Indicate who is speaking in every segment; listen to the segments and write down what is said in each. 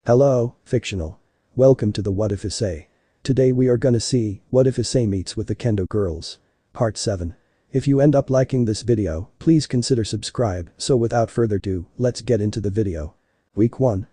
Speaker 1: Hello, fictional. Welcome to the What If Essay. Today we are gonna see what if Issei meets with the Kendo girls. Part 7. If you end up liking this video, please consider subscribe, so without further ado, let's get into the video. Week 1.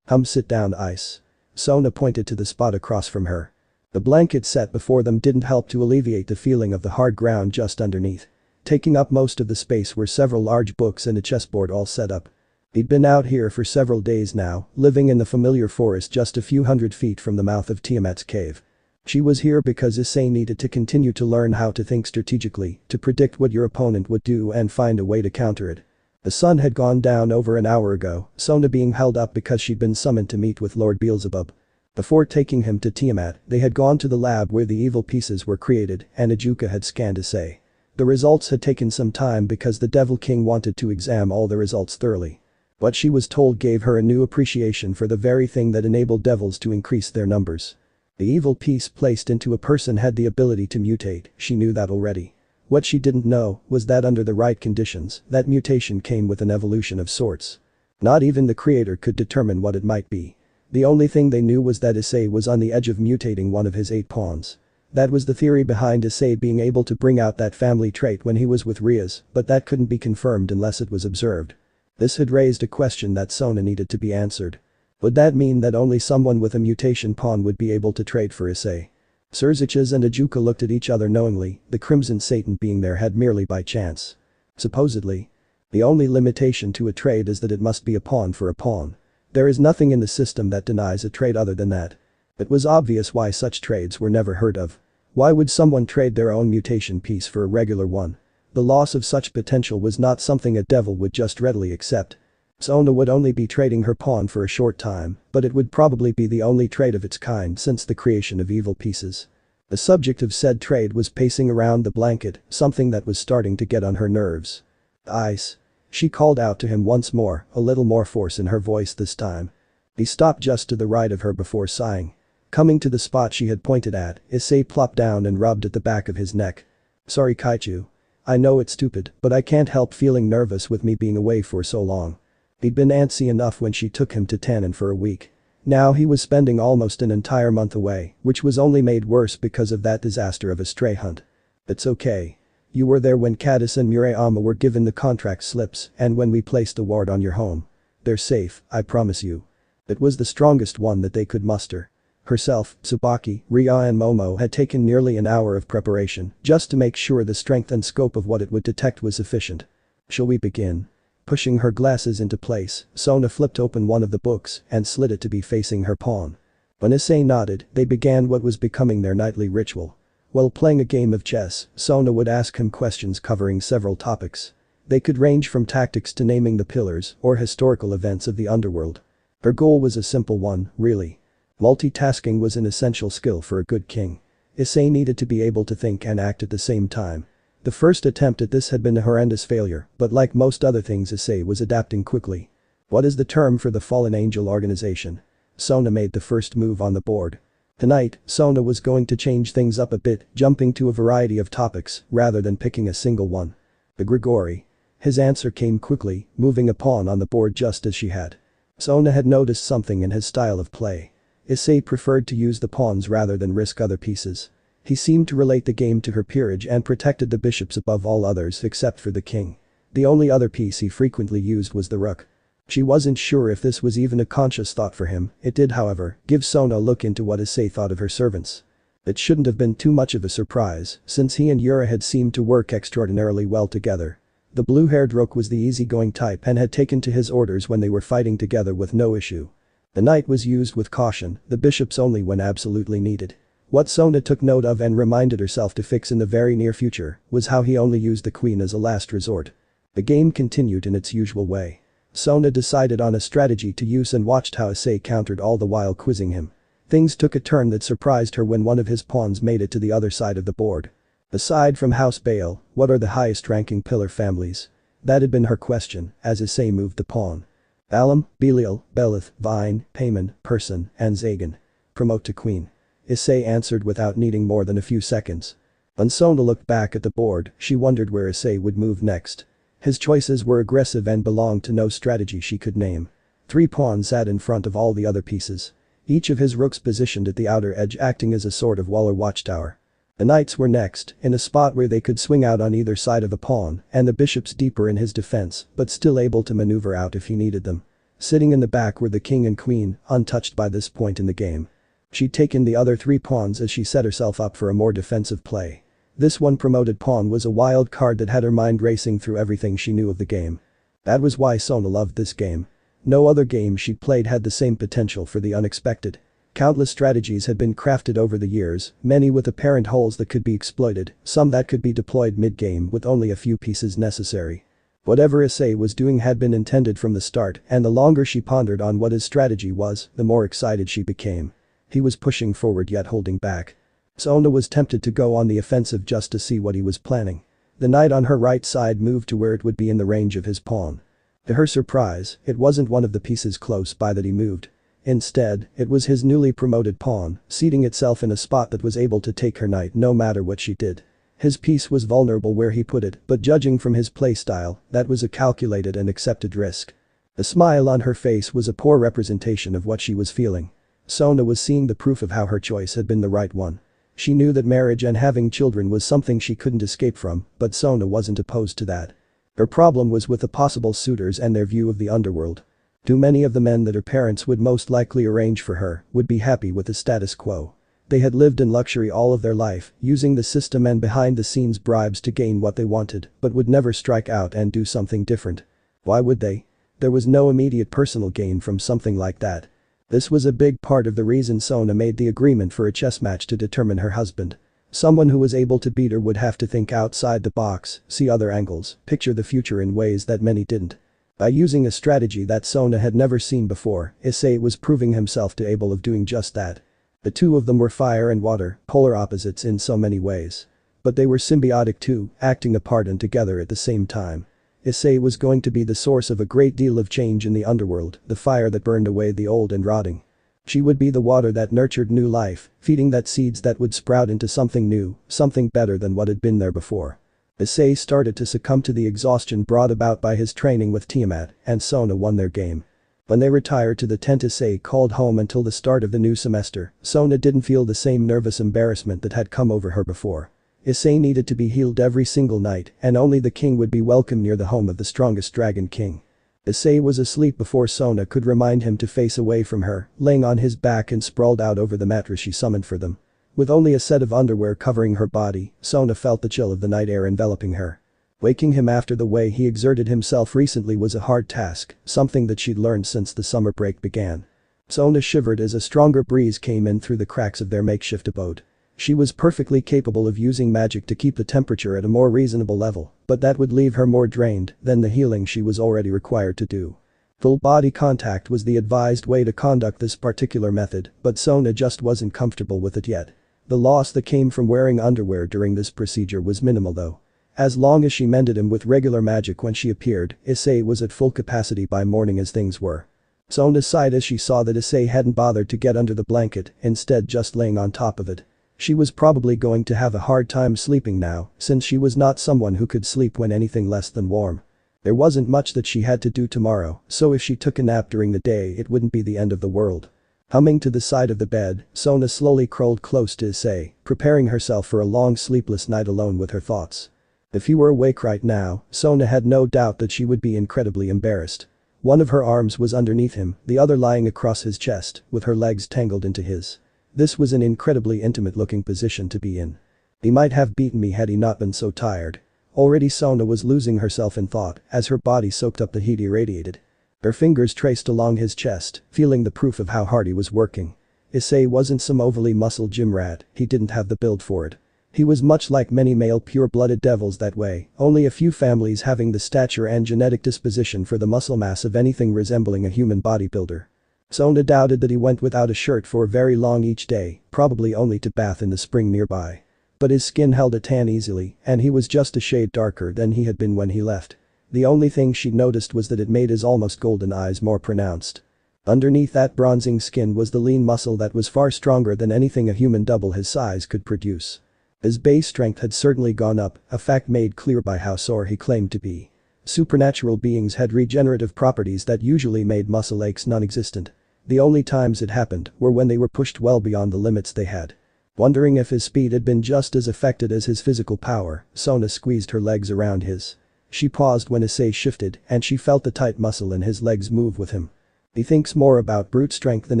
Speaker 1: Sit down Ice. Sona pointed to the spot across from her. The blanket set before them didn't help to alleviate the feeling of the hard ground just underneath. Taking up most of the space were several large books and a chessboard all set up. He'd been out here for several days now, living in the familiar forest just a few hundred feet from the mouth of Tiamat's cave. She was here because Issei needed to continue to learn how to think strategically, to predict what your opponent would do and find a way to counter it. The sun had gone down over an hour ago, Sona being held up because she'd been summoned to meet with Lord Beelzebub. Before taking him to Tiamat, they had gone to the lab where the evil pieces were created and Ajuka had scanned Issei. The results had taken some time because the Devil King wanted to examine all the results thoroughly. What she was told gave her a new appreciation for the very thing that enabled devils to increase their numbers. The evil piece placed into a person had the ability to mutate, she knew that already. What she didn't know was that under the right conditions, that mutation came with an evolution of sorts. Not even the creator could determine what it might be. The only thing they knew was that Issei was on the edge of mutating one of his 8 pawns. That was the theory behind Issei being able to bring out that family trait when he was with Reya's, but that couldn't be confirmed unless it was observed. This had raised a question that Sona needed to be answered. Would that mean that only someone with a mutation pawn would be able to trade for Issei? Surziches and Ajuka looked at each other knowingly, the Crimson Satan being their head merely by chance. Supposedly. The only limitation to a trade is that it must be a pawn for a pawn. There is nothing in the system that denies a trade other than that. It was obvious why such trades were never heard of. Why would someone trade their own mutation piece for a regular one? The loss of such potential was not something a devil would just readily accept. Sona would only be trading her pawn for a short time, but it would probably be the only trade of its kind since the creation of evil pieces. The subject of said trade was pacing around the blanket, something that was starting to get on her nerves. Ice. She called out to him once more, a little more force in her voice this time. He stopped just to the right of her before sighing. Coming to the spot she had pointed at, Issei plopped down and rubbed at the back of his neck. Sorry Kaichu. I know it's stupid, but I can't help feeling nervous with me being away for so long. He'd been antsy enough when she took him to Tannen for a week. Now he was spending almost an entire month away, which was only made worse because of that disaster of a stray hunt. It's okay. You were there when katase and murayama were given the contract slips and when we placed a ward on your home. They're safe, I promise you. It was the strongest one that they could muster. Herself, Tsubaki, Reya and Momo had taken nearly an hour of preparation just to make sure the strength and scope of what it would detect was sufficient. Shall we begin? Pushing her glasses into place, Sona flipped open one of the books and slid it to be facing her pawn. When Issei nodded, they began what was becoming their nightly ritual. While playing a game of chess, Sona would ask him questions covering several topics. They could range from tactics to naming the pillars or historical events of the underworld. Her goal was a simple one, really. Multitasking was an essential skill for a good king. Issei needed to be able to think and act at the same time. The first attempt at this had been a horrendous failure, but like most other things Issei was adapting quickly. What is the term for the fallen angel organization? Sona made the first move on the board. Tonight, Sona was going to change things up a bit, jumping to a variety of topics rather than picking a single one. The Grigori. His answer came quickly, moving a pawn on the board just as she had. Sona had noticed something in his style of play. Issei preferred to use the pawns rather than risk other pieces. He seemed to relate the game to her peerage and protected the bishops above all others except for the king. The only other piece he frequently used was the rook. She wasn't sure if this was even a conscious thought for him, it did however, give Sona a look into what Issei thought of her servants. It shouldn't have been too much of a surprise, since he and Yura had seemed to work extraordinarily well together. The blue-haired rook was the easygoing type and had taken to his orders when they were fighting together with no issue. The knight was used with caution, the bishops only when absolutely needed. What Sona took note of and reminded herself to fix in the very near future was how he only used the queen as a last resort. The game continued in its usual way. Sona decided on a strategy to use and watched how Issei countered all the while quizzing him. Things took a turn that surprised her when one of his pawns made it to the other side of the board. Aside from House Baal, what are the highest-ranking pillar families? That had been her question as Issei moved the pawn. Alam, Belial, Belith, Vine, Payman, Person, and Zagan. Promote to queen. Issei answered without needing more than a few seconds. When Sona looked back at the board, she wondered where Issei would move next. His choices were aggressive and belonged to no strategy she could name. 3 pawns sat in front of all the other pieces. Each of his rooks positioned at the outer edge acting as a sort of wall or watchtower. The knights were next, in a spot where they could swing out on either side of a pawn, and the bishops deeper in his defense, but still able to maneuver out if he needed them. Sitting in the back were the king and queen, untouched by this point in the game. She'd taken the other 3 pawns as she set herself up for a more defensive play. This one promoted pawn was a wild card that had her mind racing through everything she knew of the game. That was why Sona loved this game. No other game she'd played had the same potential for the unexpected. Countless strategies had been crafted over the years, many with apparent holes that could be exploited, some that could be deployed mid-game with only a few pieces necessary. Whatever Issei was doing had been intended from the start, and the longer she pondered on what his strategy was, the more excited she became. He was pushing forward yet holding back. Sona was tempted to go on the offensive just to see what he was planning. The knight on her right side moved to where it would be in the range of his pawn. To her surprise, it wasn't one of the pieces close by that he moved. Instead, it was his newly promoted pawn, seating itself in a spot that was able to take her knight no matter what she did. His piece was vulnerable where he put it, but judging from his playstyle, that was a calculated and accepted risk. The smile on her face was a poor representation of what she was feeling. Sona was seeing the proof of how her choice had been the right one. She knew that marriage and having children was something she couldn't escape from, but Sona wasn't opposed to that. Her problem was with the possible suitors and their view of the underworld. Too many of the men that her parents would most likely arrange for her would be happy with the status quo. They had lived in luxury all of their life, using the system and behind-the-scenes bribes to gain what they wanted, but would never strike out and do something different. Why would they? There was no immediate personal gain from something like that. This was a big part of the reason Sona made the agreement for a chess match to determine her husband. Someone who was able to beat her would have to think outside the box, see other angles, picture the future in ways that many didn't. By using a strategy that Sona had never seen before, Issei was proving himself to able of doing just that. The two of them were fire and water, polar opposites in so many ways. But they were symbiotic too, acting apart and together at the same time. Issei was going to be the source of a great deal of change in the underworld, the fire that burned away the old and rotting. She would be the water that nurtured new life, feeding that seeds that would sprout into something new, something better than what had been there before. Issei started to succumb to the exhaustion brought about by his training with Tiamat, and Sona won their game. When they retired to the tent Issei called home until the start of the new semester, Sona didn't feel the same nervous embarrassment that had come over her before. Issei needed to be healed every single night, and only the king would be welcome near the home of the strongest dragon king. Issei was asleep before Sona could remind him to face away from her, laying on his back and sprawled out over the mattress she summoned for them. With only a set of underwear covering her body, Sona felt the chill of the night air enveloping her. Waking him after the way he exerted himself recently was a hard task, something that she'd learned since the summer break began. Sona shivered as a stronger breeze came in through the cracks of their makeshift abode. She was perfectly capable of using magic to keep the temperature at a more reasonable level, but that would leave her more drained than the healing she was already required to do. Full body contact was the advised way to conduct this particular method, but Sona just wasn't comfortable with it yet. The loss that came from wearing underwear during this procedure was minimal though. As long as she mended him with regular magic when she appeared, Issei was at full capacity by morning as things were. Sona sighed as she saw that Issei hadn't bothered to get under the blanket, instead just laying on top of it. She was probably going to have a hard time sleeping now, since she was not someone who could sleep when anything less than warm. There wasn't much that she had to do tomorrow, so if she took a nap during the day it wouldn't be the end of the world. Humming to the side of the bed, Sona slowly crawled close to Issei, preparing herself for a long sleepless night alone with her thoughts. If he were awake right now, Sona had no doubt that she would be incredibly embarrassed. One of her arms was underneath him, the other lying across his chest, with her legs tangled into his. This was an incredibly intimate-looking position to be in. He might have beaten me had he not been so tired. Already Sona was losing herself in thought as her body soaked up the heat he radiated. Her fingers traced along his chest, feeling the proof of how hard he was working. Issei wasn't some overly muscled gym rat, he didn't have the build for it. He was much like many male pure-blooded devils that way, only a few families having the stature and genetic disposition for the muscle mass of anything resembling a human bodybuilder. Sona doubted that he went without a shirt for very long each day, probably only to bath in the spring nearby. But his skin held a tan easily, and he was just a shade darker than he had been when he left. The only thing she noticed was that it made his almost golden eyes more pronounced. Underneath that bronzing skin was the lean muscle that was far stronger than anything a human double his size could produce. His base strength had certainly gone up, a fact made clear by how sore he claimed to be. Supernatural beings had regenerative properties that usually made muscle aches non-existent. The only times it happened were when they were pushed well beyond the limits they had. Wondering if his speed had been just as affected as his physical power, Sona squeezed her legs around his. She paused when Issei shifted and she felt the tight muscle in his legs move with him. He thinks more about brute strength than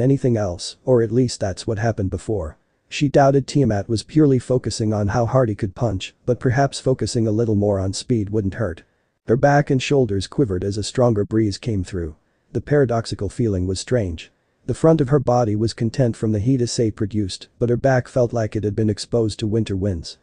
Speaker 1: anything else, or at least that's what happened before. She doubted Tiamat was purely focusing on how hard he could punch, but perhaps focusing a little more on speed wouldn't hurt. Her back and shoulders quivered as a stronger breeze came through. The paradoxical feeling was strange. The front of her body was content from the heat Issei produced, but her back felt like it had been exposed to winter winds.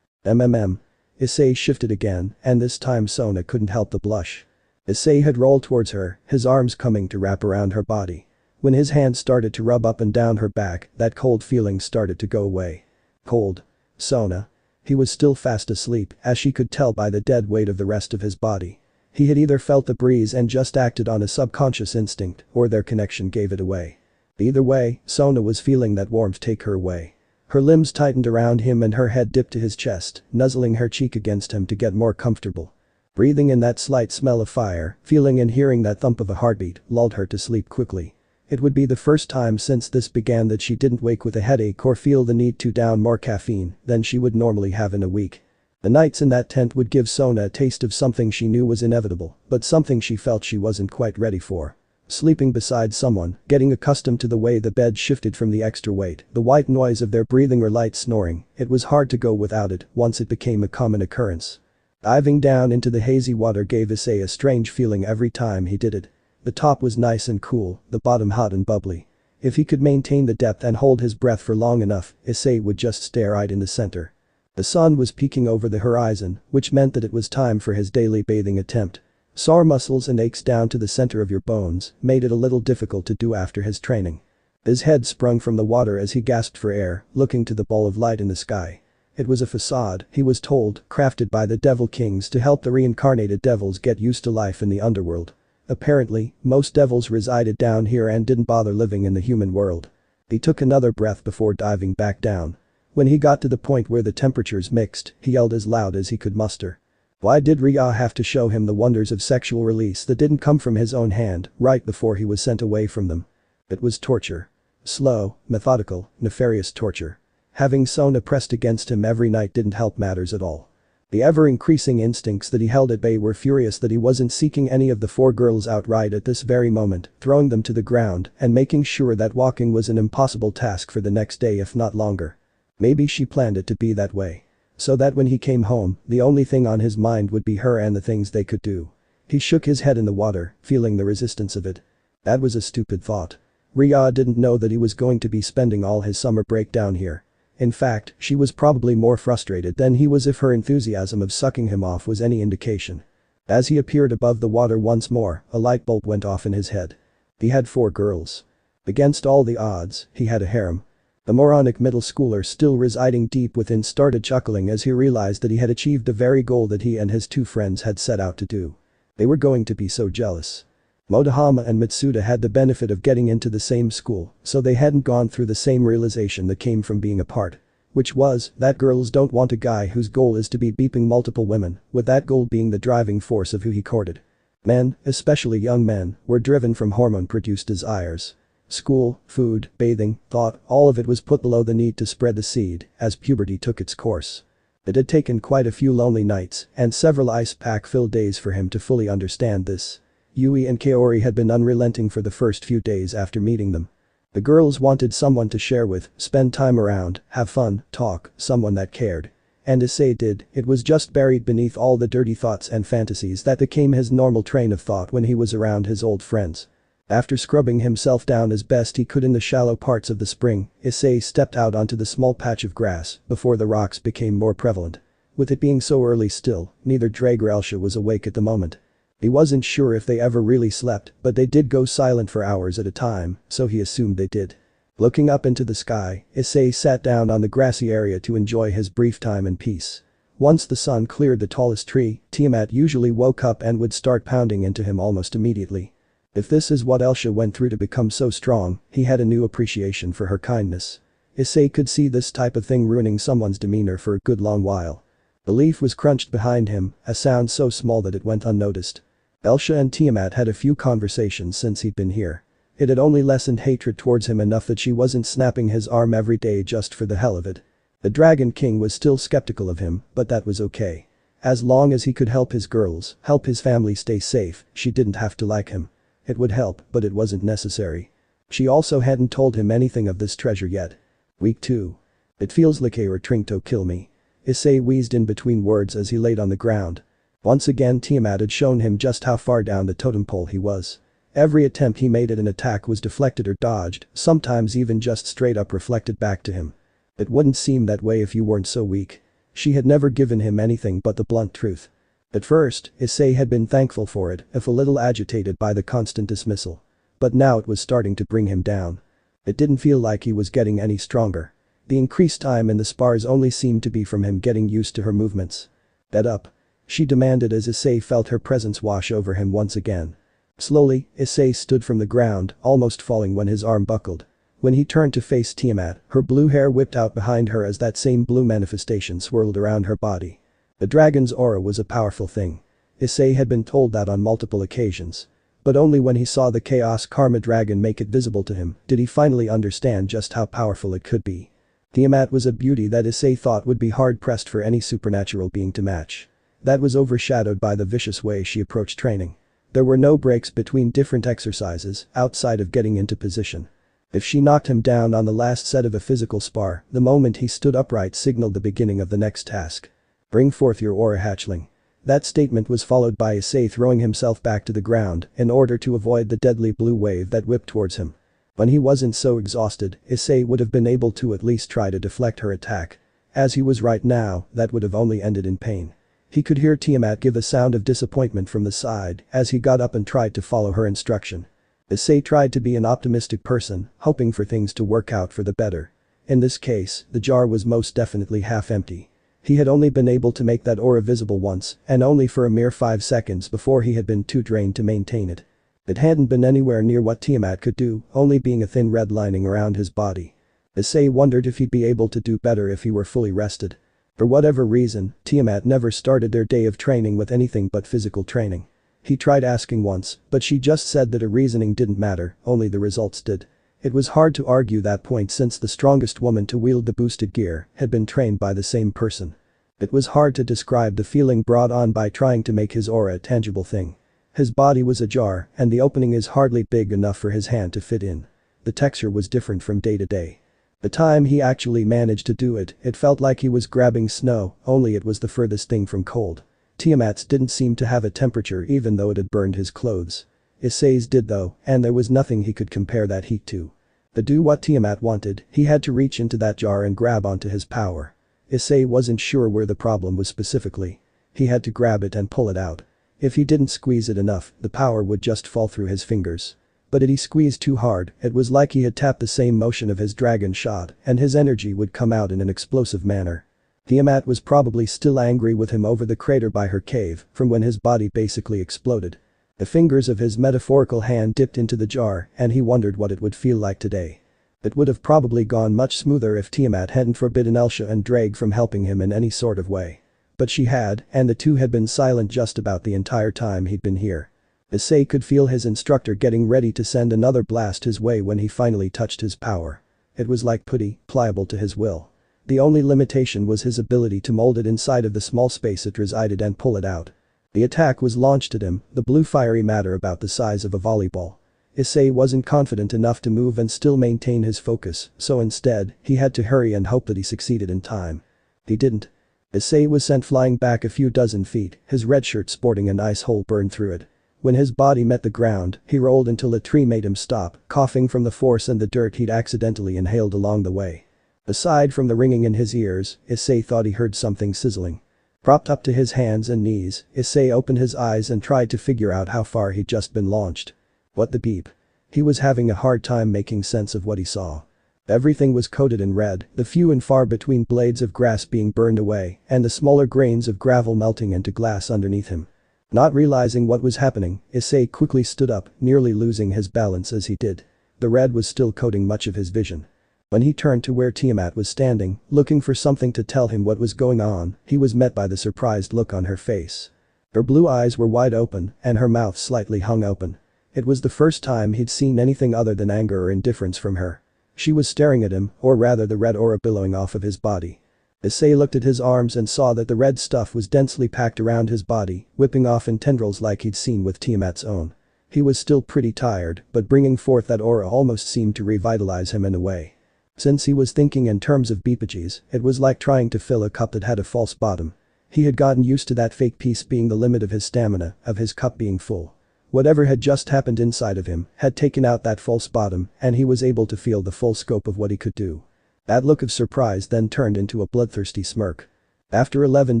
Speaker 1: Issei shifted again, and this time Sona couldn't help the blush. Issei had rolled towards her, his arms coming to wrap around her body. When his hands started to rub up and down her back, that cold feeling started to go away. Cold. Sona. He was still fast asleep, as she could tell by the dead weight of the rest of his body. He had either felt the breeze and just acted on a subconscious instinct, or their connection gave it away. Either way, Sona was feeling that warmth take her away. Her limbs tightened around him and her head dipped to his chest, nuzzling her cheek against him to get more comfortable. Breathing in that slight smell of fire, feeling and hearing that thump of a heartbeat, lulled her to sleep quickly. It would be the first time since this began that she didn't wake with a headache or feel the need to down more caffeine than she would normally have in a week. The nights in that tent would give Sona a taste of something she knew was inevitable, but something she felt she wasn't quite ready for. Sleeping beside someone, getting accustomed to the way the bed shifted from the extra weight, the white noise of their breathing or light snoring, it was hard to go without it once it became a common occurrence. Diving down into the hazy water gave Issei a strange feeling every time he did it. The top was nice and cool, the bottom hot and bubbly. If he could maintain the depth and hold his breath for long enough, Issei would just stare right in the center. The sun was peeking over the horizon, which meant that it was time for his daily bathing attempt. Sore muscles and aches down to the center of your bones made it a little difficult to do after his training. His head sprung from the water as he gasped for air, looking to the ball of light in the sky. It was a facade, he was told, crafted by the Devil Kings to help the reincarnated devils get used to life in the underworld. Apparently, most devils resided down here and didn't bother living in the human world. He took another breath before diving back down. When he got to the point where the temperatures mixed, he yelled as loud as he could muster. Why did Reya have to show him the wonders of sexual release that didn't come from his own hand right before he was sent away from them? It was torture. Slow, methodical, nefarious torture. Having Sona pressed against him every night didn't help matters at all. The ever-increasing instincts that he held at bay were furious that he wasn't seeking any of the 4 girls outright at this very moment, throwing them to the ground and making sure that walking was an impossible task for the next day if not longer. Maybe she planned it to be that way. So that when he came home, the only thing on his mind would be her and the things they could do. He shook his head in the water, feeling the resistance of it. That was a stupid thought. Reya didn't know that he was going to be spending all his summer break down here. In fact, she was probably more frustrated than he was if her enthusiasm of sucking him off was any indication. As he appeared above the water once more, a light bulb went off in his head. He had 4 girls. Against all the odds, he had a harem. The moronic middle schooler still residing deep within started chuckling as he realized that he had achieved the very goal that he and his 2 friends had set out to do. They were going to be so jealous. Motohama and Matsuda had the benefit of getting into the same school, so they hadn't gone through the same realization that came from being apart. Which was, that girls don't want a guy whose goal is to be beeping multiple women, with that goal being the driving force of who he courted. Men, especially young men, were driven from hormone-produced desires. School, food, bathing, thought, all of it was put below the need to spread the seed as puberty took its course. It had taken quite a few lonely nights and several ice-pack-filled days for him to fully understand this. Yui and Kaori had been unrelenting for the first few days after meeting them. The girls wanted someone to share with, spend time around, have fun, talk, someone that cared. And Issei did, it was just buried beneath all the dirty thoughts and fantasies that became his normal train of thought when he was around his old friends. After scrubbing himself down as best he could in the shallow parts of the spring, Issei stepped out onto the small patch of grass before the rocks became more prevalent. With it being so early still, neither Drake or Elsha was awake at the moment. He wasn't sure if they ever really slept, but they did go silent for hours at a time, so he assumed they did. Looking up into the sky, Issei sat down on the grassy area to enjoy his brief time in peace. Once the sun cleared the tallest tree, Tiamat usually woke up and would start pounding into him almost immediately. If this is what Elsha went through to become so strong, he had a new appreciation for her kindness. Issei could see this type of thing ruining someone's demeanor for a good long while. The leaf was crunched behind him, a sound so small that it went unnoticed. Elsha and Tiamat had a few conversations since he'd been here. It had only lessened hatred towards him enough that she wasn't snapping his arm every day just for the hell of it. The Dragon King was still skeptical of him, but that was okay. As long as he could help his girls, help his family stay safe, she didn't have to like him. It would help, but it wasn't necessary. She also hadn't told him anything of this treasure yet. Week 2. It feels like you're trying to kill me. Issei wheezed in between words as he laid on the ground. Once again Tiamat had shown him just how far down the totem pole he was. Every attempt he made at an attack was deflected or dodged, sometimes even just straight up reflected back to him. It wouldn't seem that way if you weren't so weak. She had never given him anything but the blunt truth. At first, Issei had been thankful for it, if a little agitated by the constant dismissal. But now it was starting to bring him down. It didn't feel like he was getting any stronger. The increased time in the spars only seemed to be from him getting used to her movements. "Get up," she demanded as Issei felt her presence wash over him once again. Slowly, Issei stood from the ground, almost falling when his arm buckled. When he turned to face Tiamat, her blue hair whipped out behind her as that same blue manifestation swirled around her body. The dragon's aura was a powerful thing. Issei had been told that on multiple occasions. But only when he saw the Chaos Karma Dragon make it visible to him did he finally understand just how powerful it could be. Tiamat was a beauty that Issei thought would be hard-pressed for any supernatural being to match. That was overshadowed by the vicious way she approached training. There were no breaks between different exercises outside of getting into position. If she knocked him down on the last set of a physical spar, the moment he stood upright signaled the beginning of the next task. "Bring forth your aura, hatchling." That statement was followed by Issei throwing himself back to the ground in order to avoid the deadly blue wave that whipped towards him. When he wasn't so exhausted, Issei would have been able to at least try to deflect her attack. As he was right now, that would have only ended in pain. He could hear Tiamat give a sound of disappointment from the side as he got up and tried to follow her instruction. Issei tried to be an optimistic person, hoping for things to work out for the better. In this case, the jar was most definitely half empty. He had only been able to make that aura visible once, and only for a mere 5 seconds before he had been too drained to maintain it. It hadn't been anywhere near what Tiamat could do, only being a thin red lining around his body. Issei wondered if he'd be able to do better if he were fully rested. For whatever reason, Tiamat never started their day of training with anything but physical training. He tried asking once, but she just said that her reasoning didn't matter, only the results did. It was hard to argue that point since the strongest woman to wield the boosted gear had been trained by the same person. It was hard to describe the feeling brought on by trying to make his aura a tangible thing. His body was ajar, and the opening is hardly big enough for his hand to fit in. The texture was different from day to day. The time he actually managed to do it, it felt like he was grabbing snow, only it was the furthest thing from cold. Tiamat's didn't seem to have a temperature even though it had burned his clothes. Issei's did though, and there was nothing he could compare that heat to. To do what Tiamat wanted, he had to reach into that jar and grab onto his power. Issei wasn't sure where the problem was specifically. He had to grab it and pull it out. If he didn't squeeze it enough, the power would just fall through his fingers. But if he squeezed too hard, it was like he had tapped the same motion of his dragon shot, and his energy would come out in an explosive manner. Tiamat was probably still angry with him over the crater by her cave, from when his body basically exploded. The fingers of his metaphorical hand dipped into the jar, and he wondered what it would feel like today. It would have probably gone much smoother if Tiamat hadn't forbidden Elsha and Drake from helping him in any sort of way. But she had, and the two had been silent just about the entire time he'd been here. Issei could feel his instructor getting ready to send another blast his way when he finally touched his power. It was like putty, pliable to his will. The only limitation was his ability to mold it inside of the small space it resided and pull it out. The attack was launched at him, the blue fiery matter about the size of a volleyball. Issei wasn't confident enough to move and still maintain his focus, so instead, he had to hurry and hope that he succeeded in time. He didn't. Issei was sent flying back a few dozen feet, his red shirt sporting an ice hole burned through it. When his body met the ground, he rolled until a tree made him stop, coughing from the force and the dirt he'd accidentally inhaled along the way. Aside from the ringing in his ears, Issei thought he heard something sizzling. Propped up to his hands and knees, Issei opened his eyes and tried to figure out how far he'd just been launched. What the beep? He was having a hard time making sense of what he saw. Everything was coated in red, the few and far between blades of grass being burned away, and the smaller grains of gravel melting into glass underneath him. Not realizing what was happening, Issei quickly stood up, nearly losing his balance as he did. The red was still coating much of his vision. When he turned to where Tiamat was standing, looking for something to tell him what was going on, he was met by the surprised look on her face. Her blue eyes were wide open and her mouth slightly hung open. It was the first time he'd seen anything other than anger or indifference from her. She was staring at him, or rather the red aura billowing off of his body. Issei looked at his arms and saw that the red stuff was densely packed around his body, whipping off in tendrils like he'd seen with Tiamat's own. He was still pretty tired, but bringing forth that aura almost seemed to revitalize him in a way. Since he was thinking in terms of beepages, it was like trying to fill a cup that had a false bottom. He had gotten used to that fake piece being the limit of his stamina, of his cup being full. Whatever had just happened inside of him had taken out that false bottom and he was able to feel the full scope of what he could do. That look of surprise then turned into a bloodthirsty smirk. After 11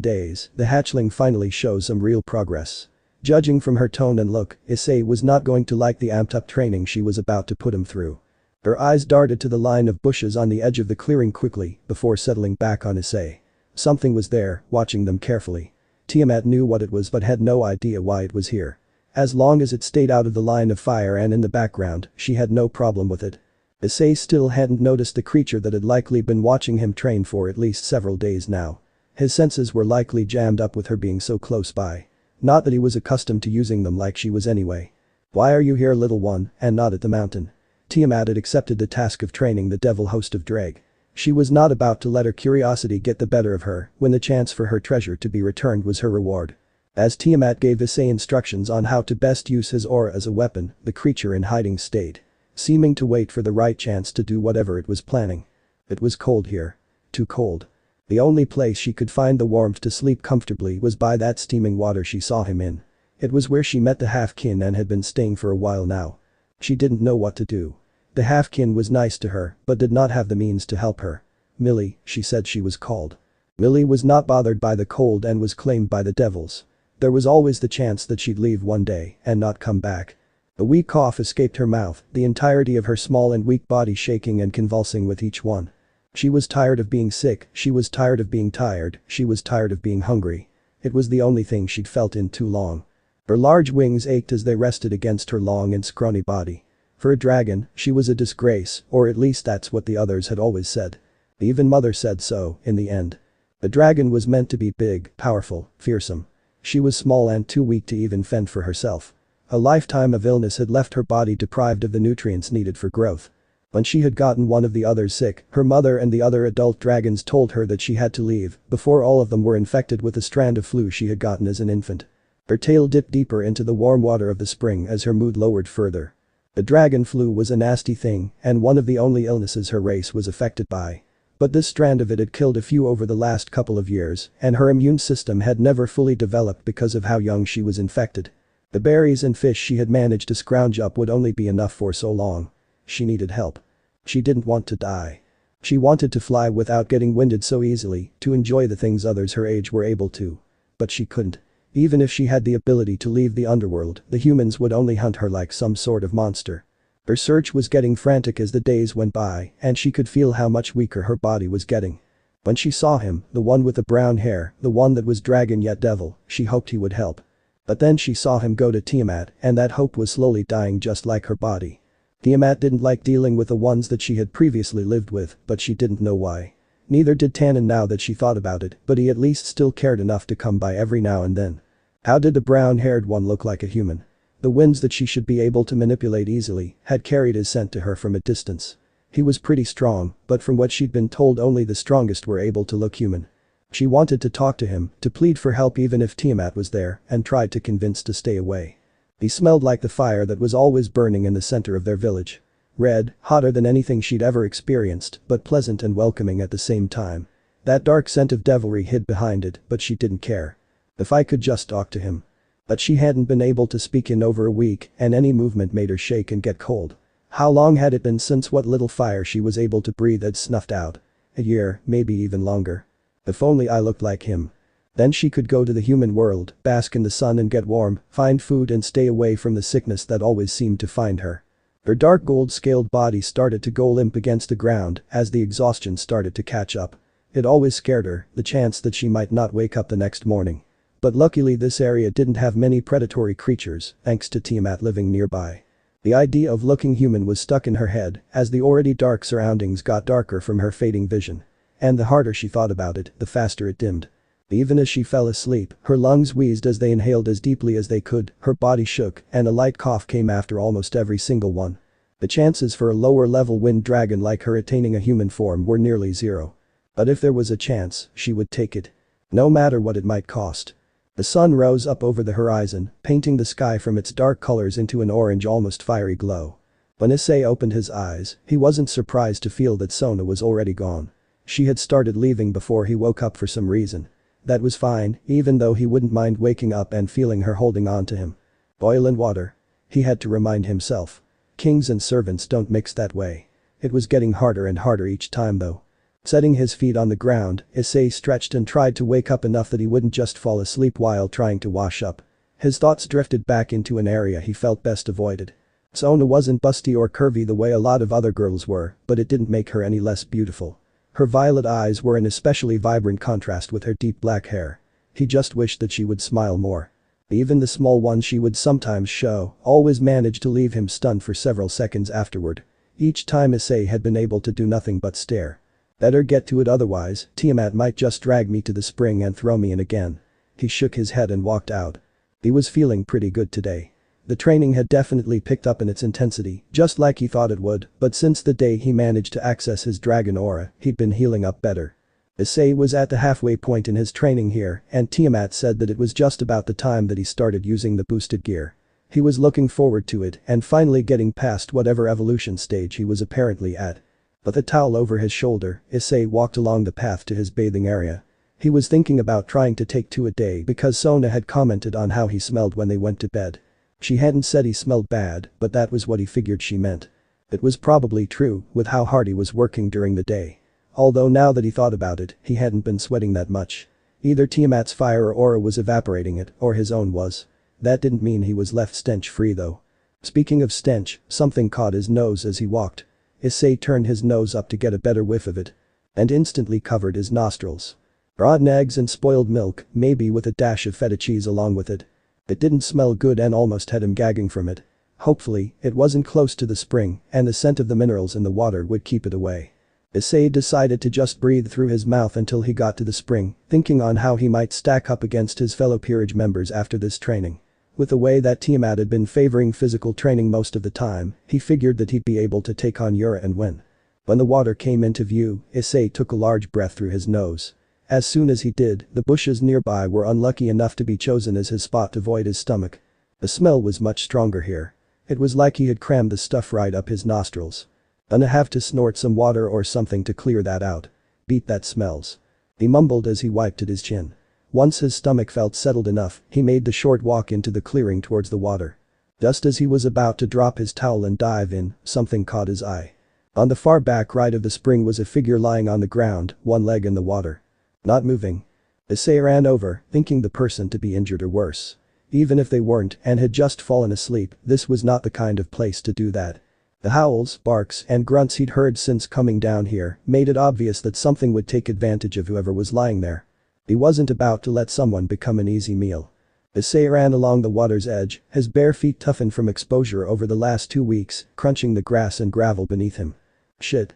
Speaker 1: days, the hatchling finally shows some real progress. Judging from her tone and look, Issei was not going to like the amped-up training she was about to put him through. Her eyes darted to the line of bushes on the edge of the clearing quickly before settling back on Issei. Something was there, watching them carefully. Tiamat knew what it was but had no idea why it was here. As long as it stayed out of the line of fire and in the background, she had no problem with it. Issei still hadn't noticed the creature that had likely been watching him train for at least several days now. His senses were likely jammed up with her being so close by. Not that he was accustomed to using them like she was anyway. "Why are you here, little one, and not at the mountain?" Tiamat had accepted the task of training the devil host of Dreg. She was not about to let her curiosity get the better of her when the chance for her treasure to be returned was her reward. As Tiamat gave Issei instructions on how to best use his aura as a weapon, the creature in hiding stayed, seeming to wait for the right chance to do whatever it was planning. It was cold here. Too cold. The only place she could find the warmth to sleep comfortably was by that steaming water she saw him in. It was where she met the half-kin and had been staying for a while now. She didn't know what to do. The half-kin was nice to her, but did not have the means to help her. Millie, she said she was called. Millie was not bothered by the cold and was claimed by the devils. There was always the chance that she'd leave one day and not come back. A weak cough escaped her mouth, the entirety of her small and weak body shaking and convulsing with each one. She was tired of being sick, she was tired of being tired, she was tired of being hungry. It was the only thing she'd felt in too long. Her large wings ached as they rested against her long and scrawny body. For a dragon, she was a disgrace, or at least that's what the others had always said. Even mother said so, in the end. The dragon was meant to be big, powerful, fearsome. She was small and too weak to even fend for herself. A lifetime of illness had left her body deprived of the nutrients needed for growth. When she had gotten one of the others sick, her mother and the other adult dragons told her that she had to leave before all of them were infected with the strand of flu she had gotten as an infant. Her tail dipped deeper into the warm water of the spring as her mood lowered further. The dragon flu was a nasty thing and one of the only illnesses her race was affected by. But this strand of it had killed a few over the last couple of years and her immune system had never fully developed because of how young she was infected. The berries and fish she had managed to scrounge up would only be enough for so long. She needed help. She didn't want to die. She wanted to fly without getting winded so easily, to enjoy the things others her age were able to. But she couldn't. Even if she had the ability to leave the underworld, the humans would only hunt her like some sort of monster. Her search was getting frantic as the days went by and she could feel how much weaker her body was getting. When she saw him, the one with the brown hair, the one that was dragon yet devil, she hoped he would help. But then she saw him go to Tiamat and that hope was slowly dying just like her body. Tiamat didn't like dealing with the ones that she had previously lived with, but she didn't know why. Neither did Tannen now that she thought about it, but he at least still cared enough to come by every now and then. How did the brown-haired one look like a human? The winds that she should be able to manipulate easily had carried his scent to her from a distance. He was pretty strong, but from what she'd been told only the strongest were able to look human. She wanted to talk to him, to plead for help even if Tiamat was there, and tried to convince to stay away. He smelled like the fire that was always burning in the center of their village. Red, hotter than anything she'd ever experienced, but pleasant and welcoming at the same time. That dark scent of devilry hid behind it, but she didn't care. If I could just talk to him. But she hadn't been able to speak in over a week and any movement made her shake and get cold. How long had it been since what little fire she was able to breathe had snuffed out? A year, maybe even longer. If only I looked like him. Then she could go to the human world, bask in the sun and get warm, find food and stay away from the sickness that always seemed to find her. Her dark gold-scaled body started to go limp against the ground as the exhaustion started to catch up. It always scared her, the chance that she might not wake up the next morning. But luckily this area didn't have many predatory creatures, thanks to Tiamat living nearby. The idea of looking human was stuck in her head as the already dark surroundings got darker from her fading vision. And the harder she thought about it, the faster it dimmed. Even as she fell asleep, her lungs wheezed as they inhaled as deeply as they could, her body shook, and a light cough came after almost every single one. The chances for a lower-level wind dragon like her attaining a human form were nearly zero. But if there was a chance, she would take it. No matter what it might cost. The sun rose up over the horizon, painting the sky from its dark colors into an orange almost fiery glow. When Issei opened his eyes, he wasn't surprised to feel that Sona was already gone. She had started leaving before he woke up for some reason. That was fine, even though he wouldn't mind waking up and feeling her holding on to him. Oil and water. He had to remind himself. Kings and servants don't mix that way. It was getting harder and harder each time though. Setting his feet on the ground, Issei stretched and tried to wake up enough that he wouldn't just fall asleep while trying to wash up. His thoughts drifted back into an area he felt best avoided. Sona wasn't busty or curvy the way a lot of other girls were, but it didn't make her any less beautiful. Her violet eyes were an especially vibrant contrast with her deep black hair. He just wished that she would smile more. Even the small ones she would sometimes show always managed to leave him stunned for several seconds afterward. Each time Issei had been able to do nothing but stare. Better get to it otherwise, Tiamat might just drag me to the spring and throw me in again. He shook his head and walked out. He was feeling pretty good today. The training had definitely picked up in its intensity, just like he thought it would, but since the day he managed to access his dragon aura, he'd been healing up better. Issei was at the halfway point in his training here, and Tiamat said that it was just about the time that he started using the boosted gear. He was looking forward to it and finally getting past whatever evolution stage he was apparently at. With a towel over his shoulder, Issei walked along the path to his bathing area. He was thinking about trying to take 2 a day because Sona had commented on how he smelled when they went to bed. She hadn't said he smelled bad, but that was what he figured she meant. It was probably true with how hard he was working during the day. Although now that he thought about it, he hadn't been sweating that much. Either Tiamat's fire or aura was evaporating it, or his own was. That didn't mean he was left stench-free though. Speaking of stench, something caught his nose as he walked. Issei turned his nose up to get a better whiff of it. And instantly covered his nostrils. Rotten eggs and spoiled milk, maybe with a dash of feta cheese along with it. It didn't smell good and almost had him gagging from it. Hopefully, it wasn't close to the spring and the scent of the minerals in the water would keep it away. Issei decided to just breathe through his mouth until he got to the spring, thinking on how he might stack up against his fellow peerage members after this training. With the way that Tiamat had been favoring physical training most of the time, he figured that he'd be able to take on Aurora and win. When the water came into view, Issei took a large breath through his nose. As soon as he did, the bushes nearby were unlucky enough to be chosen as his spot to void his stomach. The smell was much stronger here. It was like he had crammed the stuff right up his nostrils. Gonna have to snort some water or something to clear that out. Beat that smells. He mumbled as he wiped at his chin. Once his stomach felt settled enough, he made the short walk into the clearing towards the water. Just as he was about to drop his towel and dive in, something caught his eye. On the far back right of the spring was a figure lying on the ground, one leg in the water. Not moving. Issei ran over, thinking the person to be injured or worse. Even if they weren't and had just fallen asleep, this was not the kind of place to do that. The howls, barks, and grunts he'd heard since coming down here made it obvious that something would take advantage of whoever was lying there. He wasn't about to let someone become an easy meal. Issei ran along the water's edge, his bare feet toughened from exposure over the last 2 weeks, crunching the grass and gravel beneath him. Shit.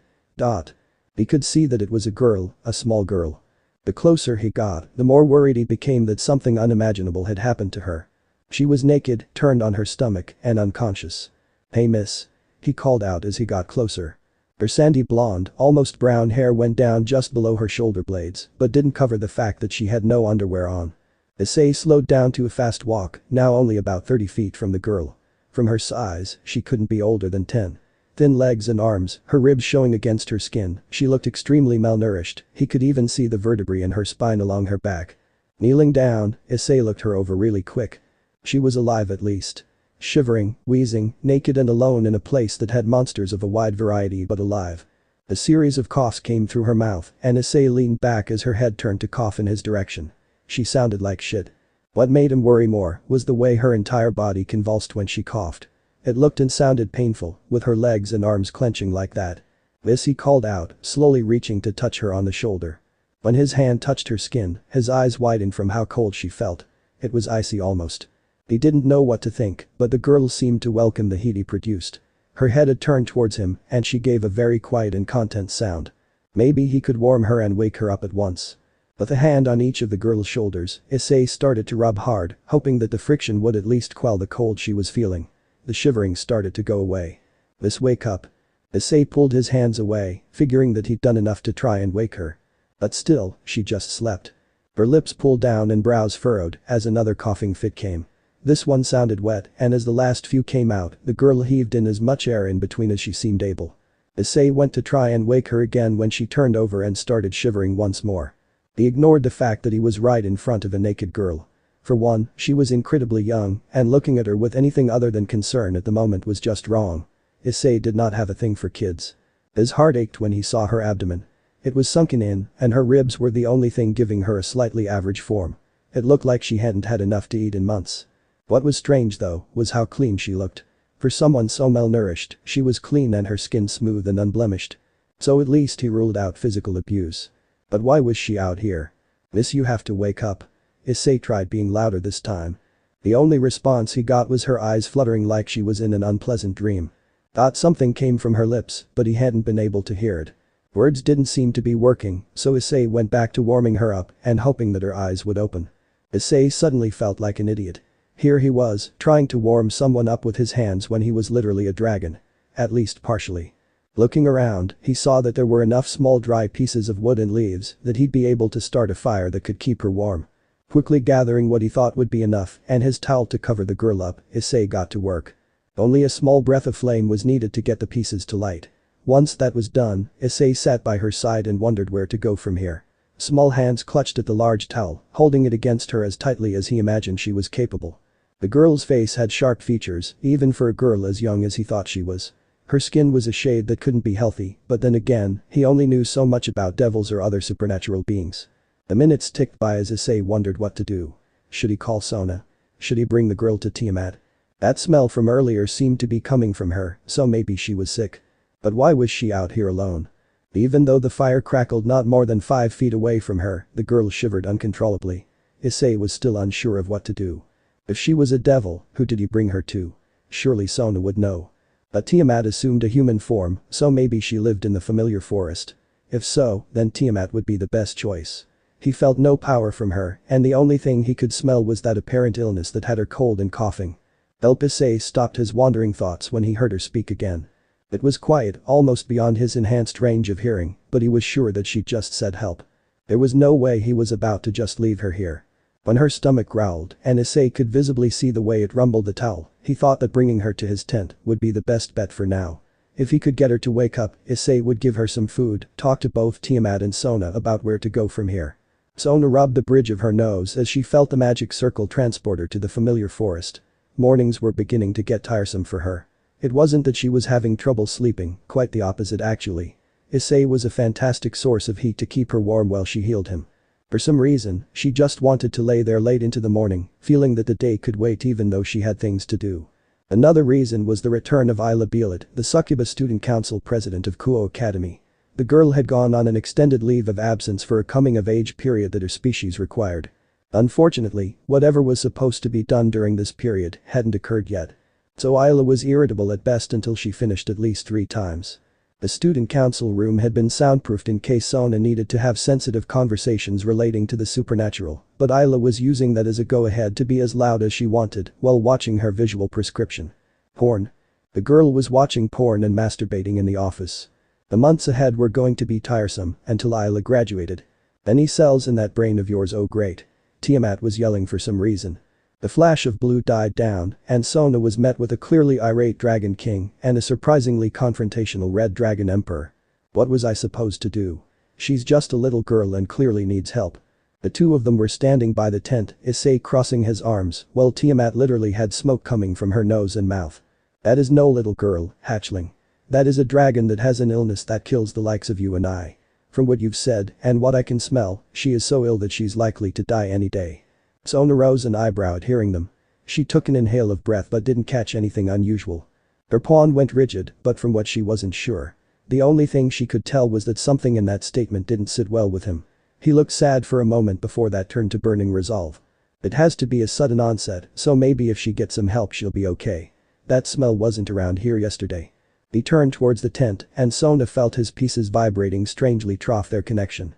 Speaker 1: He could see that it was a girl, a small girl. The closer he got, the more worried he became that something unimaginable had happened to her. She was naked, turned on her stomach, and unconscious. "Hey miss," he called out as he got closer. Her sandy blonde, almost brown hair went down just below her shoulder blades, but didn't cover the fact that she had no underwear on. Issei slowed down to a fast walk, now only about 30 feet from the girl. From her size, she couldn't be older than 10. Thin legs and arms, her ribs showing against her skin, she looked extremely malnourished, he could even see the vertebrae in her spine along her back. Kneeling down, Issei looked her over really quick. She was alive at least. Shivering, wheezing, naked and alone in a place that had monsters of a wide variety but alive. A series of coughs came through her mouth and Issei leaned back as her head turned to cough in his direction. She sounded like shit. What made him worry more was the way her entire body convulsed when she coughed. It looked and sounded painful, with her legs and arms clenching like that. "Miss," he called out, slowly reaching to touch her on the shoulder. When his hand touched her skin, his eyes widened from how cold she felt. It was icy almost. He didn't know what to think, but the girl seemed to welcome the heat he produced. Her head had turned towards him, and she gave a very quiet and content sound. Maybe he could warm her and wake her up at once. With a hand on each of the girl's shoulders, Issei started to rub hard, hoping that the friction would at least quell the cold she was feeling. The shivering started to go away. "Miss, wake up." Issei pulled his hands away, figuring that he'd done enough to try and wake her. But still, she just slept. Her lips pulled down and brows furrowed as another coughing fit came. This one sounded wet, and as the last few came out, the girl heaved in as much air in between as she seemed able. Issei went to try and wake her again when she turned over and started shivering once more. He ignored the fact that he was right in front of a naked girl. For one, she was incredibly young, and looking at her with anything other than concern at the moment was just wrong. Issei did not have a thing for kids. His heart ached when he saw her abdomen. It was sunken in, and her ribs were the only thing giving her a slightly average form. It looked like she hadn't had enough to eat in months. What was strange though, was how clean she looked. For someone so malnourished, she was clean and her skin smooth and unblemished. So at least he ruled out physical abuse. But why was she out here? "Miss, you have to wake up." Issei tried being louder this time. The only response he got was her eyes fluttering like she was in an unpleasant dream. Thought something came from her lips, but he hadn't been able to hear it. Words didn't seem to be working, so Issei went back to warming her up and hoping that her eyes would open. Issei suddenly felt like an idiot. Here he was, trying to warm someone up with his hands when he was literally a dragon. At least partially. Looking around, he saw that there were enough small dry pieces of wood and leaves that he'd be able to start a fire that could keep her warm. Quickly gathering what he thought would be enough and his towel to cover the girl up, Issei got to work. Only a small breath of flame was needed to get the pieces to light. Once that was done, Issei sat by her side and wondered where to go from here. Small hands clutched at the large towel, holding it against her as tightly as he imagined she was capable. The girl's face had sharp features, even for a girl as young as he thought she was. Her skin was a shade that couldn't be healthy, but then again, he only knew so much about devils or other supernatural beings. The minutes ticked by as Issei wondered what to do. Should he call Sona? Should he bring the girl to Tiamat? That smell from earlier seemed to be coming from her, so maybe she was sick. But why was she out here alone? Even though the fire crackled not more than 5 feet away from her, the girl shivered uncontrollably. Issei was still unsure of what to do. If she was a devil, who did he bring her to? Surely Sona would know. But Tiamat assumed a human form, so maybe she lived in the familiar forest. If so, then Tiamat would be the best choice. He felt no power from her, and the only thing he could smell was that apparent illness that had her cold and coughing. Issei stopped his wandering thoughts when he heard her speak again. It was quiet, almost beyond his enhanced range of hearing, but he was sure that she just said help. There was no way he was about to just leave her here. When her stomach growled and Issei could visibly see the way it rumbled the towel, he thought that bringing her to his tent would be the best bet for now. If he could get her to wake up, Issei would give her some food, talk to both Tiamat and Sona about where to go from here. Sona rubbed the bridge of her nose as she felt the magic circle transport her to the familiar forest. Mornings were beginning to get tiresome for her. It wasn't that she was having trouble sleeping, quite the opposite actually. Issei was a fantastic source of heat to keep her warm while she healed him. For some reason, she just wanted to lay there late into the morning, feeling that the day could wait even though she had things to do. Another reason was the return of Isla Bielet, the succubus student council president of Kuo Academy. The girl had gone on an extended leave of absence for a coming-of-age period that her species required. Unfortunately, whatever was supposed to be done during this period hadn't occurred yet. So Isla was irritable at best until she finished at least 3 times. The student council room had been soundproofed in case Sona needed to have sensitive conversations relating to the supernatural, but Isla was using that as a go-ahead to be as loud as she wanted while watching her visual prescription. Porn. The girl was watching porn and masturbating in the office. The months ahead were going to be tiresome until Isla graduated. "Any cells in that brain of yours? Oh great." Tiamat was yelling for some reason. The flash of blue died down, and Sona was met with a clearly irate Dragon King and a surprisingly confrontational Red Dragon Emperor. What was I supposed to do? She's just a little girl and clearly needs help. The two of them were standing by the tent, Issei crossing his arms, while Tiamat literally had smoke coming from her nose and mouth. That is no little girl, hatchling. That is a dragon that has an illness that kills the likes of you and I. From what you've said and what I can smell, she is so ill that she's likely to die any day. Sona rose an eyebrow at hearing them. She took an inhale of breath but didn't catch anything unusual. Her pawn went rigid, but from what she wasn't sure. The only thing she could tell was that something in that statement didn't sit well with him. He looked sad for a moment before that turned to burning resolve. It has to be a sudden onset, so maybe if she gets some help she'll be okay. That smell wasn't around here yesterday. He turned towards the tent and Sona felt his pieces vibrating strangely trough their connection.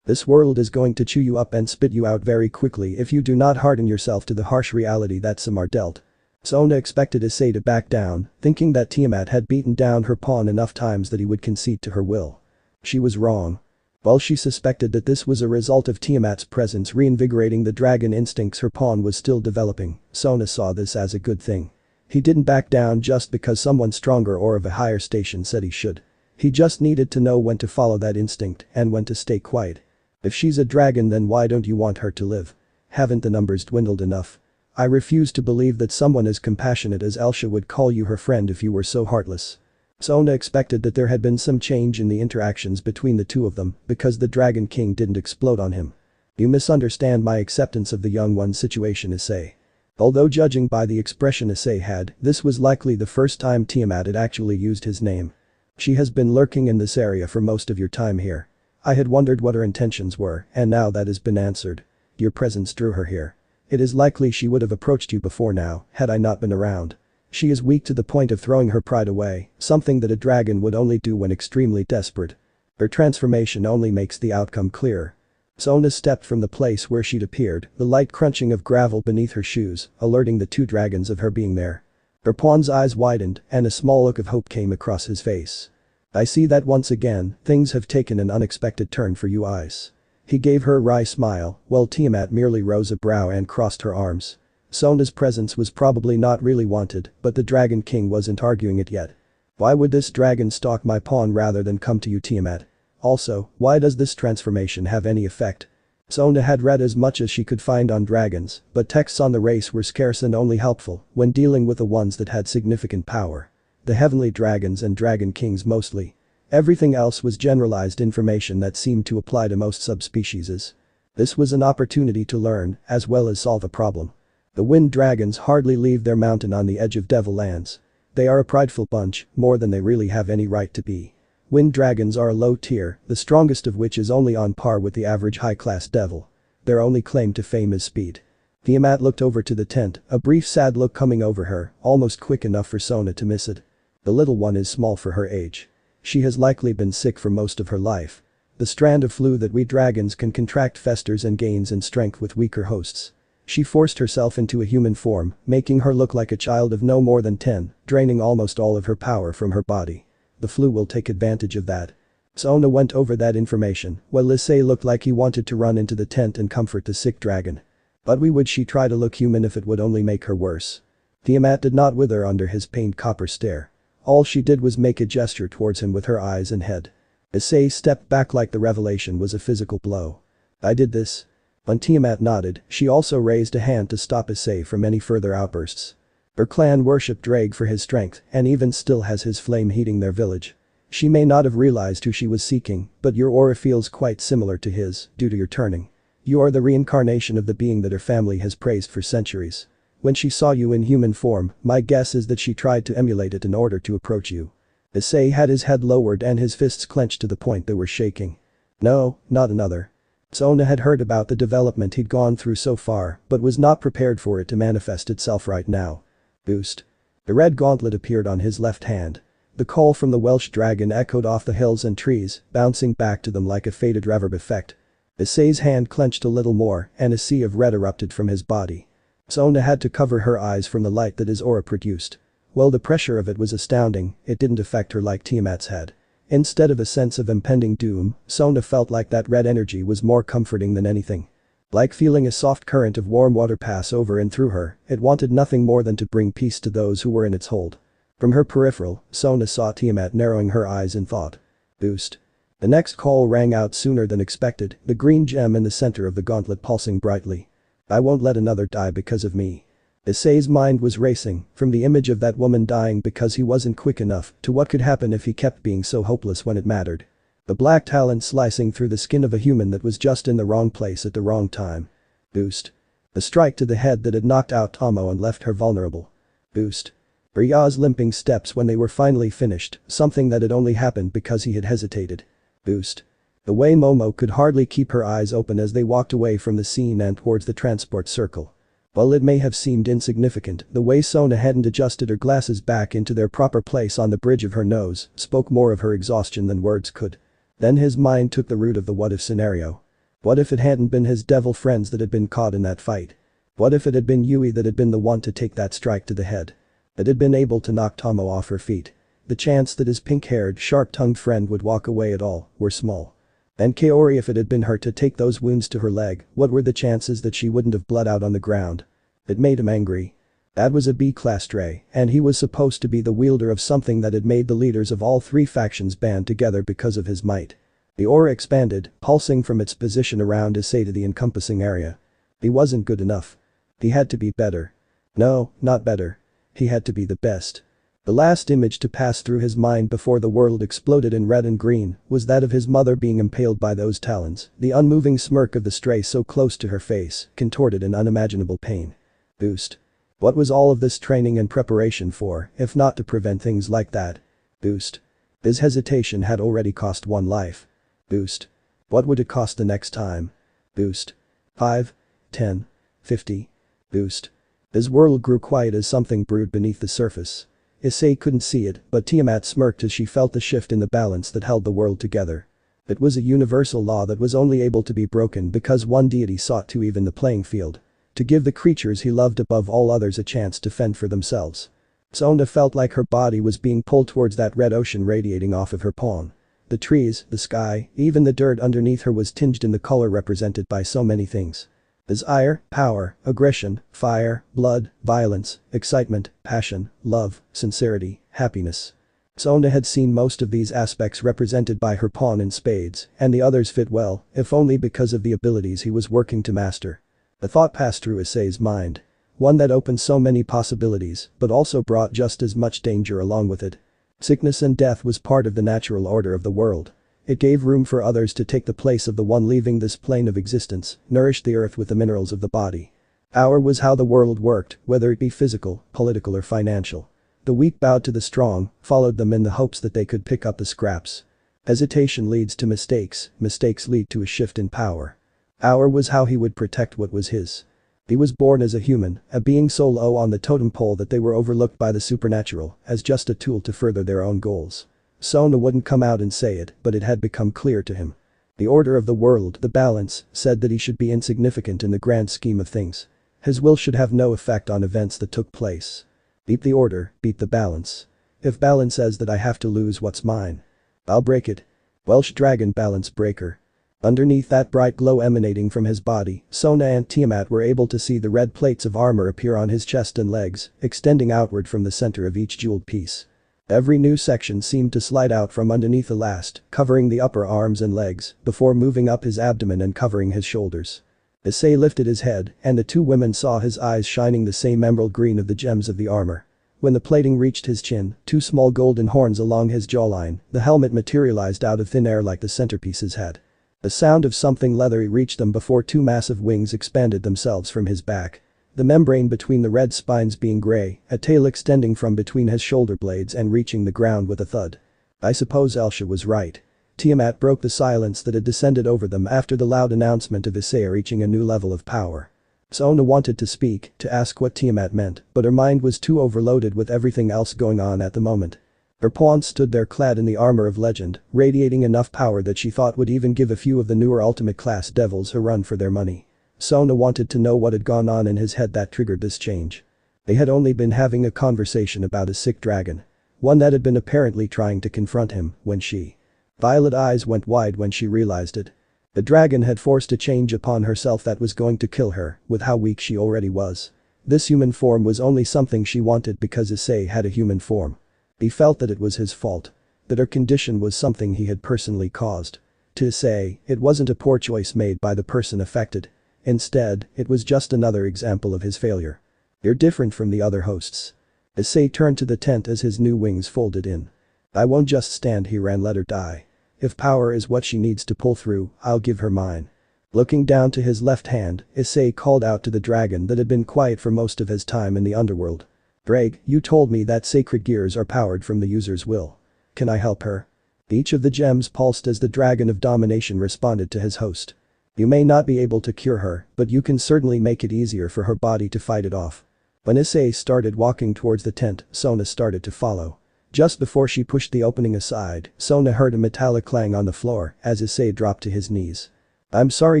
Speaker 1: This world is going to chew you up and spit you out very quickly if you do not harden yourself to the harsh reality that some are dealt. Sona expected Issei to back down, thinking that Tiamat had beaten down her pawn enough times that he would concede to her will. She was wrong. While she suspected that this was a result of Tiamat's presence reinvigorating the dragon instincts her pawn was still developing, Sona saw this as a good thing. He didn't back down just because someone stronger or of a higher station said he should. He just needed to know when to follow that instinct and when to stay quiet. If she's a dragon, then why don't you want her to live? Haven't the numbers dwindled enough? I refuse to believe that someone as compassionate as Elsha would call you her friend if you were so heartless. Sona expected that there had been some change in the interactions between the two of them because the Dragon King didn't explode on him. You misunderstand my acceptance of the young one's situation, Issei. Although judging by the expression Issei had, this was likely the first time Tiamat had actually used his name. She has been lurking in this area for most of your time here. I had wondered what her intentions were, and now that has been answered. Your presence drew her here. It is likely she would have approached you before now, had I not been around. She is weak to the point of throwing her pride away, something that a dragon would only do when extremely desperate. Her transformation only makes the outcome clearer. Sona stepped from the place where she'd appeared, the light crunching of gravel beneath her shoes, alerting the two dragons of her being there. Her pawn's eyes widened, and a small look of hope came across his face. I see that once again, things have taken an unexpected turn for you, Ice. He gave her a wry smile, while Tiamat merely rose a brow and crossed her arms. Sona's presence was probably not really wanted, but the Dragon King wasn't arguing it yet. Why would this dragon stalk my pawn rather than come to you, Tiamat? Also, why does this transformation have any effect? Sona had read as much as she could find on dragons, but texts on the race were scarce and only helpful when dealing with the ones that had significant power. The heavenly dragons and dragon kings mostly. Everything else was generalized information that seemed to apply to most subspecies. This was an opportunity to learn, as well as solve a problem. The wind dragons hardly leave their mountain on the edge of Devil Lands. They are a prideful bunch, more than they really have any right to be. Wind dragons are a low tier, the strongest of which is only on par with the average high-class devil. Their only claim to fame is speed. Tiamat looked over to the tent, a brief sad look coming over her, almost quick enough for Sona to miss it. The little one is small for her age. She has likely been sick for most of her life. The strand of flu that we dragons can contract festers and gains in strength with weaker hosts. She forced herself into a human form, making her look like a child of no more than 10, draining almost all of her power from her body. The flu will take advantage of that. Sona went over that information, while Issei looked like he wanted to run into the tent and comfort the sick dragon. But why would she try to look human if it would only make her worse? Tiamat did not wither under his pained copper stare. All she did was make a gesture towards him with her eyes and head. Issei stepped back like the revelation was a physical blow. I did this. When Tiamat nodded, she also raised a hand to stop Issei from any further outbursts. Her clan worshipped Drake for his strength and even still has his flame heating their village. She may not have realized who she was seeking, but your aura feels quite similar to his, due to your turning. You are the reincarnation of the being that her family has praised for centuries. When she saw you in human form, my guess is that she tried to emulate it in order to approach you. Issei had his head lowered and his fists clenched to the point they were shaking. No, not another. Sona had heard about the development he'd gone through so far, but was not prepared for it to manifest itself right now. Boost. The red gauntlet appeared on his left hand. The call from the Welsh dragon echoed off the hills and trees, bouncing back to them like a faded reverb effect. Issei's hand clenched a little more, and a sea of red erupted from his body. Sona had to cover her eyes from the light that his aura produced. While the pressure of it was astounding, it didn't affect her like Tiamat's had. Instead of a sense of impending doom, Sona felt like that red energy was more comforting than anything. Like feeling a soft current of warm water pass over and through her, it wanted nothing more than to bring peace to those who were in its hold. From her peripheral, Sona saw Tiamat narrowing her eyes in thought. Boost. The next call rang out sooner than expected, the green gem in the center of the gauntlet pulsing brightly. I won't let another die because of me. Issei's mind was racing, from the image of that woman dying because he wasn't quick enough to what could happen if he kept being so hopeless when it mattered. The black talon slicing through the skin of a human that was just in the wrong place at the wrong time. Boost. A strike to the head that had knocked out Tomo and left her vulnerable. Boost. Reya's limping steps when they were finally finished, something that had only happened because he had hesitated. Boost. The way Momo could hardly keep her eyes open as they walked away from the scene and towards the transport circle. While it may have seemed insignificant, the way Sona hadn't adjusted her glasses back into their proper place on the bridge of her nose spoke more of her exhaustion than words could. Then his mind took the route of the what-if scenario. What if it hadn't been his devil friends that had been caught in that fight? What if it had been Yui that had been the one to take that strike to the head? That had been able to knock Tomo off her feet. The chance that his pink-haired, sharp-tongued friend would walk away at all were small. And Kaori, if it had been her to take those wounds to her leg, what were the chances that she wouldn't have bled out on the ground? It made him angry. That was a B-class stray, and he was supposed to be the wielder of something that had made the leaders of all three factions band together because of his might. The aura expanded, pulsing from its position around Issei to the encompassing area. He wasn't good enough. He had to be better. No, not better. He had to be the best. The last image to pass through his mind before the world exploded in red and green was that of his mother being impaled by those talons, the unmoving smirk of the stray so close to her face, contorted in unimaginable pain. Boost. What was all of this training and preparation for, if not to prevent things like that? Boost. His hesitation had already cost one life. Boost. What would it cost the next time? Boost. 5, 10, 50. Boost. His world grew quiet as something brewed beneath the surface. Issei couldn't see it, but Tiamat smirked as she felt the shift in the balance that held the world together. It was a universal law that was only able to be broken because one deity sought to even the playing field. To give the creatures he loved above all others a chance to fend for themselves. Sona felt like her body was being pulled towards that red ocean radiating off of her pawn. The trees, the sky, even the dirt underneath her was tinged in the color represented by so many things. Desire, power, aggression, fire, blood, violence, excitement, passion, love, sincerity, happiness. Sona had seen most of these aspects represented by her pawn in spades, and the others fit well, if only because of the abilities he was working to master. A thought passed through Issei's mind. One that opened so many possibilities, but also brought just as much danger along with it. Sickness and death was part of the natural order of the world. It gave room for others to take the place of the one leaving this plane of existence, nourished the earth with the minerals of the body. Power was how the world worked, whether it be physical, political or financial. The weak bowed to the strong, followed them in the hopes that they could pick up the scraps. Hesitation leads to mistakes, mistakes lead to a shift in power. Power was how he would protect what was his. He was born as a human, a being so low on the totem pole that they were overlooked by the supernatural as just a tool to further their own goals. Sona wouldn't come out and say it, but it had become clear to him. The order of the world, the balance, said that he should be insignificant in the grand scheme of things. His will should have no effect on events that took place. Beat the order, beat the balance. If balance says that I have to lose what's mine, I'll break it. Welsh Dragon Balance Breaker. Underneath that bright glow emanating from his body, Sona and Tiamat were able to see the red plates of armor appear on his chest and legs, extending outward from the center of each jeweled piece. Every new section seemed to slide out from underneath the last, covering the upper arms and legs, before moving up his abdomen and covering his shoulders. Issei lifted his head, and the two women saw his eyes shining the same emerald green of the gems of the armor. When the plating reached his chin, two small golden horns along his jawline, the helmet materialized out of thin air like the centerpieces had. The sound of something leathery reached them before two massive wings expanded themselves from his back. The membrane between the red spines being gray, a tail extending from between his shoulder blades and reaching the ground with a thud. I suppose Elsha was right. Tiamat broke the silence that had descended over them after the loud announcement of Issei reaching a new level of power. Sona wanted to speak, to ask what Tiamat meant, but her mind was too overloaded with everything else going on at the moment. Her pawn stood there clad in the armor of legend, radiating enough power that she thought would even give a few of the newer ultimate class devils a run for their money. Sona wanted to know what had gone on in his head that triggered this change. They had only been having a conversation about a sick dragon. One that had been apparently trying to confront him, when she. Violet eyes went wide when she realized it. The dragon had forced a change upon herself that was going to kill her, with how weak she already was. This human form was only something she wanted because Issei had a human form. He felt that it was his fault. That her condition was something he had personally caused. To Issei, it wasn't a poor choice made by the person affected. Instead, it was just another example of his failure. You're different from the other hosts. Issei turned to the tent as his new wings folded in. I won't just stand here and let her die. If power is what she needs to pull through, I'll give her mine. Looking down to his left hand, Issei called out to the dragon that had been quiet for most of his time in the underworld. Greg, you told me that sacred gears are powered from the user's will. Can I help her? Each of the gems pulsed as the dragon of domination responded to his host. You may not be able to cure her, but you can certainly make it easier for her body to fight it off. When Issei started walking towards the tent, Sona started to follow. Just before she pushed the opening aside, Sona heard a metallic clang on the floor as Issei dropped to his knees. I'm sorry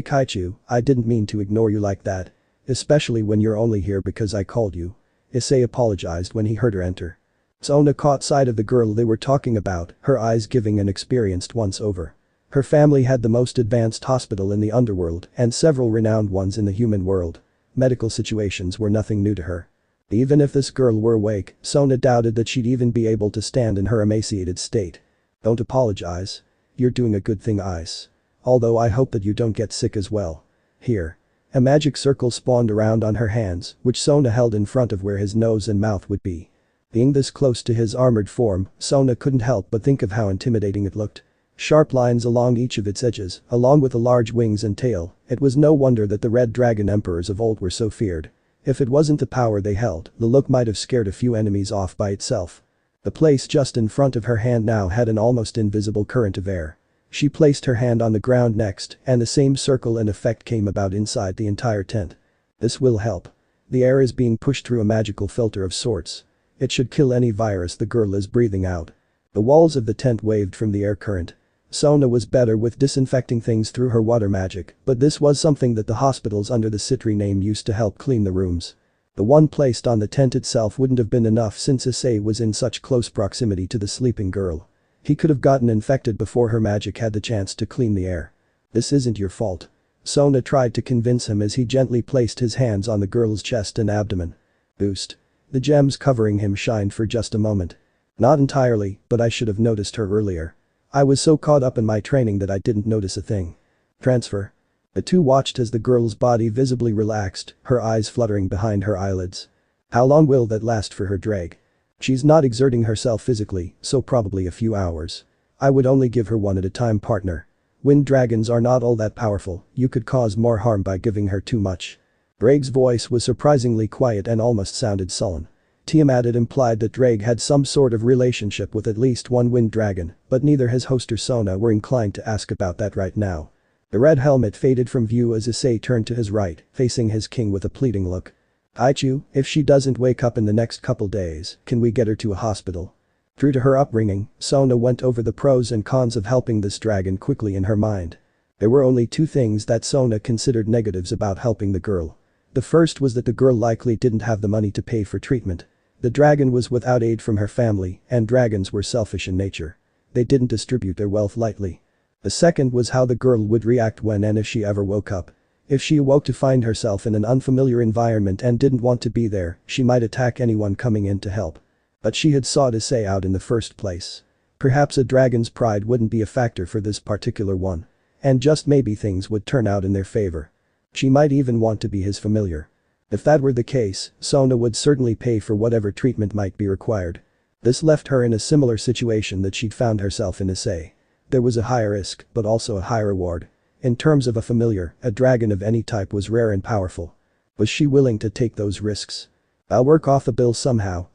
Speaker 1: Kaichu, I didn't mean to ignore you like that. Especially when you're only here because I called you. Issei apologized when he heard her enter. Sona caught sight of the girl they were talking about, her eyes giving an experienced once over. Her family had the most advanced hospital in the underworld and several renowned ones in the human world. Medical situations were nothing new to her. Even if this girl were awake, Sona doubted that she'd even be able to stand in her emaciated state. Don't apologize. You're doing a good thing, Ice. Although I hope that you don't get sick as well. Here. A magic circle spawned around on her hands, which Sona held in front of where his nose and mouth would be. Being this close to his armored form, Sona couldn't help but think of how intimidating it looked. Sharp lines along each of its edges, along with the large wings and tail, it was no wonder that the Red Dragon Emperors of old were so feared. If it wasn't the power they held, the look might have scared a few enemies off by itself. The place just in front of her hand now had an almost invisible current of air. She placed her hand on the ground next, and the same circle and effect came about inside the entire tent. This will help. The air is being pushed through a magical filter of sorts. It should kill any virus the girl is breathing out. The walls of the tent waved from the air current. Sona was better with disinfecting things through her water magic, but this was something that the hospitals under the Citri name used to help clean the rooms. The one placed on the tent itself wouldn't have been enough since Issei was in such close proximity to the sleeping girl. He could have gotten infected before her magic had the chance to clean the air. This isn't your fault. Sona tried to convince him as he gently placed his hands on the girl's chest and abdomen. Boost. The gems covering him shined for just a moment. Not entirely, but I should have noticed her earlier. I was so caught up in my training that I didn't notice a thing. Transfer. The two watched as the girl's body visibly relaxed, her eyes fluttering behind her eyelids. How long will that last for her drag? She's not exerting herself physically, so probably a few hours. I would only give her one at a time, partner. Wind dragons are not all that powerful, you could cause more harm by giving her too much. Drake's voice was surprisingly quiet and almost sounded sullen. Tiamat had implied that Drake had some sort of relationship with at least one wind dragon, but neither his host or Sona were inclined to ask about that right now. The red helmet faded from view as Issei turned to his right, facing his king with a pleading look. Aichu, if she doesn't wake up in the next couple days, can we get her to a hospital? True to her upbringing, Sona went over the pros and cons of helping this dragon quickly in her mind. There were only two things that Sona considered negatives about helping the girl. The first was that the girl likely didn't have the money to pay for treatment. The dragon was without aid from her family, and dragons were selfish in nature. They didn't distribute their wealth lightly. The second was how the girl would react when and if she ever woke up. If she awoke to find herself in an unfamiliar environment and didn't want to be there, she might attack anyone coming in to help. But she had sought Issei out in the first place. Perhaps a dragon's pride wouldn't be a factor for this particular one. And just maybe things would turn out in their favor. She might even want to be his familiar. If that were the case, Sona would certainly pay for whatever treatment might be required. This left her in a similar situation that she'd found herself in Issei. There was a high risk, but also a high reward. In terms of a familiar, a dragon of any type was rare and powerful. Was she willing to take those risks? I'll work off the bill somehow,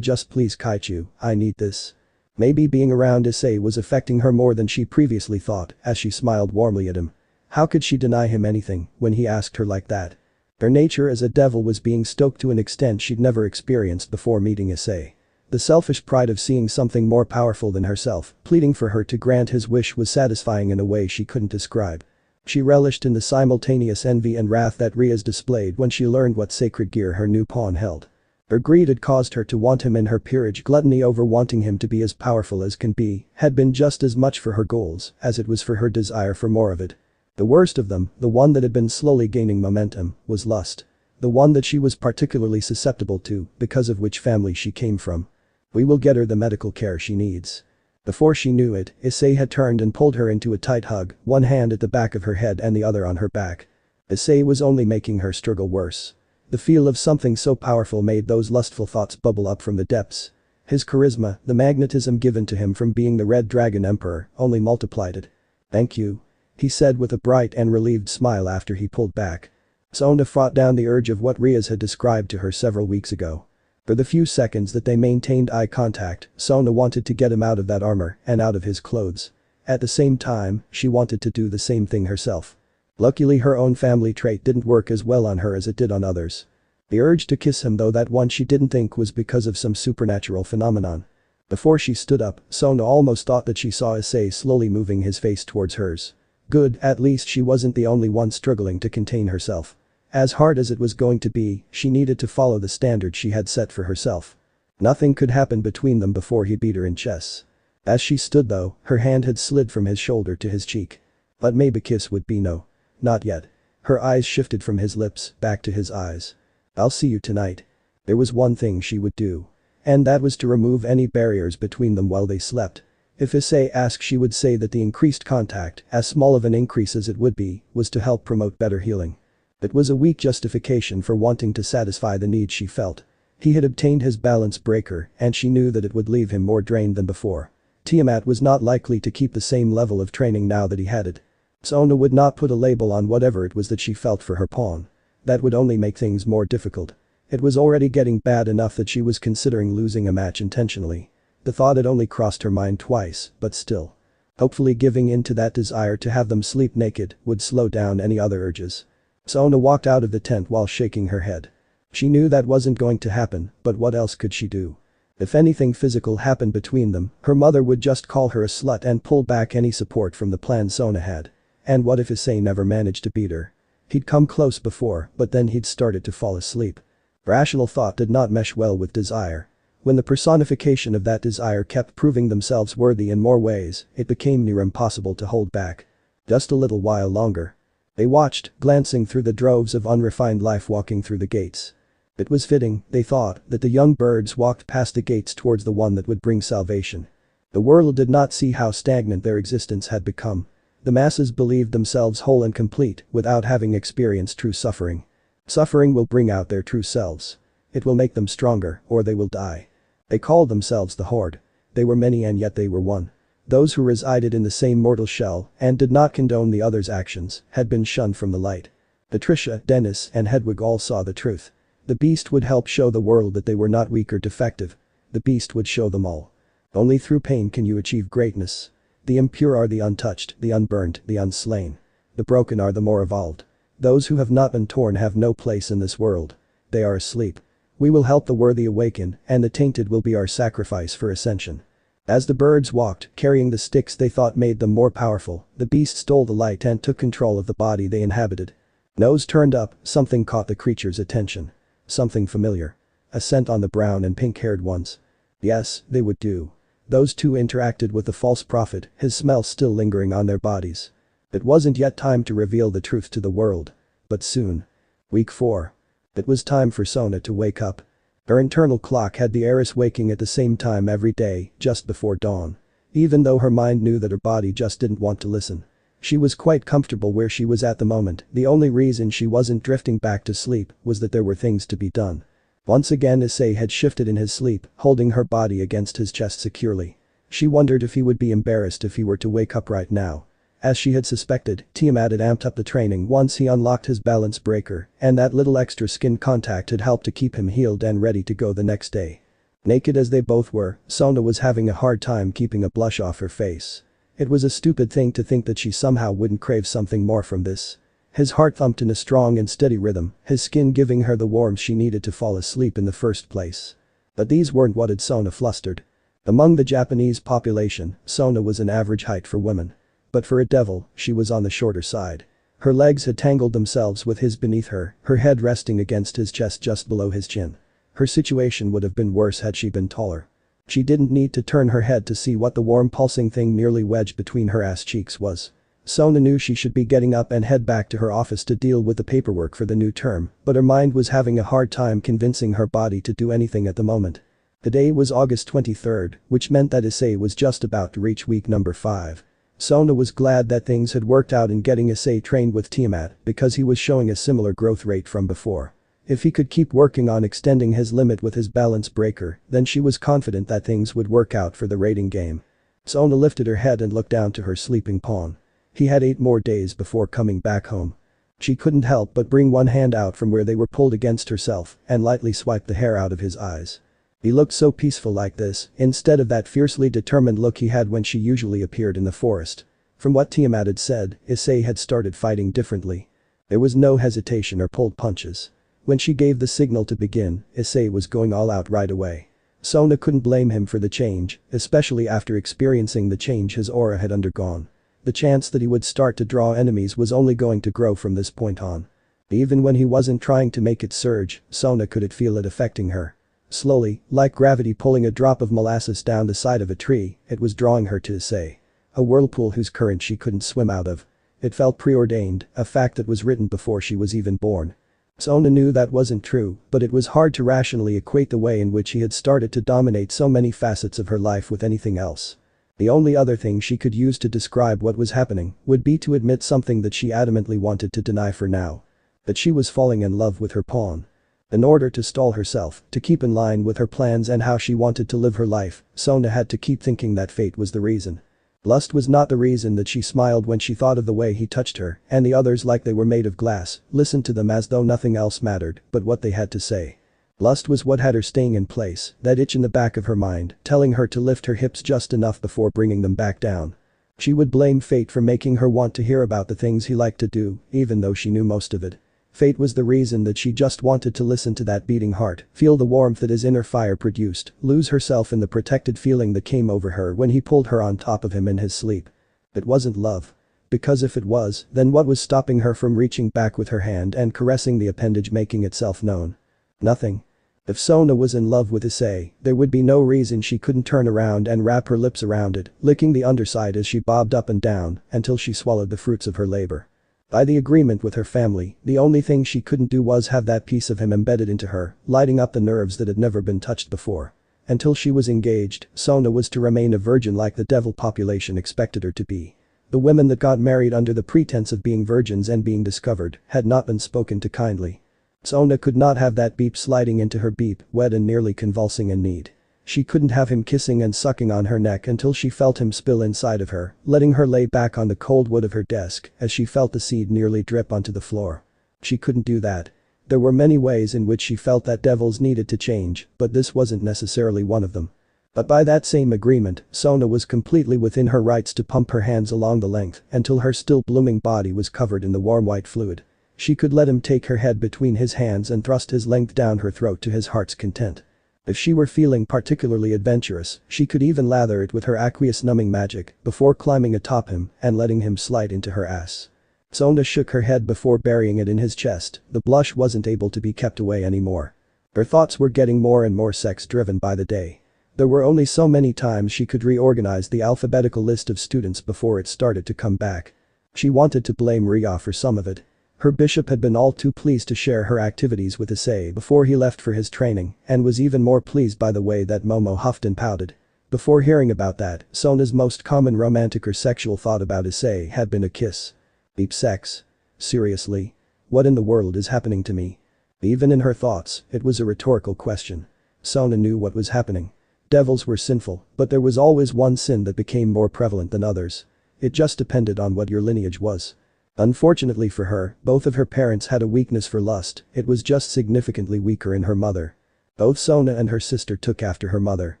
Speaker 1: please Kaichu, I need this. Maybe being around Issei was affecting her more than she previously thought, as she smiled warmly at him. How could she deny him anything when he asked her like that? Her nature as a devil was being stoked to an extent she'd never experienced before meeting Issei. The selfish pride of seeing something more powerful than herself, pleading for her to grant his wish was satisfying in a way she couldn't describe. She relished in the simultaneous envy and wrath that Reya's displayed when she learned what sacred gear her new pawn held. Her greed had caused her to want him, and her peerage gluttony over wanting him to be as powerful as can be had been just as much for her goals as it was for her desire for more of it. The worst of them, the one that had been slowly gaining momentum, was lust. The one that she was particularly susceptible to because of which family she came from. We will get her the medical care she needs. Before she knew it, Issei had turned and pulled her into a tight hug, one hand at the back of her head and the other on her back. Issei was only making her struggle worse. The feel of something so powerful made those lustful thoughts bubble up from the depths. His charisma, the magnetism given to him from being the Red Dragon Emperor, only multiplied it. Thank you. He said with a bright and relieved smile after he pulled back. Sona fought down the urge of what Reya had described to her several weeks ago. For the few seconds that they maintained eye contact, Sona wanted to get him out of that armor and out of his clothes. At the same time, she wanted to do the same thing herself. Luckily her own family trait didn't work as well on her as it did on others. The urge to kiss him, though, that one she didn't think was because of some supernatural phenomenon. Before she stood up, Sona almost thought that she saw Issei slowly moving his face towards hers. Good, at least she wasn't the only one struggling to contain herself. As hard as it was going to be, she needed to follow the standard she had set for herself. Nothing could happen between them before he beat her in chess. As she stood though, her hand had slid from his shoulder to his cheek. But maybe kiss would be no. Not yet. Her eyes shifted from his lips, back to his eyes. I'll see you tonight. There was one thing she would do. And that was to remove any barriers between them while they slept. If Issei asked, she would say that the increased contact, as small of an increase as it would be, was to help promote better healing. It was a weak justification for wanting to satisfy the need she felt. He had obtained his balance breaker and she knew that it would leave him more drained than before. Tiamat was not likely to keep the same level of training now that he had it. Sona would not put a label on whatever it was that she felt for her pawn. That would only make things more difficult. It was already getting bad enough that she was considering losing a match intentionally. The thought had only crossed her mind twice, but still. Hopefully giving in to that desire to have them sleep naked would slow down any other urges. Sona walked out of the tent while shaking her head. She knew that wasn't going to happen, but what else could she do? If anything physical happened between them, her mother would just call her a slut and pull back any support from the plan Sona had. And what if Issei never managed to beat her? He'd come close before, but then he'd started to fall asleep. Rational thought did not mesh well with desire. When the personification of that desire kept proving themselves worthy in more ways, it became near impossible to hold back. Just a little while longer. They watched, glancing through the droves of unrefined life walking through the gates. It was fitting, they thought, that the young birds walked past the gates towards the one that would bring salvation. The world did not see how stagnant their existence had become. The masses believed themselves whole and complete without having experienced true suffering. Suffering will bring out their true selves. It will make them stronger, or they will die. They called themselves the Horde. They were many and yet they were one. Those who resided in the same mortal shell and did not condone the other's actions had been shunned from the light. Patricia, Dennis, and Hedwig all saw the truth. The beast would help show the world that they were not weak or defective. The beast would show them all. Only through pain can you achieve greatness. The impure are the untouched, the unburned, the unslain. The broken are the more evolved. Those who have not been torn have no place in this world. They are asleep. We will help the worthy awaken, and the tainted will be our sacrifice for ascension. As the birds walked, carrying the sticks they thought made them more powerful, the beast stole the light and took control of the body they inhabited. Nose turned up, something caught the creature's attention. Something familiar. A scent on the brown and pink-haired ones. Yes, they would do. Those two interacted with the false prophet, his smell still lingering on their bodies. It wasn't yet time to reveal the truth to the world. But soon. Week 4. It was time for Sona to wake up. Her internal clock had the heiress waking at the same time every day, just before dawn. Even though her mind knew that her body just didn't want to listen. She was quite comfortable where she was at the moment. The only reason she wasn't drifting back to sleep was that there were things to be done. Once again Issei had shifted in his sleep, holding her body against his chest securely. She wondered if he would be embarrassed if he were to wake up right now. As she had suspected, Tiamat had amped up the training once he unlocked his balance breaker, and that little extra skin contact had helped to keep him healed and ready to go the next day. Naked as they both were, Sona was having a hard time keeping a blush off her face. It was a stupid thing to think that she somehow wouldn't crave something more from this. His heart thumped in a strong and steady rhythm, his skin giving her the warmth she needed to fall asleep in the first place. But these weren't what had Sona flustered. Among the Japanese population, Sona was an average height for women. But for a devil, she was on the shorter side. Her legs had tangled themselves with his beneath her head resting against his chest just below his chin. Her situation would have been worse had she been taller. She didn't need to turn her head to see what the warm pulsing thing nearly wedged between her ass cheeks was. Sona knew she should be getting up and head back to her office to deal with the paperwork for the new term, but her mind was having a hard time convincing her body to do anything at the moment. The day was August 23rd, which meant that Issei was just about to reach week number 5. Sona was glad that things had worked out in getting Issei trained with Tiamat because he was showing a similar growth rate from before. If he could keep working on extending his limit with his balance breaker, then she was confident that things would work out for the rating game. Sona lifted her head and looked down to her sleeping pawn. He had 8 more days before coming back home. She couldn't help but bring one hand out from where they were pulled against herself and lightly swipe the hair out of his eyes. He looked so peaceful like this, instead of that fiercely determined look he had when she usually appeared in the forest. From what Tiamat had said, Issei had started fighting differently. There was no hesitation or pulled punches. When she gave the signal to begin, Issei was going all out right away. Sona couldn't blame him for the change, especially after experiencing the change his aura had undergone. The chance that he would start to draw enemies was only going to grow from this point on. Even when he wasn't trying to make it surge, Sona could feel it affecting her. Slowly, like gravity pulling a drop of molasses down the side of a tree, it was drawing her to Issei. A whirlpool whose current she couldn't swim out of. It felt preordained, a fact that was written before she was even born. Sona knew that wasn't true, but it was hard to rationally equate the way in which he had started to dominate so many facets of her life with anything else. The only other thing she could use to describe what was happening would be to admit something that she adamantly wanted to deny for now. That she was falling in love with her pawn. In order to stall herself, to keep in line with her plans and how she wanted to live her life, Sona had to keep thinking that fate was the reason. Lust was not the reason that she smiled when she thought of the way he touched her, and the others like they were made of glass, listened to them as though nothing else mattered but what they had to say. Lust was what had her staying in place, that itch in the back of her mind, telling her to lift her hips just enough before bringing them back down. She would blame fate for making her want to hear about the things he liked to do, even though she knew most of it. Fate was the reason that she just wanted to listen to that beating heart, feel the warmth that his inner fire produced, lose herself in the protected feeling that came over her when he pulled her on top of him in his sleep. It wasn't love. Because if it was, then what was stopping her from reaching back with her hand and caressing the appendage making itself known? Nothing. If Sona was in love with Issei, there would be no reason she couldn't turn around and wrap her lips around it, licking the underside as she bobbed up and down until she swallowed the fruits of her labor. By the agreement with her family, the only thing she couldn't do was have that piece of him embedded into her, lighting up the nerves that had never been touched before. Until she was engaged, Sona was to remain a virgin like the devil population expected her to be. The women that got married under the pretense of being virgins and being discovered had not been spoken to kindly. Sona could not have that beep sliding into her beep, wet and nearly convulsing in need. She couldn't have him kissing and sucking on her neck until she felt him spill inside of her, letting her lay back on the cold wood of her desk as she felt the seed nearly drip onto the floor. She couldn't do that. There were many ways in which she felt that devils needed to change, but this wasn't necessarily one of them. But by that same agreement, Sona was completely within her rights to pump her hands along the length until her still blooming body was covered in the warm white fluid. She could let him take her head between his hands and thrust his length down her throat to his heart's content. If she were feeling particularly adventurous, she could even lather it with her aqueous numbing magic before climbing atop him and letting him slide into her ass. Sona shook her head before burying it in his chest, the blush wasn't able to be kept away anymore. Her thoughts were getting more and more sex-driven by the day. There were only so many times she could reorganize the alphabetical list of students before it started to come back. She wanted to blame Reya for some of it. Her bishop had been all too pleased to share her activities with Issei before he left for his training and was even more pleased by the way that Momo huffed and pouted. Before hearing about that, Sona's most common romantic or sexual thought about Issei had been a kiss. Deep sex? Seriously? What in the world is happening to me? Even in her thoughts, it was a rhetorical question. Sona knew what was happening. Devils were sinful, but there was always one sin that became more prevalent than others. It just depended on what your lineage was. Unfortunately for her, both of her parents had a weakness for lust, it was just significantly weaker in her mother. Both Sona and her sister took after her mother.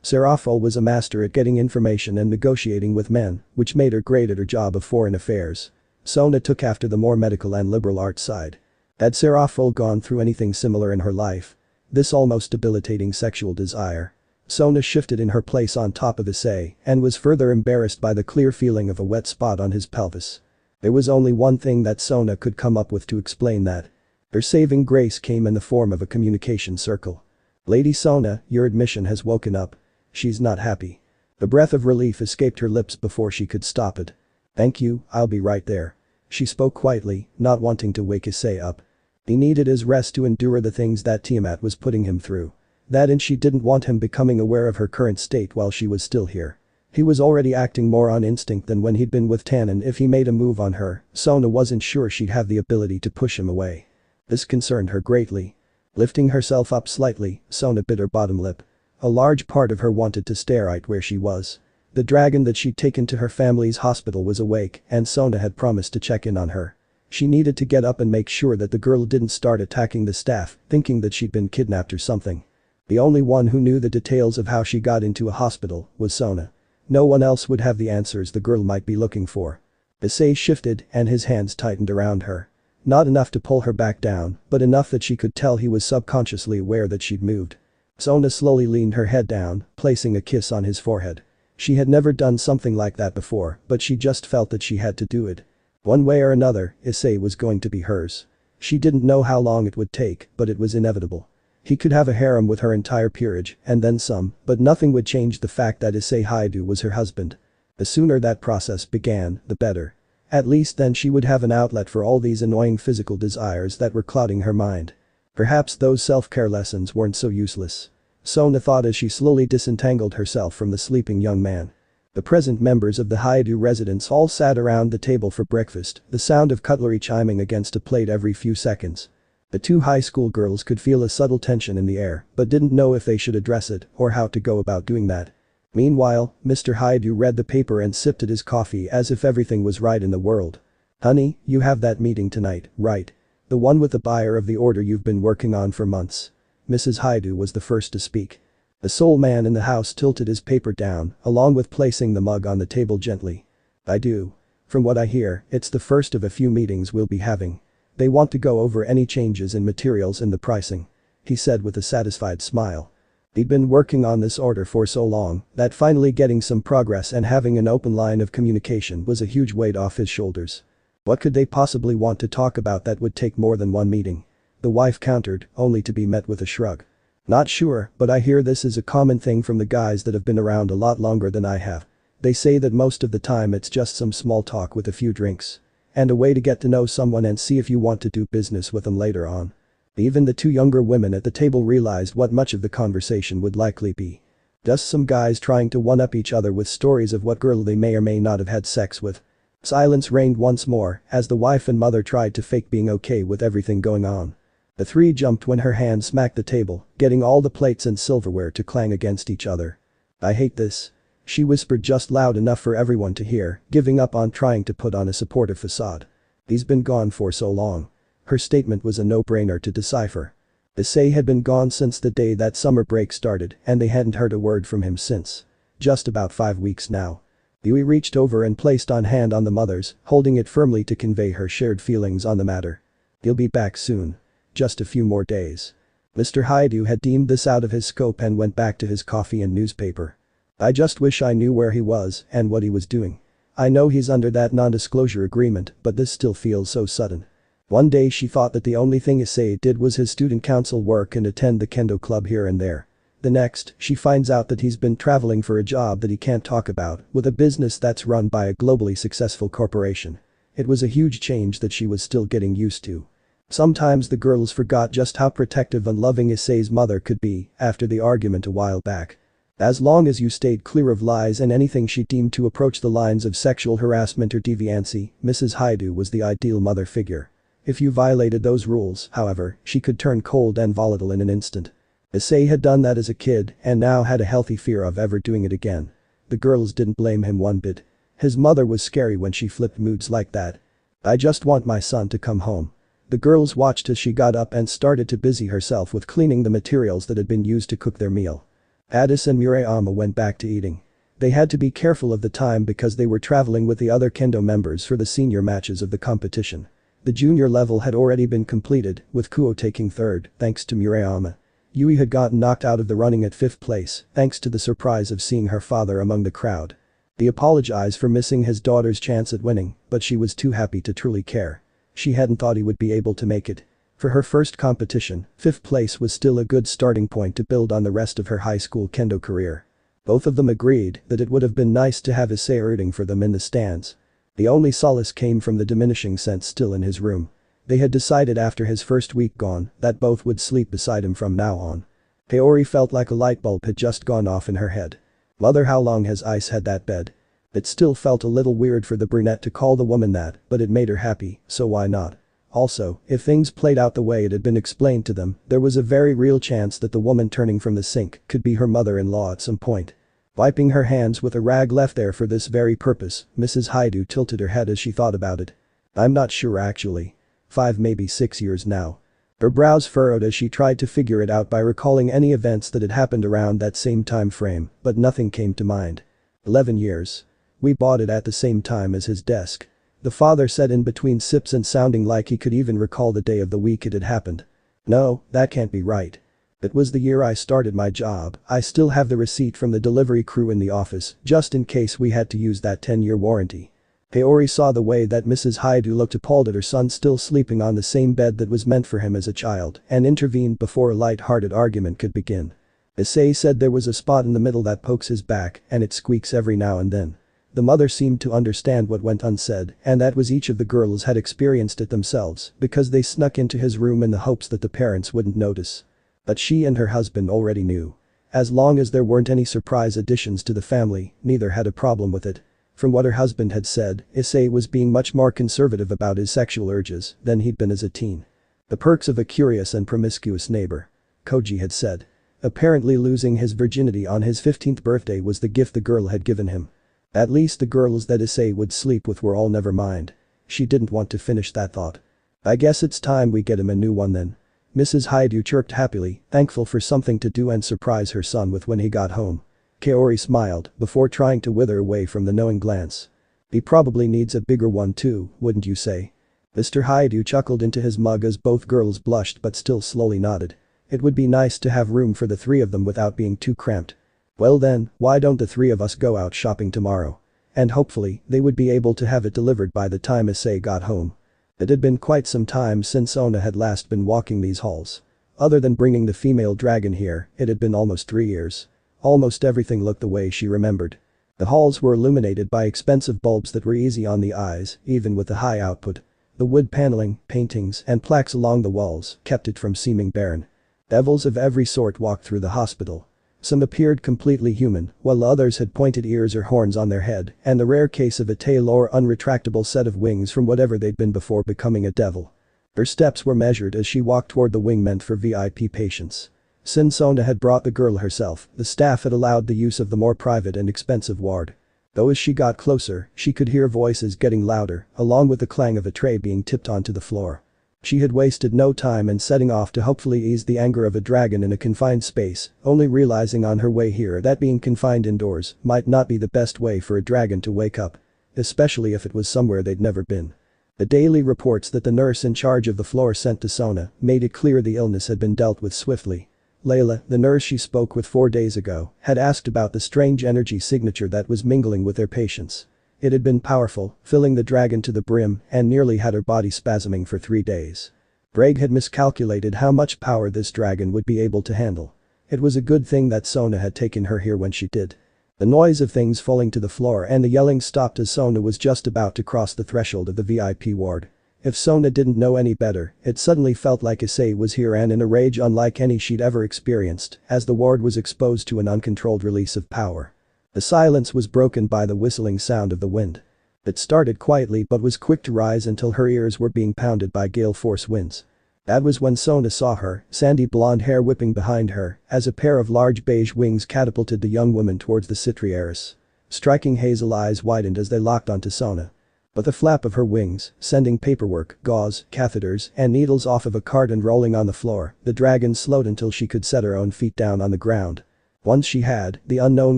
Speaker 1: Serafal was a master at getting information and negotiating with men, which made her great at her job of foreign affairs. Sona took after the more medical and liberal arts side. Had Serafal gone through anything similar in her life? This almost debilitating sexual desire. Sona shifted in her place on top of Issei and was further embarrassed by the clear feeling of a wet spot on his pelvis. There was only one thing that Sona could come up with to explain that. Her saving grace came in the form of a communication circle. Lady Sona, your admission has woken up. She's not happy. A breath of relief escaped her lips before she could stop it. Thank you, I'll be right there. She spoke quietly, not wanting to wake Issei up. He needed his rest to endure the things that Tiamat was putting him through. That and she didn't want him becoming aware of her current state while she was still here. He was already acting more on instinct than when he'd been with Tannen. If he made a move on her, Sona wasn't sure she'd have the ability to push him away. This concerned her greatly. Lifting herself up slightly, Sona bit her bottom lip. A large part of her wanted to stare right where she was. The dragon that she'd taken to her family's hospital was awake and Sona had promised to check in on her. She needed to get up and make sure that the girl didn't start attacking the staff, thinking that she'd been kidnapped or something. The only one who knew the details of how she got into a hospital was Sona. No one else would have the answers the girl might be looking for. Issei shifted and his hands tightened around her. Not enough to pull her back down, but enough that she could tell he was subconsciously aware that she'd moved. Sona slowly leaned her head down, placing a kiss on his forehead. She had never done something like that before, but she just felt that she had to do it. One way or another, Issei was going to be hers. She didn't know how long it would take, but it was inevitable. He could have a harem with her entire peerage, and then some, but nothing would change the fact that Issei was her husband. The sooner that process began, the better. At least then she would have an outlet for all these annoying physical desires that were clouding her mind. Perhaps those self-care lessons weren't so useless. Sona thought as she slowly disentangled herself from the sleeping young man. The present members of the Haidu residence all sat around the table for breakfast, the sound of cutlery chiming against a plate every few seconds. The two high school girls could feel a subtle tension in the air, but didn't know if they should address it or how to go about doing that. Meanwhile, Mr. Haidu read the paper and sipped at his coffee as if everything was right in the world. "Honey, you have that meeting tonight, right? The one with the buyer of the order you've been working on for months." Mrs. Haidu was the first to speak. The sole man in the house tilted his paper down, along with placing the mug on the table gently. "I do. From what I hear, it's the first of a few meetings we'll be having. They want to go over any changes in materials and the pricing," he said with a satisfied smile. He'd been working on this order for so long that finally getting some progress and having an open line of communication was a huge weight off his shoulders. What could they possibly want to talk about that would take more than one meeting? The wife countered, only to be met with a shrug. "Not sure, but I hear this is a common thing from the guys that have been around a lot longer than I have. They say that most of the time it's just some small talk with a few drinks. And a way to get to know someone and see if you want to do business with them later on." Even the two younger women at the table realized what much of the conversation would likely be. Just some guys trying to one-up each other with stories of what girl they may or may not have had sex with. Silence reigned once more as the wife and mother tried to fake being okay with everything going on. The three jumped when her hand smacked the table, getting all the plates and silverware to clang against each other. "I hate this," she whispered just loud enough for everyone to hear, giving up on trying to put on a supportive facade. "He's been gone for so long." Her statement was a no-brainer to decipher. Issei had been gone since the day that summer break started and they hadn't heard a word from him since. Just about 5 weeks now. Yui reached over and placed on hand on the mother's, holding it firmly to convey her shared feelings on the matter. "He'll be back soon. Just a few more days." Mr. Haidu had deemed this out of his scope and went back to his coffee and newspaper. "I just wish I knew where he was and what he was doing. I know he's under that non-disclosure agreement, but this still feels so sudden." One day she thought that the only thing Issei did was his student council work and attend the kendo club here and there. The next, she finds out that he's been traveling for a job that he can't talk about, with a business that's run by a globally successful corporation. It was a huge change that she was still getting used to. Sometimes the girls forgot just how protective and loving Issei's mother could be after the argument a while back. As long as you stayed clear of lies and anything she deemed to approach the lines of sexual harassment or deviancy, Mrs. Haidu was the ideal mother figure. If you violated those rules, however, she could turn cold and volatile in an instant. Issei had done that as a kid and now had a healthy fear of ever doing it again. The girls didn't blame him one bit. His mother was scary when she flipped moods like that. "I just want my son to come home." The girls watched as she got up and started to busy herself with cleaning the materials that had been used to cook their meal. Addis and Murayama went back to eating. They had to be careful of the time because they were traveling with the other kendo members for the senior matches of the competition. The junior level had already been completed, with Kuo taking third, thanks to Murayama. Yui had gotten knocked out of the running at 5th place, thanks to the surprise of seeing her father among the crowd. He apologized for missing his daughter's chance at winning, but she was too happy to truly care. She hadn't thought he would be able to make it. For her first competition, 5th place was still a good starting point to build on the rest of her high school kendo career. Both of them agreed that it would have been nice to have Issei rooting for them in the stands. The only solace came from the diminishing sense still in his room. They had decided after his first week gone that both would sleep beside him from now on. Kaori felt like a light bulb had just gone off in her head. "Mother, how long has Ice had that bed?" It still felt a little weird for the brunette to call the woman that, but it made her happy, so why not? Also, if things played out the way it had been explained to them, there was a very real chance that the woman turning from the sink could be her mother-in-law at some point. Wiping her hands with a rag left there for this very purpose, Mrs. Haidu tilted her head as she thought about it. "I'm not sure actually. 5 maybe 6 years now." Her brows furrowed as she tried to figure it out by recalling any events that had happened around that same time frame, but nothing came to mind. 11 years. "We bought it at the same time as his desk." The father said in between sips and sounding like he could even recall the day of the week it had happened. "No, that can't be right. It was the year I started my job. I still have the receipt from the delivery crew in the office, just in case we had to use that 10-year warranty. Kaori saw the way that Mrs. Haidu looked appalled at her son still sleeping on the same bed that was meant for him as a child and intervened before a light-hearted argument could begin. Issei said there was a spot in the middle that pokes his back and it squeaks every now and then. The mother seemed to understand what went unsaid, and that was each of the girls had experienced it themselves because they snuck into his room in the hopes that the parents wouldn't notice. But she and her husband already knew. As long as there weren't any surprise additions to the family, neither had a problem with it. From what her husband had said, Issei was being much more conservative about his sexual urges than he'd been as a teen. The perks of a curious and promiscuous neighbor. Koji had said. Apparently losing his virginity on his 15th birthday was the gift the girl had given him. At least the girls that Issei would sleep with were all never mind. She didn't want to finish that thought. I guess it's time we get him a new one then. Mrs. Haidu chirped happily, thankful for something to do and surprise her son with when he got home. Kaori smiled before trying to wither away from the knowing glance. He probably needs a bigger one too, wouldn't you say? Mr. Haidu chuckled into his mug as both girls blushed but still slowly nodded. It would be nice to have room for the three of them without being too cramped. Well then, why don't the three of us go out shopping tomorrow? And hopefully, they would be able to have it delivered by the time Issei got home. It had been quite some time since Sona had last been walking these halls. Other than bringing the female dragon here, it had been almost 3 years. Almost everything looked the way she remembered. The halls were illuminated by expensive bulbs that were easy on the eyes, even with the high output. The wood paneling, paintings, and plaques along the walls kept it from seeming barren. Devils of every sort walked through the hospital. Some appeared completely human, while others had pointed ears or horns on their head, and the rare case of a tail or unretractable set of wings from whatever they'd been before becoming a devil. Her steps were measured as she walked toward the wing meant for VIP patients. Since Sona had brought the girl herself, the staff had allowed the use of the more private and expensive ward. Though as she got closer, she could hear voices getting louder, along with the clang of a tray being tipped onto the floor. She had wasted no time in setting off to hopefully ease the anger of a dragon in a confined space, only realizing on her way here that being confined indoors might not be the best way for a dragon to wake up. Especially if it was somewhere they'd never been. The daily reports that the nurse in charge of the floor sent to Sona made it clear the illness had been dealt with swiftly. Layla, the nurse she spoke with 4 days ago, had asked about the strange energy signature that was mingling with their patients. It had been powerful, filling the dragon to the brim and nearly had her body spasming for 3 days. Breg had miscalculated how much power this dragon would be able to handle. It was a good thing that Sona had taken her here when she did. The noise of things falling to the floor and the yelling stopped as Sona was just about to cross the threshold of the VIP ward. If Sona didn't know any better, it suddenly felt like Issei was here and in a rage unlike any she'd ever experienced as the ward was exposed to an uncontrolled release of power. The silence was broken by the whistling sound of the wind. It started quietly but was quick to rise until her ears were being pounded by gale force winds. That was when Sona saw her, sandy blonde hair whipping behind her, as a pair of large beige wings catapulted the young woman towards the Citri heiress. Striking hazel eyes widened as they locked onto Sona. But the flap of her wings, sending paperwork, gauze, catheters, and needles off of a cart and rolling on the floor, the dragon slowed until she could set her own feet down on the ground. Once she had, the unknown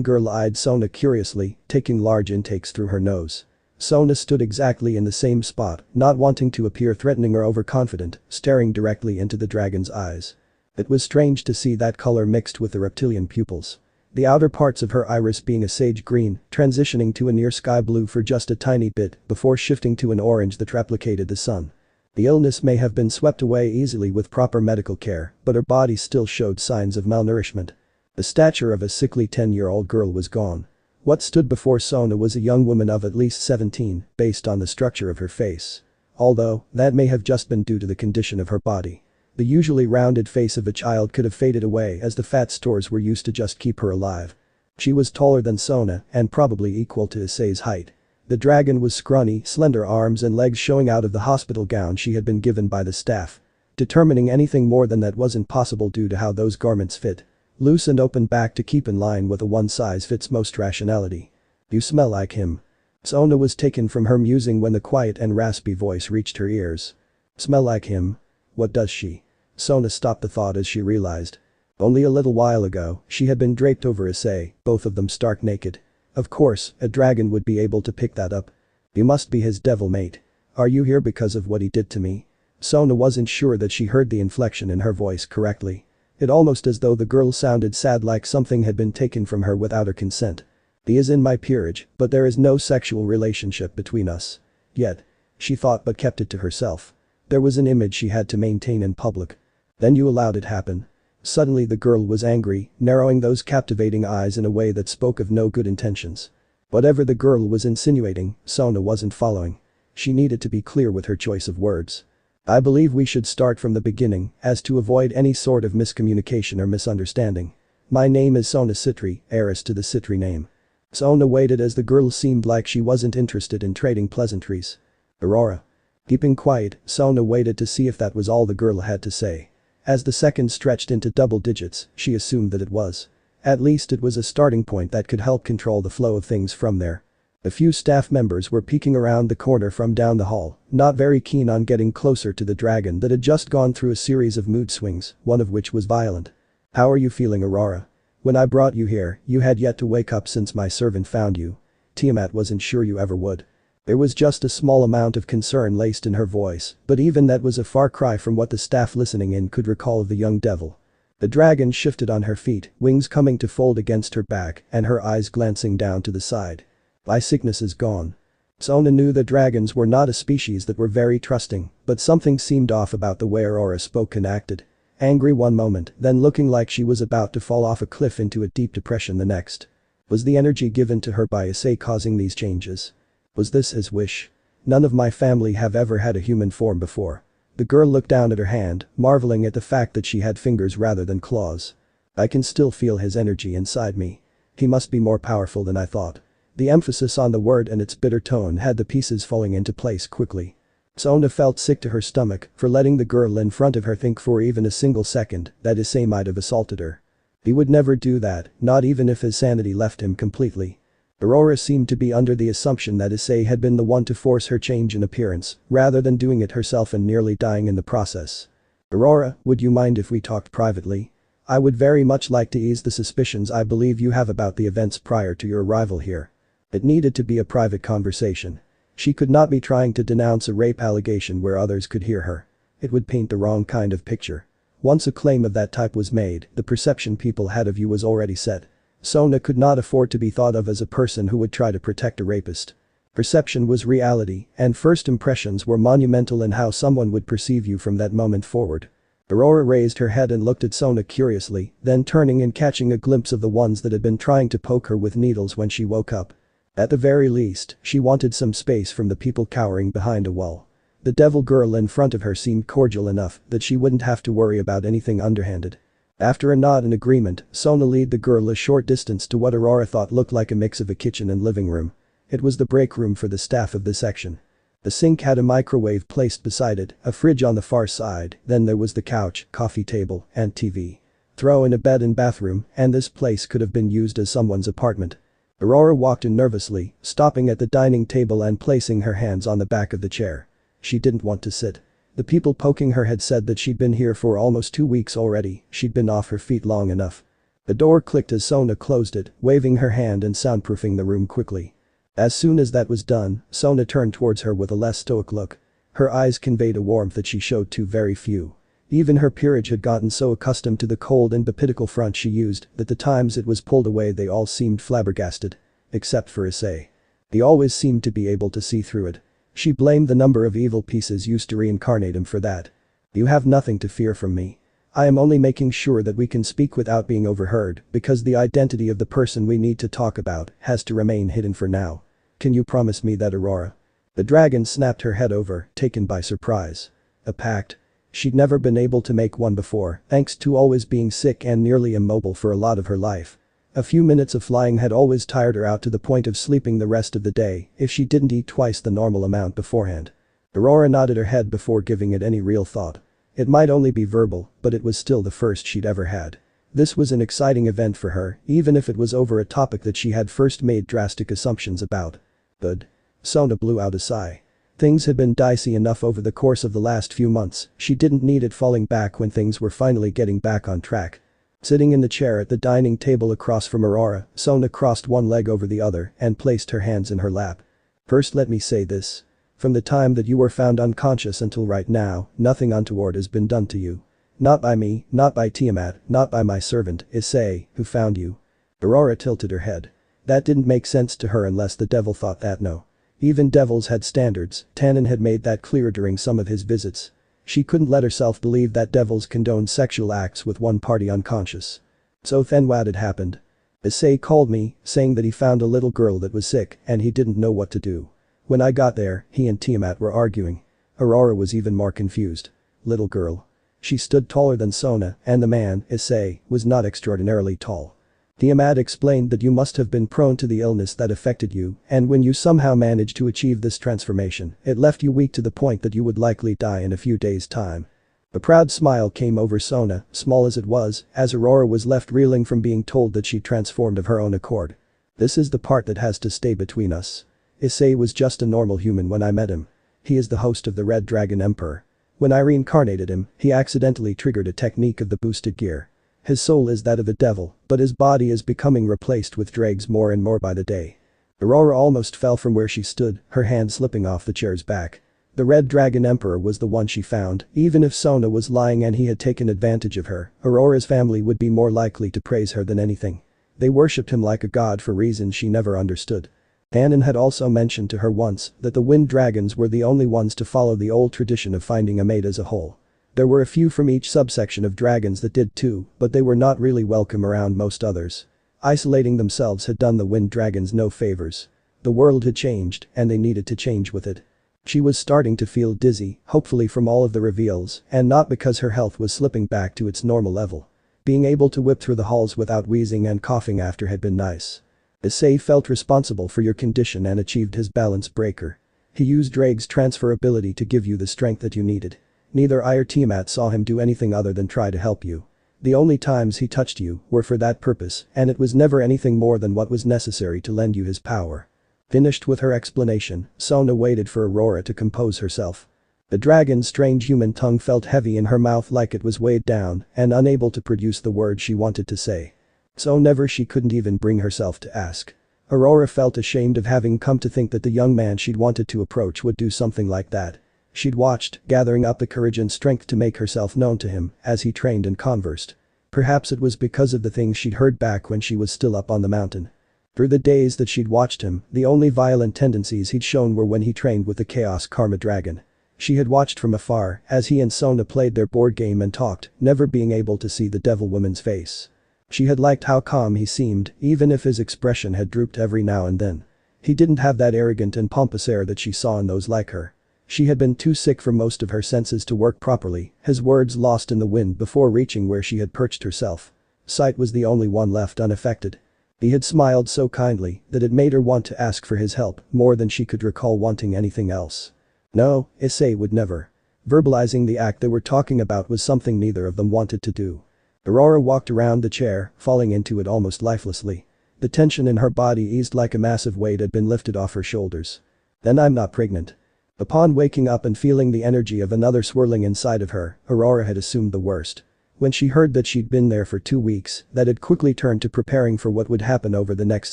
Speaker 1: girl eyed Sona curiously, taking large intakes through her nose. Sona stood exactly in the same spot, not wanting to appear threatening or overconfident, staring directly into the dragon's eyes. It was strange to see that color mixed with the reptilian pupils. The outer parts of her iris being a sage green, transitioning to a near sky blue for just a tiny bit before shifting to an orange that replicated the sun. The illness may have been swept away easily with proper medical care, but her body still showed signs of malnourishment. The stature of a sickly 10-year-old girl was gone. What stood before Sona was a young woman of at least 17, based on the structure of her face. Although, that may have just been due to the condition of her body. The usually rounded face of a child could have faded away as the fat stores were used to just keep her alive. She was taller than Sona and probably equal to Issei's height. The dragon was scrawny, slender arms and legs showing out of the hospital gown she had been given by the staff. Determining anything more than that wasn't possible due to how those garments fit. Loose and open back to keep in line with a one-size-fits-most rationality. You smell like him. Sona was taken from her musing when the quiet and raspy voice reached her ears. Smell like him? What does she? Sona stopped the thought as she realized. Only a little while ago, she had been draped over Issei, both of them stark naked. Of course, a dragon would be able to pick that up. You must be his devil mate. Are you here because of what he did to me? Sona wasn't sure that she heard the inflection in her voice correctly. It almost as though the girl sounded sad, like something had been taken from her without her consent. He is in my peerage, but there is no sexual relationship between us. Yet. She thought, but kept it to herself. There was an image she had to maintain in public. Then you allowed it happen. Suddenly the girl was angry, narrowing those captivating eyes in a way that spoke of no good intentions. Whatever the girl was insinuating, Sona wasn't following. She needed to be clear with her choice of words. I believe we should start from the beginning, as to avoid any sort of miscommunication or misunderstanding. My name is Sona Citri, heiress to the Citri name. Sona waited as the girl seemed like she wasn't interested in trading pleasantries. Aurora. Keeping quiet, Sona waited to see if that was all the girl had to say. As the seconds stretched into double digits, she assumed that it was. At least it was a starting point that could help control the flow of things from there. A few staff members were peeking around the corner from down the hall, not very keen on getting closer to the dragon that had just gone through a series of mood swings, one of which was violent. How are you feeling, Aurora? When I brought you here, you had yet to wake up since my servant found you. Tiamat wasn't sure you ever would. There was just a small amount of concern laced in her voice, but even that was a far cry from what the staff listening in could recall of the young devil. The dragon shifted on her feet, wings coming to fold against her back and her eyes glancing down to the side. My sickness is gone. Sona knew that dragons were not a species that were very trusting, but something seemed off about the way Aurora spoke and acted. Angry one moment, then looking like she was about to fall off a cliff into a deep depression the next. Was the energy given to her by Issei causing these changes? Was this his wish? None of my family have ever had a human form before. The girl looked down at her hand, marveling at the fact that she had fingers rather than claws. I can still feel his energy inside me. He must be more powerful than I thought. The emphasis on the word and its bitter tone had the pieces falling into place quickly. Sona felt sick to her stomach for letting the girl in front of her think for even a single second that Issei might have assaulted her. He would never do that, not even if his sanity left him completely. Aurora seemed to be under the assumption that Issei had been the one to force her change in appearance, rather than doing it herself and nearly dying in the process. Aurora, would you mind if we talked privately? I would very much like to ease the suspicions I believe you have about the events prior to your arrival here. It needed to be a private conversation. She could not be trying to denounce a rape allegation where others could hear her. It would paint the wrong kind of picture. Once a claim of that type was made, the perception people had of you was already set. Sona could not afford to be thought of as a person who would try to protect a rapist. Perception was reality, and first impressions were monumental in how someone would perceive you from that moment forward. Aurora raised her head and looked at Sona curiously, then turning and catching a glimpse of the ones that had been trying to poke her with needles when she woke up. At the very least, she wanted some space from the people cowering behind a wall. The devil girl in front of her seemed cordial enough that she wouldn't have to worry about anything underhanded. After a nod in agreement, Sona led the girl a short distance to what Aurora thought looked like a mix of a kitchen and living room. It was the break room for the staff of the section. The sink had a microwave placed beside it, a fridge on the far side, then there was the couch, coffee table, and TV. Throw in a bed and bathroom, and this place could have been used as someone's apartment. Aurora walked in nervously, stopping at the dining table and placing her hands on the back of the chair. She didn't want to sit. The people poking her had said that she'd been here for almost 2 weeks already, she'd been off her feet long enough. The door clicked as Sona closed it, waving her hand and soundproofing the room quickly. As soon as that was done, Sona turned towards her with a less stoic look. Her eyes conveyed a warmth that she showed to very few. Even her peerage had gotten so accustomed to the cold and bepitical front she used that the times it was pulled away they all seemed flabbergasted. Except for Issei. He always seemed to be able to see through it. She blamed the number of evil pieces used to reincarnate him for that. You have nothing to fear from me. I am only making sure that we can speak without being overheard because the identity of the person we need to talk about has to remain hidden for now. Can you promise me that, Aurora? The dragon snapped her head over, taken by surprise. A pact? She'd never been able to make one before, thanks to always being sick and nearly immobile for a lot of her life. A few minutes of flying had always tired her out to the point of sleeping the rest of the day if she didn't eat twice the normal amount beforehand. Aurora nodded her head before giving it any real thought. It might only be verbal, but it was still the first she'd ever had. This was an exciting event for her, even if it was over a topic that she had first made drastic assumptions about. Good. Sona blew out a sigh. Things had been dicey enough over the course of the last few months, she didn't need it falling back when things were finally getting back on track. Sitting in the chair at the dining table across from Aurora, Sona crossed one leg over the other and placed her hands in her lap. First let me say this. From the time that you were found unconscious until right now, nothing untoward has been done to you. Not by me, not by Tiamat, not by my servant, Issei, who found you. Aurora tilted her head. That didn't make sense to her unless the devil thought that. No. Even devils had standards, Tannen had made that clear during some of his visits. She couldn't let herself believe that devils condoned sexual acts with one party unconscious. So then what had happened? Issei called me, saying that he found a little girl that was sick and he didn't know what to do. When I got there, he and Tiamat were arguing. Aurora was even more confused. Little girl. She stood taller than Sona, and the man, Issei, was not extraordinarily tall. Tiamat explained that you must have been prone to the illness that affected you, and when you somehow managed to achieve this transformation, it left you weak to the point that you would likely die in a few days' time. A proud smile came over Sona, small as it was, as Aurora was left reeling from being told that she transformed of her own accord. This is the part that has to stay between us. Issei was just a normal human when I met him. He is the host of the Red Dragon Emperor. When I reincarnated him, he accidentally triggered a technique of the boosted gear. His soul is that of a devil, but his body is becoming replaced with dregs more and more by the day. Aurora almost fell from where she stood, her hand slipping off the chair's back. The Red Dragon Emperor was the one she found, even if Sona was lying and he had taken advantage of her, Aurora's family would be more likely to praise her than anything. They worshipped him like a god for reasons she never understood. Tannen had also mentioned to her once that the wind dragons were the only ones to follow the old tradition of finding a mate as a whole. There were a few from each subsection of dragons that did too, but they were not really welcome around most others. Isolating themselves had done the wind dragons no favors. The world had changed, and they needed to change with it. She was starting to feel dizzy, hopefully from all of the reveals, and not because her health was slipping back to its normal level. Being able to whip through the halls without wheezing and coughing after had been nice. Issei felt responsible for your condition and achieved his balance breaker. He used Drake's transfer ability to give you the strength that you needed. Neither I or Tiamat saw him do anything other than try to help you. The only times he touched you were for that purpose, and it was never anything more than what was necessary to lend you his power. Finished with her explanation, Sona waited for Aurora to compose herself. The dragon's strange human tongue felt heavy in her mouth like it was weighed down and unable to produce the words she wanted to say. So never she couldn't even bring herself to ask. Aurora felt ashamed of having come to think that the young man she'd wanted to approach would do something like that. She'd watched, gathering up the courage and strength to make herself known to him as he trained and conversed. Perhaps it was because of the things she'd heard back when she was still up on the mountain. Through the days that she'd watched him, the only violent tendencies he'd shown were when he trained with the Chaos Karma Dragon. She had watched from afar as he and Sona played their board game and talked, never being able to see the devil woman's face. She had liked how calm he seemed, even if his expression had drooped every now and then. He didn't have that arrogant and pompous air that she saw in those like her. She had been too sick for most of her senses to work properly, his words lost in the wind before reaching where she had perched herself. Sight was the only one left unaffected. He had smiled so kindly that it made her want to ask for his help more than she could recall wanting anything else. No, Issei would never. Verbalizing the act they were talking about was something neither of them wanted to do. Aurora walked around the chair, falling into it almost lifelessly. The tension in her body eased like a massive weight had been lifted off her shoulders. Then I'm not pregnant. Upon waking up and feeling the energy of another swirling inside of her, Aurora had assumed the worst. When she heard that she'd been there for 2 weeks, that had quickly turned to preparing for what would happen over the next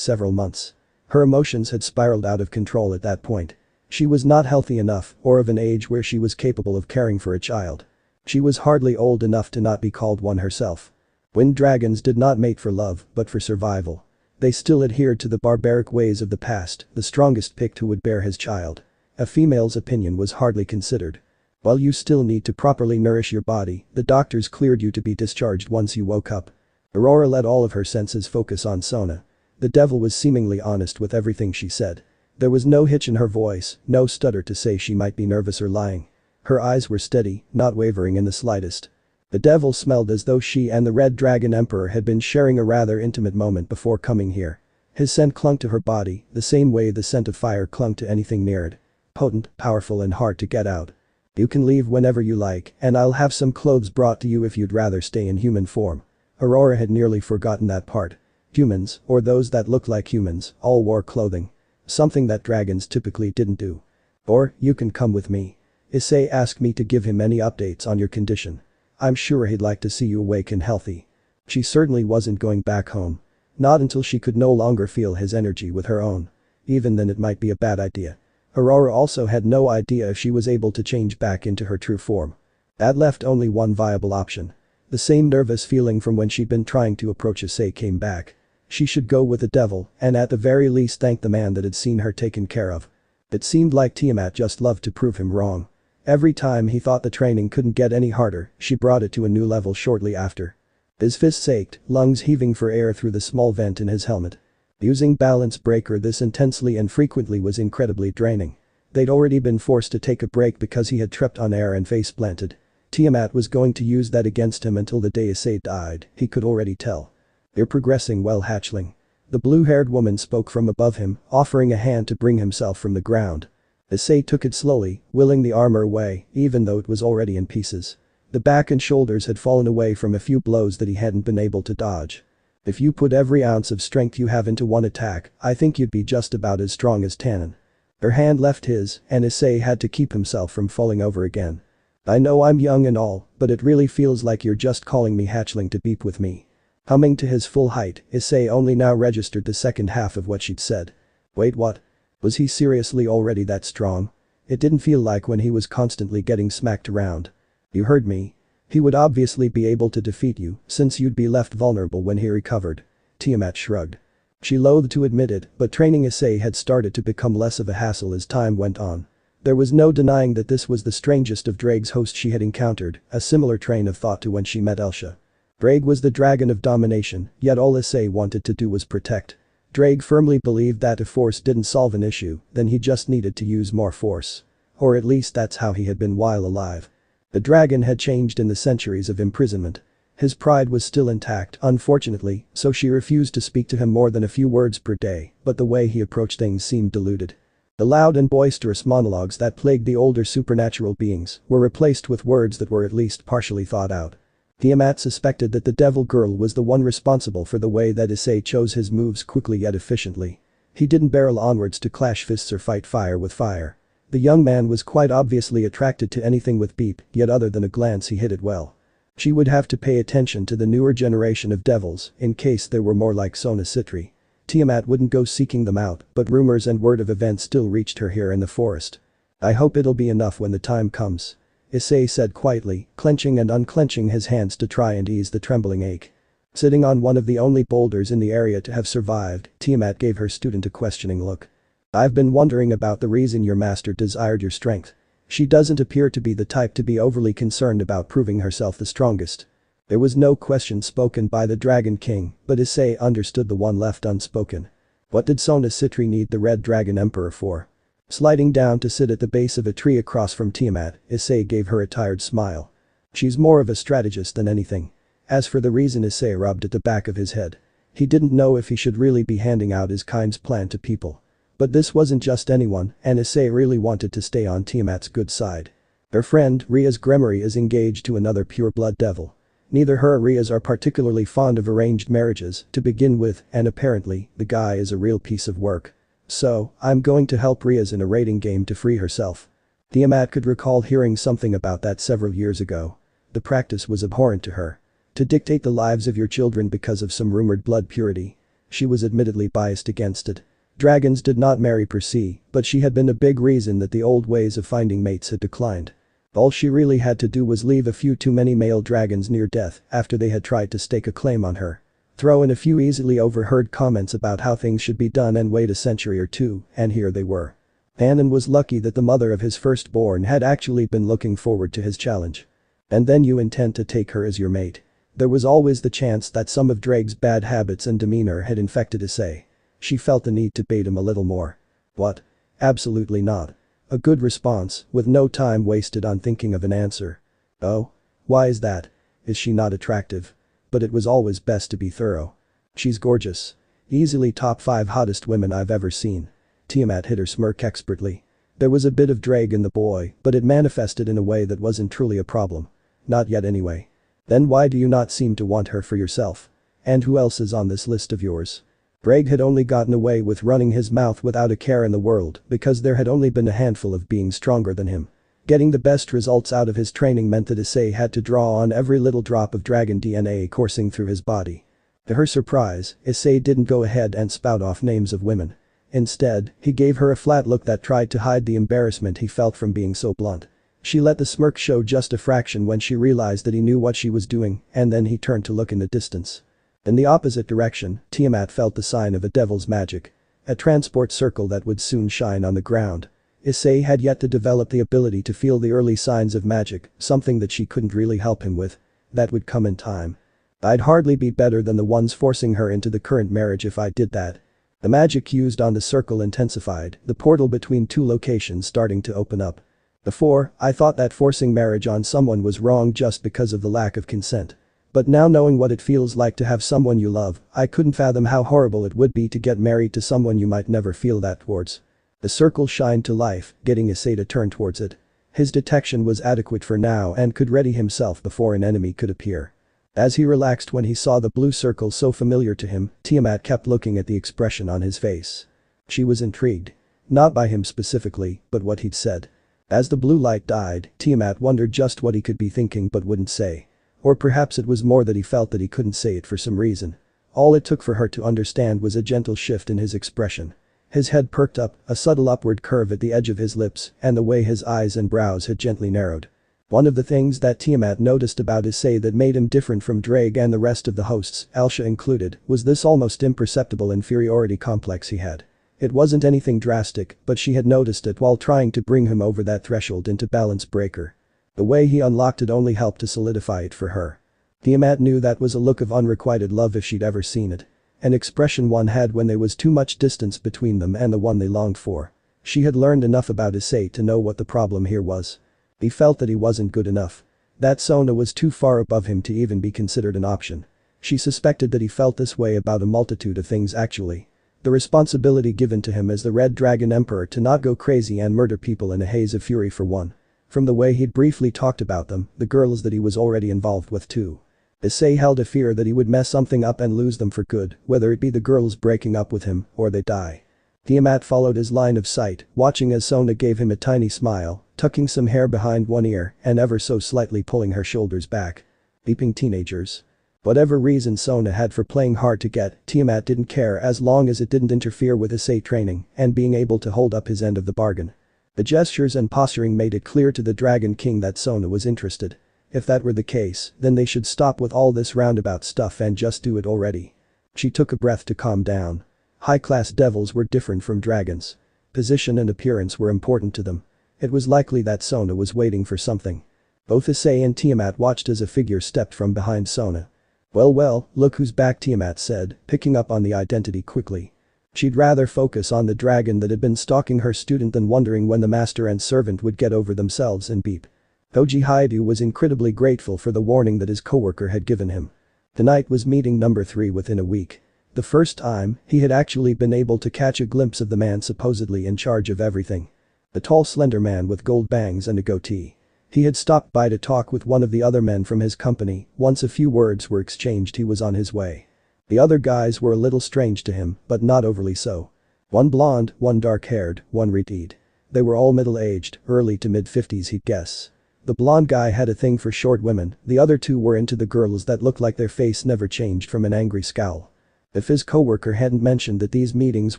Speaker 1: several months. Her emotions had spiraled out of control at that point. She was not healthy enough or of an age where she was capable of caring for a child. She was hardly old enough to not be called one herself. Wind dragons did not mate for love, but for survival. They still adhered to the barbaric ways of the past, the strongest picked who would bear his child. A female's opinion was hardly considered. While you still need to properly nourish your body, the doctors cleared you to be discharged once you woke up. Aurora let all of her senses focus on Sona. The devil was seemingly honest with everything she said. There was no hitch in her voice, no stutter to say she might be nervous or lying. Her eyes were steady, not wavering in the slightest. The devil smelled as though she and the Red Dragon Emperor had been sharing a rather intimate moment before coming here. His scent clung to her body, the same way the scent of fire clung to anything near it. Potent, powerful and hard to get out. You can leave whenever you like, and I'll have some clothes brought to you if you'd rather stay in human form. Aurora had nearly forgotten that part. Humans, or those that looked like humans, all wore clothing. Something that dragons typically didn't do. Or, you can come with me. Issei asked me to give him any updates on your condition. I'm sure he'd like to see you awake and healthy. She certainly wasn't going back home. Not until she could no longer feel his energy with her own. Even then it might be a bad idea. Aurora also had no idea if she was able to change back into her true form. That left only one viable option. The same nervous feeling from when she'd been trying to approach Issei came back. She should go with the devil and at the very least thank the man that had seen her taken care of. It seemed like Tiamat just loved to prove him wrong. Every time he thought the training couldn't get any harder, she brought it to a new level shortly after. His fists ached, lungs heaving for air through the small vent in his helmet. Using balance breaker this intensely and frequently was incredibly draining. They'd already been forced to take a break because he had tripped on air and face planted. Tiamat was going to use that against him until the day Issei died, he could already tell. You're progressing well, hatchling. The blue-haired woman spoke from above him, offering a hand to bring himself from the ground. Issei took it slowly, willing the armor away, even though it was already in pieces. The back and shoulders had fallen away from a few blows that he hadn't been able to dodge. If you put every ounce of strength you have into one attack, I think you'd be just about as strong as Tannen. Her hand left his, and Issei had to keep himself from falling over again. I know I'm young and all, but it really feels like you're just calling me hatchling to beep with me. Humming to his full height, Issei only now registered the second half of what she'd said. Wait, what? Was he seriously already that strong? It didn't feel like when he was constantly getting smacked around. You heard me. He would obviously be able to defeat you, since you'd be left vulnerable when he recovered. Tiamat shrugged. She loathed to admit it, but training Issei had started to become less of a hassle as time went on. There was no denying that this was the strangest of Drake's hosts she had encountered, a similar train of thought to when she met Elsha. Drake was the dragon of domination, yet all Issei wanted to do was protect. Drake firmly believed that if force didn't solve an issue, then he just needed to use more force. Or at least that's how he had been while alive. The dragon had changed in the centuries of imprisonment. His pride was still intact, unfortunately, so she refused to speak to him more than a few words per day, but the way he approached things seemed diluted. The loud and boisterous monologues that plagued the older supernatural beings were replaced with words that were at least partially thought out. Tiamat suspected that the devil girl was the one responsible for the way that Issei chose his moves quickly yet efficiently. He didn't barrel onwards to clash fists or fight fire with fire. The young man was quite obviously attracted to anything with beep, yet other than a glance he hit it well. She would have to pay attention to the newer generation of devils in case there were more like Sona Citri. Tiamat wouldn't go seeking them out, but rumors and word of events still reached her here in the forest. I hope it'll be enough when the time comes. Issei said quietly, clenching and unclenching his hands to try and ease the trembling ache. Sitting on one of the only boulders in the area to have survived, Tiamat gave her student a questioning look. I've been wondering about the reason your master desired your strength. She doesn't appear to be the type to be overly concerned about proving herself the strongest. There was no question spoken by the Dragon King, but Issei understood the one left unspoken. What did Sona Citri need the Red Dragon Emperor for? Sliding down to sit at the base of a tree across from Tiamat, Issei gave her a tired smile. She's more of a strategist than anything. As for the reason, Issei rubbed at the back of his head. He didn't know if he should really be handing out his kind's plan to people. But this wasn't just anyone, and Issei really wanted to stay on Tiamat's good side. Her friend, Reya's Gremory, is engaged to another pure-blood devil. Neither her or Reya's are particularly fond of arranged marriages to begin with, and apparently, the guy is a real piece of work. So, I'm going to help Reya's in a raiding game to free herself. Tiamat could recall hearing something about that several years ago. The practice was abhorrent to her. To dictate the lives of your children because of some rumored blood purity. She was admittedly biased against it. Dragons did not marry per se, but she had been a big reason that the old ways of finding mates had declined. All she really had to do was leave a few too many male dragons near death after they had tried to stake a claim on her. Throw in a few easily overheard comments about how things should be done and wait a century or two, and here they were. Tannen was lucky that the mother of his firstborn had actually been looking forward to his challenge. And then you intend to take her as your mate. There was always the chance that some of Drake's bad habits and demeanor had infected Issei. She felt the need to bait him a little more. What? Absolutely not. A good response, with no time wasted on thinking of an answer. Oh? Why is that? Is she not attractive? But it was always best to be thorough. She's gorgeous. Easily top 5 hottest women I've ever seen. Tiamat hid her smirk expertly. There was a bit of drag in the boy, but it manifested in a way that wasn't truly a problem. Not yet anyway. Then why do you not seem to want her for yourself? And who else is on this list of yours? Greg had only gotten away with running his mouth without a care in the world because there had only been a handful of beings stronger than him. Getting the best results out of his training meant that Issei had to draw on every little drop of dragon DNA coursing through his body. To her surprise, Issei didn't go ahead and spout off names of women. Instead, he gave her a flat look that tried to hide the embarrassment he felt from being so blunt. She let the smirk show just a fraction when she realized that he knew what she was doing, and then he turned to look in the distance. In the opposite direction, Tiamat felt the sign of a devil's magic. A transport circle that would soon shine on the ground. Issei had yet to develop the ability to feel the early signs of magic, something that she couldn't really help him with. That would come in time. I'd hardly be better than the ones forcing her into the current marriage if I did that. The magic used on the circle intensified, the portal between two locations starting to open up. Before, I thought that forcing marriage on someone was wrong just because of the lack of consent. But now knowing what it feels like to have someone you love, I couldn't fathom how horrible it would be to get married to someone you might never feel that towards. The circle shined to life, getting Issei to turn towards it. His detection was adequate for now and could ready himself before an enemy could appear. As he relaxed when he saw the blue circle so familiar to him, Tiamat kept looking at the expression on his face. She was intrigued. Not by him specifically, but what he'd said. As the blue light died, Tiamat wondered just what he could be thinking but wouldn't say. Or perhaps it was more that he felt that he couldn't say it for some reason. All it took for her to understand was a gentle shift in his expression. His head perked up, a subtle upward curve at the edge of his lips, and the way his eyes and brows had gently narrowed. One of the things that Tiamat noticed about Issei that made him different from Drake and the rest of the hosts, Alsha included, was this almost imperceptible inferiority complex he had. It wasn't anything drastic, but she had noticed it while trying to bring him over that threshold into balance breaker. The way he unlocked it only helped to solidify it for her. Tiamat knew that was a look of unrequited love if she'd ever seen it. An expression one had when there was too much distance between them and the one they longed for. She had learned enough about Issei to know what the problem here was. He felt that he wasn't good enough. That Sona was too far above him to even be considered an option. She suspected that he felt this way about a multitude of things actually. The responsibility given to him as the Red Dragon Emperor to not go crazy and murder people in a haze of fury for one. From the way he'd briefly talked about them, the girls that he was already involved with too. Issei held a fear that he would mess something up and lose them for good, whether it be the girls breaking up with him or they die. Tiamat followed his line of sight, watching as Sona gave him a tiny smile, tucking some hair behind one ear and ever so slightly pulling her shoulders back. Beeping teenagers. Whatever reason Sona had for playing hard to get, Tiamat didn't care as long as it didn't interfere with Issei training and being able to hold up his end of the bargain. The gestures and posturing made it clear to the Dragon King that Sona was interested. If that were the case, then they should stop with all this roundabout stuff and just do it already. She took a breath to calm down. High-class devils were different from dragons. Position and appearance were important to them. It was likely that Sona was waiting for something. Both Issei and Tiamat watched as a figure stepped from behind Sona. Well, look who's back, Tiamat said, picking up on the identity quickly. She'd rather focus on the dragon that had been stalking her student than wondering when the master and servant would get over themselves and beep. Koji Haidu was incredibly grateful for the warning that his coworker had given him. Tonight was meeting number 3 within a week. The first time, he had actually been able to catch a glimpse of the man supposedly in charge of everything. The tall slender man with gold bangs and a goatee. He had stopped by to talk with one of the other men from his company, once a few words were exchanged he was on his way. The other guys were a little strange to him, but not overly so. One blonde, one dark-haired, one red-eyed. They were all middle-aged, early to mid-50s he'd guess. The blonde guy had a thing for short women, the other two were into the girls that looked like their face never changed from an angry scowl. If his coworker hadn't mentioned that these meetings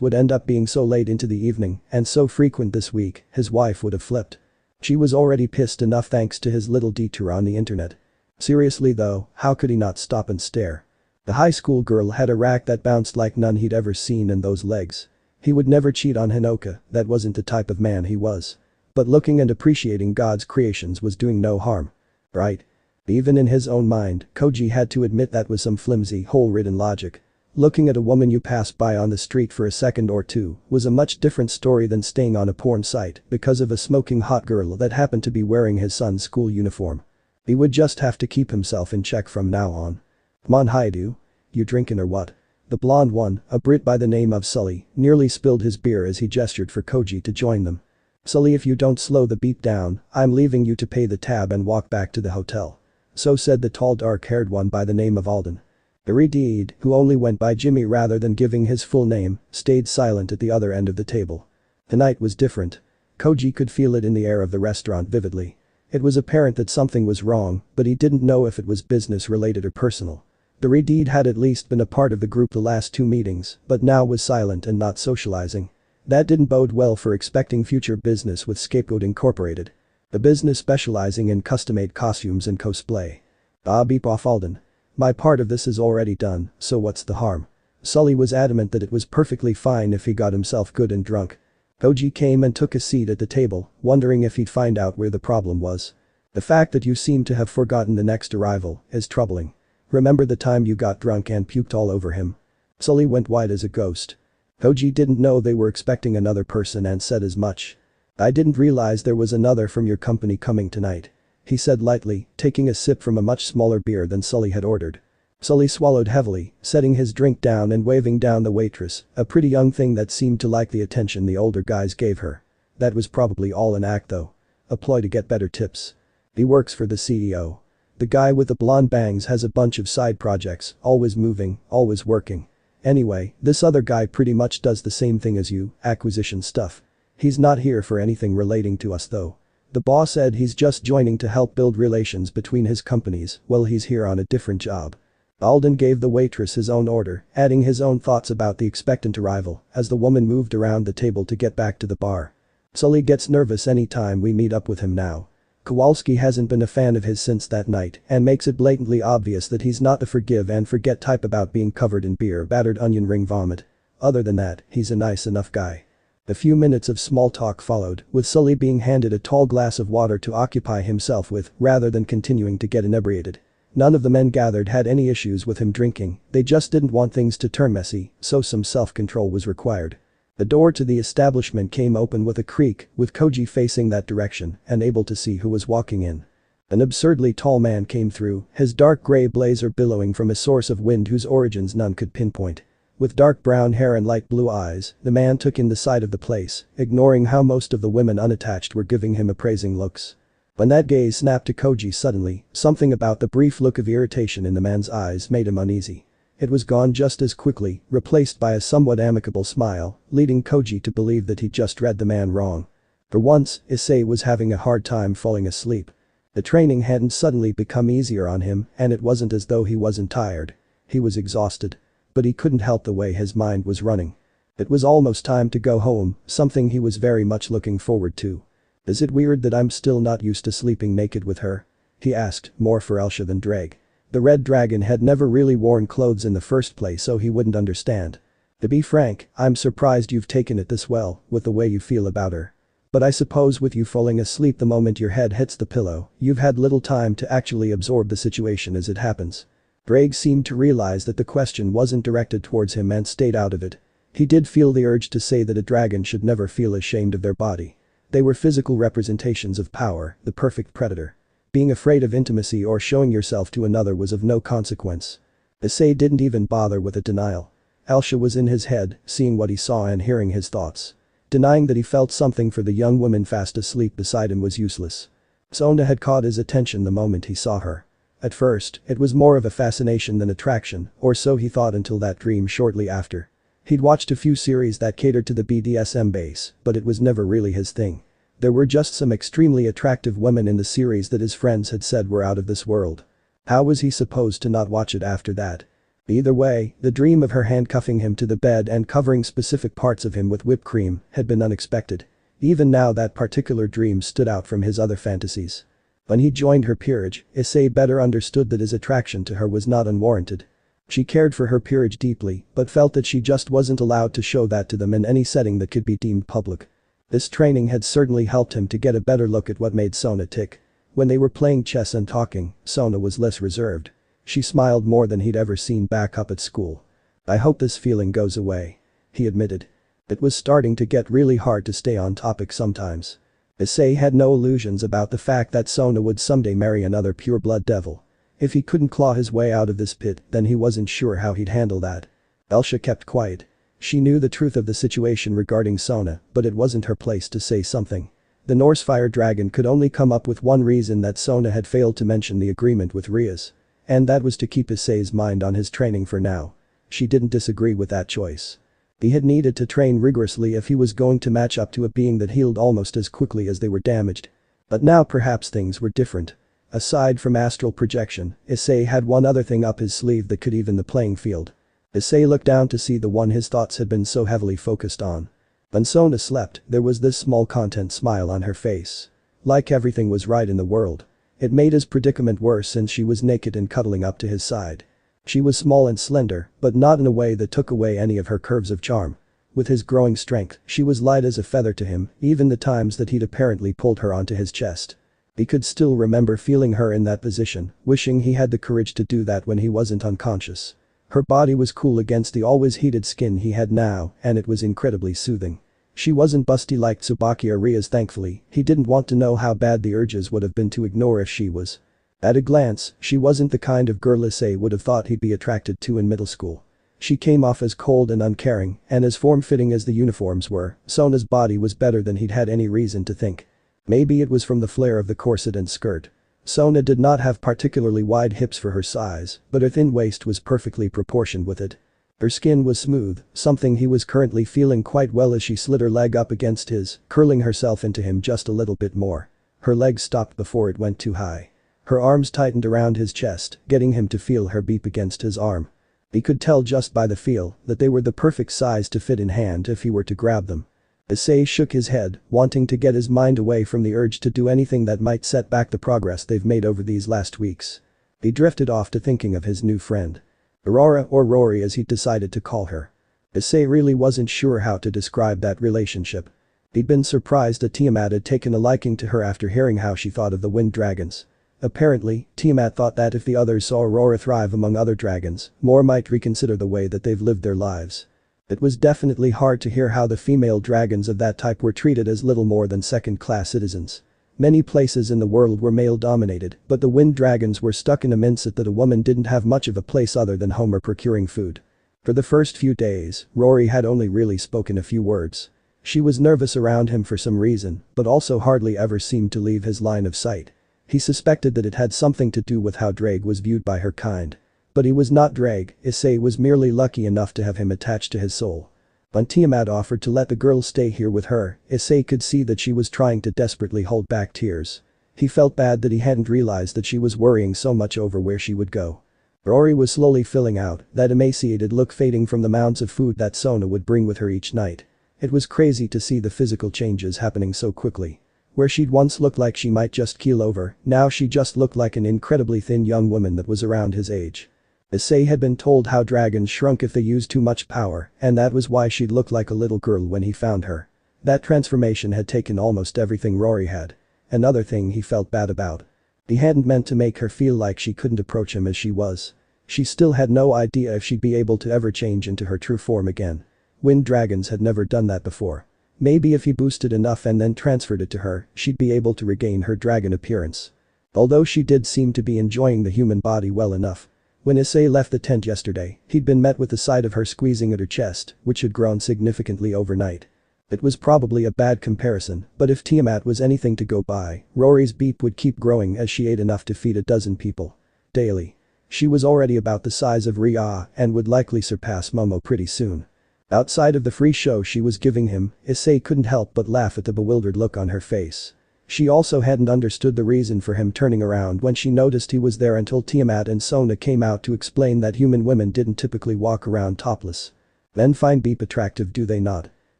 Speaker 1: would end up being so late into the evening and so frequent this week, his wife would have flipped. She was already pissed enough thanks to his little detour on the internet. Seriously though, how could he not stop and stare? The high school girl had a rack that bounced like none he'd ever seen and those legs. He would never cheat on Hinoka, that wasn't the type of man he was. But looking and appreciating God's creations was doing no harm. Right? Even in his own mind, Koji had to admit that was some flimsy, hole-ridden logic. Looking at a woman you pass by on the street for a second or two was a much different story than staying on a porn site because of a smoking hot girl that happened to be wearing his son's school uniform. He would just have to keep himself in check from now on. Come on Haidu. You drinking or what? The blonde one, a Brit by the name of Sully, nearly spilled his beer as he gestured for Koji to join them. Sully, if you don't slow the beat down, I'm leaving you to pay the tab and walk back to the hotel. So said the tall dark-haired one by the name of Alden. The red-eyed, who only went by Jimmy rather than giving his full name, stayed silent at the other end of the table. The night was different. Koji could feel it in the air of the restaurant vividly. It was apparent that something was wrong, but he didn't know if it was business-related or personal. The red-eyed had at least been a part of the group the last 2 meetings, but now was silent and not socializing. That didn't bode well for expecting future business with Scapegoat Incorporated. A business specializing in custom-made costumes and cosplay. Ah, beep off Alden. My part of this is already done, so what's the harm? Sully was adamant that it was perfectly fine if he got himself good and drunk. Koji came and took a seat at the table, wondering if he'd find out where the problem was. The fact that you seem to have forgotten the next arrival is troubling. Remember the time you got drunk and puked all over him? Sully went white as a ghost. Koji didn't know they were expecting another person and said as much. I didn't realize there was another from your company coming tonight. He said lightly, taking a sip from a much smaller beer than Sully had ordered. Sully swallowed heavily, setting his drink down and waving down the waitress, a pretty young thing that seemed to like the attention the older guys gave her. That was probably all an act though. A ploy to get better tips. He works for the CEO. The guy with the blonde bangs has a bunch of side projects, always moving, always working. Anyway, this other guy pretty much does the same thing as you, acquisition stuff. He's not here for anything relating to us though. The boss said he's just joining to help build relations between his companies while he's here on a different job. Alden gave the waitress his own order, adding his own thoughts about the expectant arrival as the woman moved around the table to get back to the bar. Sully gets nervous anytime we meet up with him now. Kowalski hasn't been a fan of his since that night and makes it blatantly obvious that he's not the forgive and forget type about being covered in beer battered onion ring vomit. Other than that, he's a nice enough guy. A few minutes of small talk followed, with Sully being handed a tall glass of water to occupy himself with rather than continuing to get inebriated. None of the men gathered had any issues with him drinking, they just didn't want things to turn messy, so some self-control was required. The door to the establishment came open with a creak, with Koji facing that direction and able to see who was walking in. An absurdly tall man came through, his dark gray blazer billowing from a source of wind whose origins none could pinpoint. With dark brown hair and light blue eyes, the man took in the sight of the place, ignoring how most of the women unattached were giving him appraising looks. When that gaze snapped to Koji suddenly, something about the brief look of irritation in the man's eyes made him uneasy. It was gone just as quickly, replaced by a somewhat amicable smile, leading Koji to believe that he'd just read the man wrong. For once, Issei was having a hard time falling asleep. The training hadn't suddenly become easier on him and it wasn't as though he wasn't tired. He was exhausted. But he couldn't help the way his mind was running. It was almost time to go home, something he was very much looking forward to. Is it weird that I'm still not used to sleeping naked with her? He asked, more for Elsha than Drake. The Red Dragon had never really worn clothes in the first place so he wouldn't understand. To be frank, I'm surprised you've taken it this well, with the way you feel about her. But I suppose with you falling asleep the moment your head hits the pillow, you've had little time to actually absorb the situation as it happens. Drake seemed to realize that the question wasn't directed towards him and stayed out of it. He did feel the urge to say that a dragon should never feel ashamed of their body. They were physical representations of power, the perfect predator. Being afraid of intimacy or showing yourself to another was of no consequence. Issei didn't even bother with a denial. Elsha was in his head, seeing what he saw and hearing his thoughts. Denying that he felt something for the young woman fast asleep beside him was useless. Sona had caught his attention the moment he saw her. At first, it was more of a fascination than attraction, or so he thought until that dream shortly after. He'd watched a few series that catered to the BDSM base, but it was never really his thing. There were just some extremely attractive women in the series that his friends had said were out of this world. How was he supposed to not watch it after that? Either way, the dream of her handcuffing him to the bed and covering specific parts of him with whipped cream had been unexpected. Even now that particular dream stood out from his other fantasies. When he joined her peerage, Issei better understood that his attraction to her was not unwarranted. She cared for her peerage deeply, but felt that she just wasn't allowed to show that to them in any setting that could be deemed public. This training had certainly helped him to get a better look at what made Sona tick. When they were playing chess and talking, Sona was less reserved. She smiled more than he'd ever seen back up at school. I hope this feeling goes away. He admitted. It was starting to get really hard to stay on topic sometimes. Issei had no illusions about the fact that Sona would someday marry another pure-blood devil. If he couldn't claw his way out of this pit, then he wasn't sure how he'd handle that. Elsha kept quiet. She knew the truth of the situation regarding Sona, but it wasn't her place to say something. The Norse fire dragon could only come up with one reason that Sona had failed to mention the agreement with Reya's. And that was to keep Issei's mind on his training for now. She didn't disagree with that choice. He had needed to train rigorously if he was going to match up to a being that healed almost as quickly as they were damaged. But now perhaps things were different. Aside from astral projection, Issei had one other thing up his sleeve that could even the playing field. Issei looked down to see the one his thoughts had been so heavily focused on. When Sona slept, there was this small content smile on her face. Like everything was right in the world. It made his predicament worse since she was naked and cuddling up to his side. She was small and slender, but not in a way that took away any of her curves of charm. With his growing strength, she was light as a feather to him, even the times that he'd apparently pulled her onto his chest. He could still remember feeling her in that position, wishing he had the courage to do that when he wasn't unconscious. Her body was cool against the always heated skin he had now, and it was incredibly soothing. She wasn't busty like Tsubaki or Reya's thankfully, he didn't want to know how bad the urges would have been to ignore if she was. At a glance, she wasn't the kind of girl Issei would have thought he'd be attracted to in middle school. She came off as cold and uncaring, and as form-fitting as the uniforms were, Sona's body was better than he'd had any reason to think. Maybe it was from the flare of the corset and skirt. Sona did not have particularly wide hips for her size, but her thin waist was perfectly proportioned with it. Her skin was smooth, something he was currently feeling quite well as she slid her leg up against his, curling herself into him just a little bit more. Her leg stopped before it went too high. Her arms tightened around his chest, getting him to feel her beep against his arm. He could tell just by the feel that they were the perfect size to fit in hand if he were to grab them. Issei shook his head, wanting to get his mind away from the urge to do anything that might set back the progress they've made over these last weeks. He drifted off to thinking of his new friend. Aurora, or Rory as he'd decided to call her. Issei really wasn't sure how to describe that relationship. He'd been surprised that Tiamat had taken a liking to her after hearing how she thought of the wind dragons. Apparently, Tiamat thought that if the others saw Aurora thrive among other dragons, more might reconsider the way that they've lived their lives. It was definitely hard to hear how the female dragons of that type were treated as little more than second-class citizens. Many places in the world were male-dominated, but the wind dragons were stuck in a mindset that a woman didn't have much of a place other than home or procuring food. For the first few days, Rory had only really spoken a few words. She was nervous around him for some reason, but also hardly ever seemed to leave his line of sight. He suspected that it had something to do with how Drake was viewed by her kind. But he was not Drake, Issei was merely lucky enough to have him attached to his soul. When Tiamat offered to let the girl stay here with her, Issei could see that she was trying to desperately hold back tears. He felt bad that he hadn't realized that she was worrying so much over where she would go. Rory was slowly filling out, that emaciated look fading from the mounds of food that Sona would bring with her each night. It was crazy to see the physical changes happening so quickly. Where she'd once looked like she might just keel over, now she just looked like an incredibly thin young woman that was around his age. Issei had been told how dragons shrunk if they used too much power, and that was why she'd look like a little girl when he found her. That transformation had taken almost everything Rory had. Another thing he felt bad about. He hadn't meant to make her feel like she couldn't approach him as she was. She still had no idea if she'd be able to ever change into her true form again. Wind dragons had never done that before. Maybe if he boosted enough and then transferred it to her, she'd be able to regain her dragon appearance. Although she did seem to be enjoying the human body well enough. When Issei left the tent yesterday, he'd been met with the sight of her squeezing at her chest, which had grown significantly overnight. It was probably a bad comparison, but if Tiamat was anything to go by, Rory's beep would keep growing as she ate enough to feed a dozen people. Daily. She was already about the size of Reya and would likely surpass Momo pretty soon. Outside of the free show she was giving him, Issei couldn't help but laugh at the bewildered look on her face. She also hadn't understood the reason for him turning around when she noticed he was there until Tiamat and Sona came out to explain that human women didn't typically walk around topless. Men find beep attractive, do they not?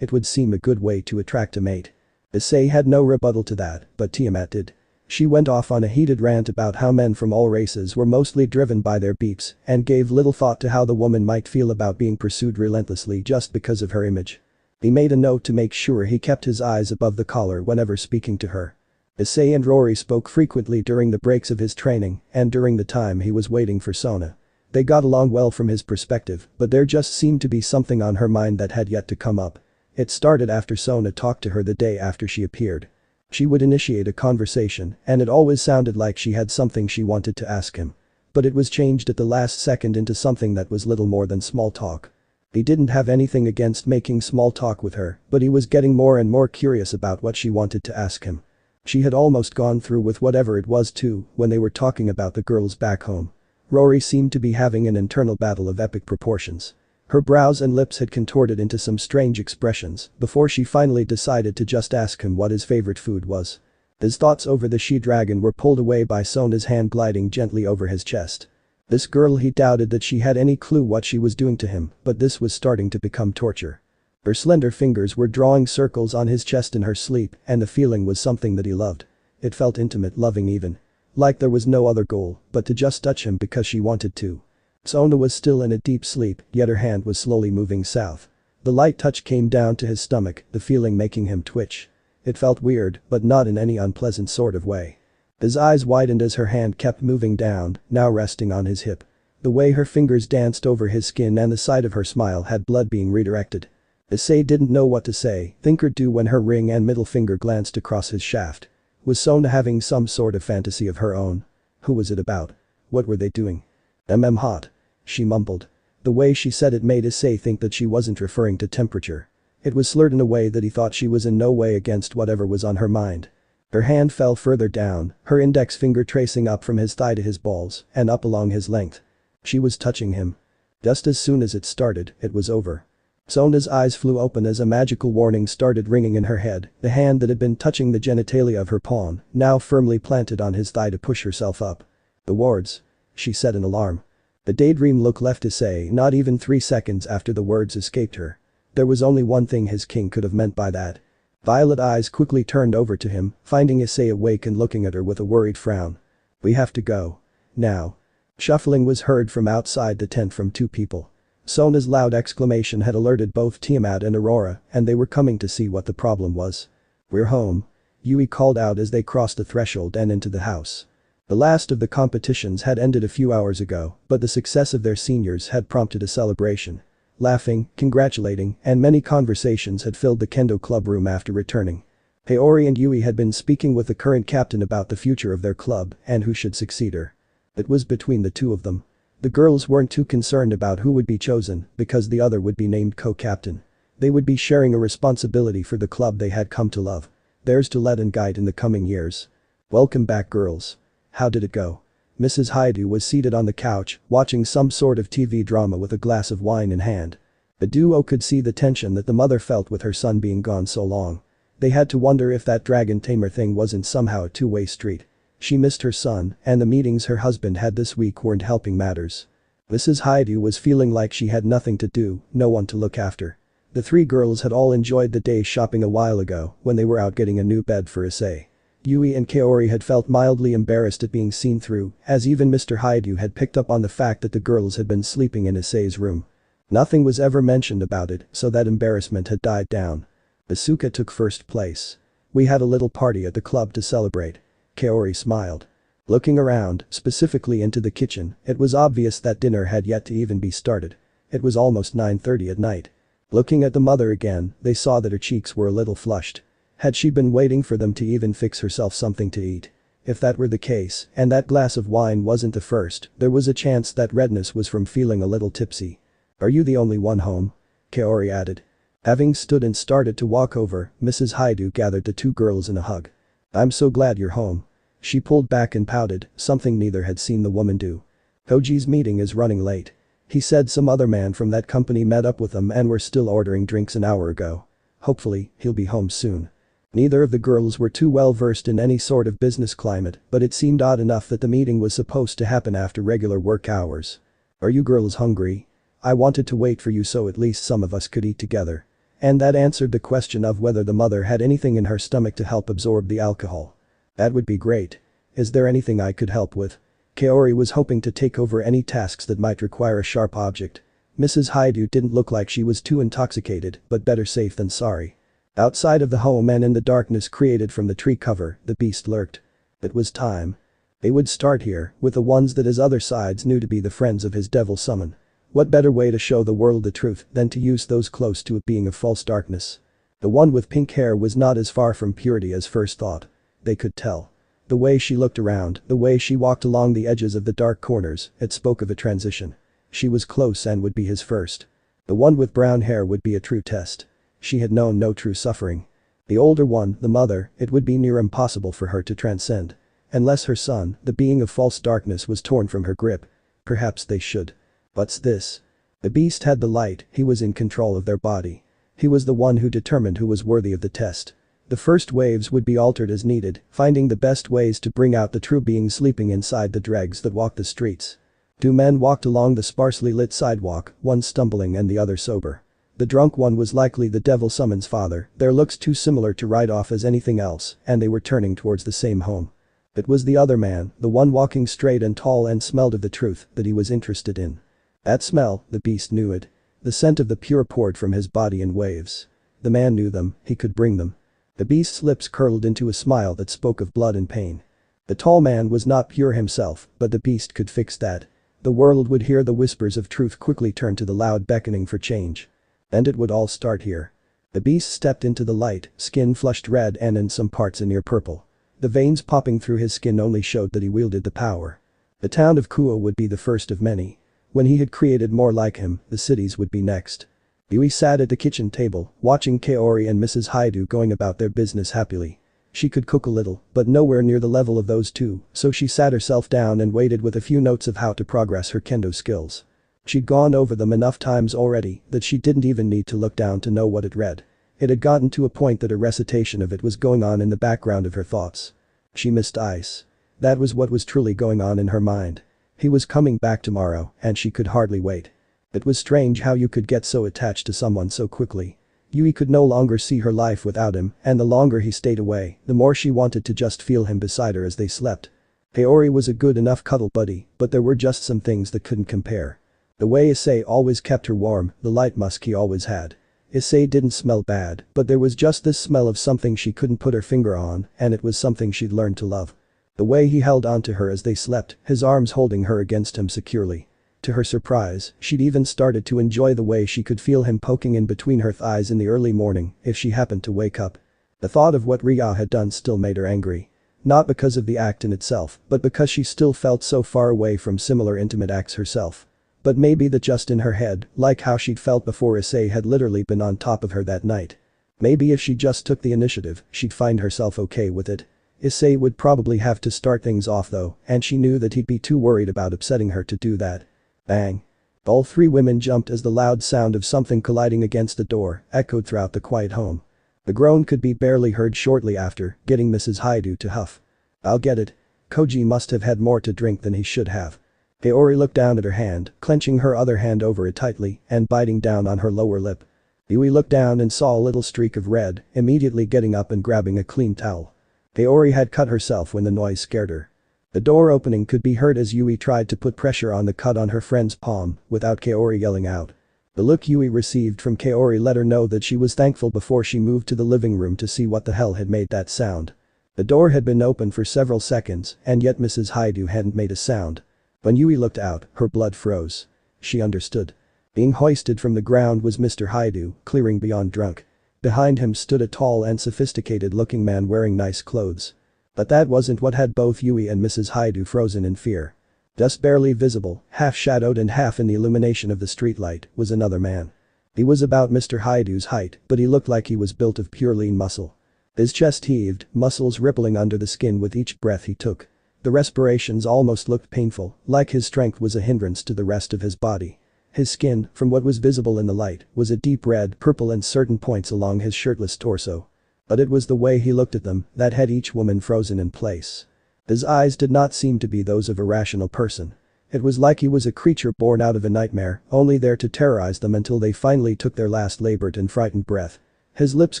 Speaker 1: It would seem a good way to attract a mate. Issei had no rebuttal to that, but Tiamat did. She went off on a heated rant about how men from all races were mostly driven by their beeps and gave little thought to how the woman might feel about being pursued relentlessly just because of her image. He made a note to make sure he kept his eyes above the collar whenever speaking to her. Issei and Rory spoke frequently during the breaks of his training and during the time he was waiting for Sona. They got along well from his perspective, but there just seemed to be something on her mind that had yet to come up. It started after Sona talked to her the day after she appeared. She would initiate a conversation, and it always sounded like she had something she wanted to ask him. But it was changed at the last second into something that was little more than small talk. He didn't have anything against making small talk with her, but he was getting more and more curious about what she wanted to ask him. She had almost gone through with whatever it was too when they were talking about the girls back home. Rory seemed to be having an internal battle of epic proportions. Her brows and lips had contorted into some strange expressions before she finally decided to just ask him what his favorite food was. His thoughts over the she-dragon were pulled away by Sona's hand gliding gently over his chest. This girl, he doubted that she had any clue what she was doing to him, but this was starting to become torture. Her slender fingers were drawing circles on his chest in her sleep, and the feeling was something that he loved. It felt intimate, loving even. Like there was no other goal but to just touch him because she wanted to. Sona was still in a deep sleep, yet her hand was slowly moving south. The light touch came down to his stomach, the feeling making him twitch. It felt weird, but not in any unpleasant sort of way. His eyes widened as her hand kept moving down, now resting on his hip. The way her fingers danced over his skin and the sight of her smile had blood being redirected. Issei didn't know what to say, think or do when her ring and middle finger glanced across his shaft. Was Sona having some sort of fantasy of her own? Who was it about? What were they doing? Hot. She mumbled. The way she said it made Issei think that she wasn't referring to temperature. It was slurred in a way that he thought she was in no way against whatever was on her mind. Her hand fell further down, her index finger tracing up from his thigh to his balls and up along his length. She was touching him. Just as soon as it started, it was over. Sona's eyes flew open as a magical warning started ringing in her head, the hand that had been touching the genitalia of her pawn, now firmly planted on his thigh to push herself up. The wards. She said in alarm. The daydream look left Issei not even 3 seconds after the words escaped her. There was only one thing his king could have meant by that. Violet eyes quickly turned over to him, finding Issei awake and looking at her with a worried frown. We have to go. Now. Shuffling was heard from outside the tent from 2 people. Sona's loud exclamation had alerted both Tiamat and Aurora, and they were coming to see what the problem was. We're home. Yui called out as they crossed the threshold and into the house. The last of the competitions had ended a few hours ago, but the success of their seniors had prompted a celebration. Laughing, congratulating, and many conversations had filled the kendo club room after returning. Kaori and Yui had been speaking with the current captain about the future of their club and who should succeed her. It was between the 2 of them. The girls weren't too concerned about who would be chosen because the other would be named co-captain. They would be sharing a responsibility for the club they had come to love. Theirs to lead and guide in the coming years. Welcome back, girls. How did it go? Mrs. Haidu was seated on the couch, watching some sort of TV drama with a glass of wine in hand. The duo could see the tension that the mother felt with her son being gone so long. They had to wonder if that dragon tamer thing wasn't somehow a two-way street. She missed her son, and the meetings her husband had this week weren't helping matters. Mrs. Haidu was feeling like she had nothing to do, no one to look after. The 3 girls had all enjoyed the day shopping a while ago when they were out getting a new bed for Issei. Yui and Kaori had felt mildly embarrassed at being seen through, as even Mr. Haidu had picked up on the fact that the girls had been sleeping in Issei's room. Nothing was ever mentioned about it, so that embarrassment had died down. Asuka took first place. We had a little party at the club to celebrate. Kaori smiled. Looking around, specifically into the kitchen, it was obvious that dinner had yet to even be started. It was almost 9:30 at night. Looking at the mother again, they saw that her cheeks were a little flushed. Had she been waiting for them to even fix herself something to eat? If that were the case, and that glass of wine wasn't the first, there was a chance that redness was from feeling a little tipsy. Are you the only one home? Kaori added. Having stood and started to walk over, Mrs. Haidu gathered the 2 girls in a hug. I'm so glad you're home. She pulled back and pouted, something neither had seen the woman do. Koji's meeting is running late. He said some other man from that company met up with them and were still ordering drinks an hour ago. Hopefully, he'll be home soon. Neither of the girls were too well versed in any sort of business climate, but it seemed odd enough that the meeting was supposed to happen after regular work hours. Are you girls hungry? I wanted to wait for you so at least some of us could eat together. And that answered the question of whether the mother had anything in her stomach to help absorb the alcohol. That would be great. Is there anything I could help with? Kaori was hoping to take over any tasks that might require a sharp object. Mrs. Haidu didn't look like she was too intoxicated, but better safe than sorry. Outside of the home and in the darkness created from the tree cover, the beast lurked. It was time. They would start here, with the ones that his other sides knew to be the friends of his devil summon. What better way to show the world the truth than to use those close to it being of false darkness? The one with pink hair was not as far from purity as first thought. They could tell. The way she looked around, the way she walked along the edges of the dark corners, it spoke of a transition. She was close and would be his first. The one with brown hair would be a true test. She had known no true suffering. The older one, the mother, it would be near impossible for her to transcend. Unless her son, the being of false darkness, was torn from her grip. Perhaps they should. What's this? The beast had the light, he was in control of their body. He was the one who determined who was worthy of the test. The first waves would be altered as needed, finding the best ways to bring out the true being sleeping inside the dregs that walk the streets. 2 men walked along the sparsely lit sidewalk, one stumbling and the other sober. The drunk one was likely the devil summon's father, their looks too similar to write off as anything else, and they were turning towards the same home. It was the other man, the one walking straight and tall and smelled of the truth that he was interested in. That smell, the beast knew it. The scent of the pure poured from his body in waves. The man knew them, he could bring them. The beast's lips curled into a smile that spoke of blood and pain. The tall man was not pure himself, but the beast could fix that. The world would hear the whispers of truth quickly turn to the loud beckoning for change. And it would all start here. The beast stepped into the light, skin flushed red and in some parts a near purple. The veins popping through his skin only showed that he wielded the power. The town of Kuo would be the first of many. When he had created more like him, the cities would be next. Yui sat at the kitchen table, watching Kaori and Mrs. Haidu going about their business happily. She could cook a little, but nowhere near the level of those two, so she sat herself down and waited with a few notes of how to progress her kendo skills. She'd gone over them enough times already that she didn't even need to look down to know what it read. It had gotten to a point that a recitation of it was going on in the background of her thoughts. She missed Ice. That was what was truly going on in her mind. He was coming back tomorrow, and she could hardly wait. It was strange how you could get so attached to someone so quickly. Yui could no longer see her life without him, and the longer he stayed away, the more she wanted to just feel him beside her as they slept. Kaori was a good enough cuddle buddy, but there were just some things that couldn't compare. The way Issei always kept her warm, the light musk he always had. Issei didn't smell bad, but there was just this smell of something she couldn't put her finger on, and it was something she'd learned to love. The way he held onto her as they slept, his arms holding her against him securely. To her surprise, she'd even started to enjoy the way she could feel him poking in between her thighs in the early morning if she happened to wake up. The thought of what Reya had done still made her angry. Not because of the act in itself, but because she still felt so far away from similar intimate acts herself. But maybe that just in her head, like how she'd felt before Issei had literally been on top of her that night. Maybe if she just took the initiative, she'd find herself okay with it. Issei would probably have to start things off though, and she knew that he'd be too worried about upsetting her to do that. Bang. All three women jumped as the loud sound of something colliding against the door echoed throughout the quiet home. The groan could be barely heard shortly after, getting Mrs. Haidu to huff. I'll get it. Koji must have had more to drink than he should have. Kaori looked down at her hand, clenching her other hand over it tightly and biting down on her lower lip. Yui looked down and saw a little streak of red, immediately getting up and grabbing a clean towel. Kaori had cut herself when the noise scared her. The door opening could be heard as Yui tried to put pressure on the cut on her friend's palm without Kaori yelling out. The look Yui received from Kaori let her know that she was thankful before she moved to the living room to see what the hell had made that sound. The door had been open for several seconds and yet Mrs. Haidu hadn't made a sound. When Yui looked out, her blood froze. She understood. Being hoisted from the ground was Mr. Haidu, clearing beyond drunk. Behind him stood a tall and sophisticated-looking man wearing nice clothes. But that wasn't what had both Yui and Mrs. Haidu frozen in fear. Just barely visible, half-shadowed and half in the illumination of the streetlight, was another man. He was about Mr. Haidu's height, but he looked like he was built of pure lean muscle. His chest heaved, muscles rippling under the skin with each breath he took. The respirations almost looked painful, like his strength was a hindrance to the rest of his body. His skin, from what was visible in the light, was a deep red, purple in certain points along his shirtless torso. But it was the way he looked at them that had each woman frozen in place. His eyes did not seem to be those of a rational person. It was like he was a creature born out of a nightmare, only there to terrorize them until they finally took their last labored and frightened breath. His lips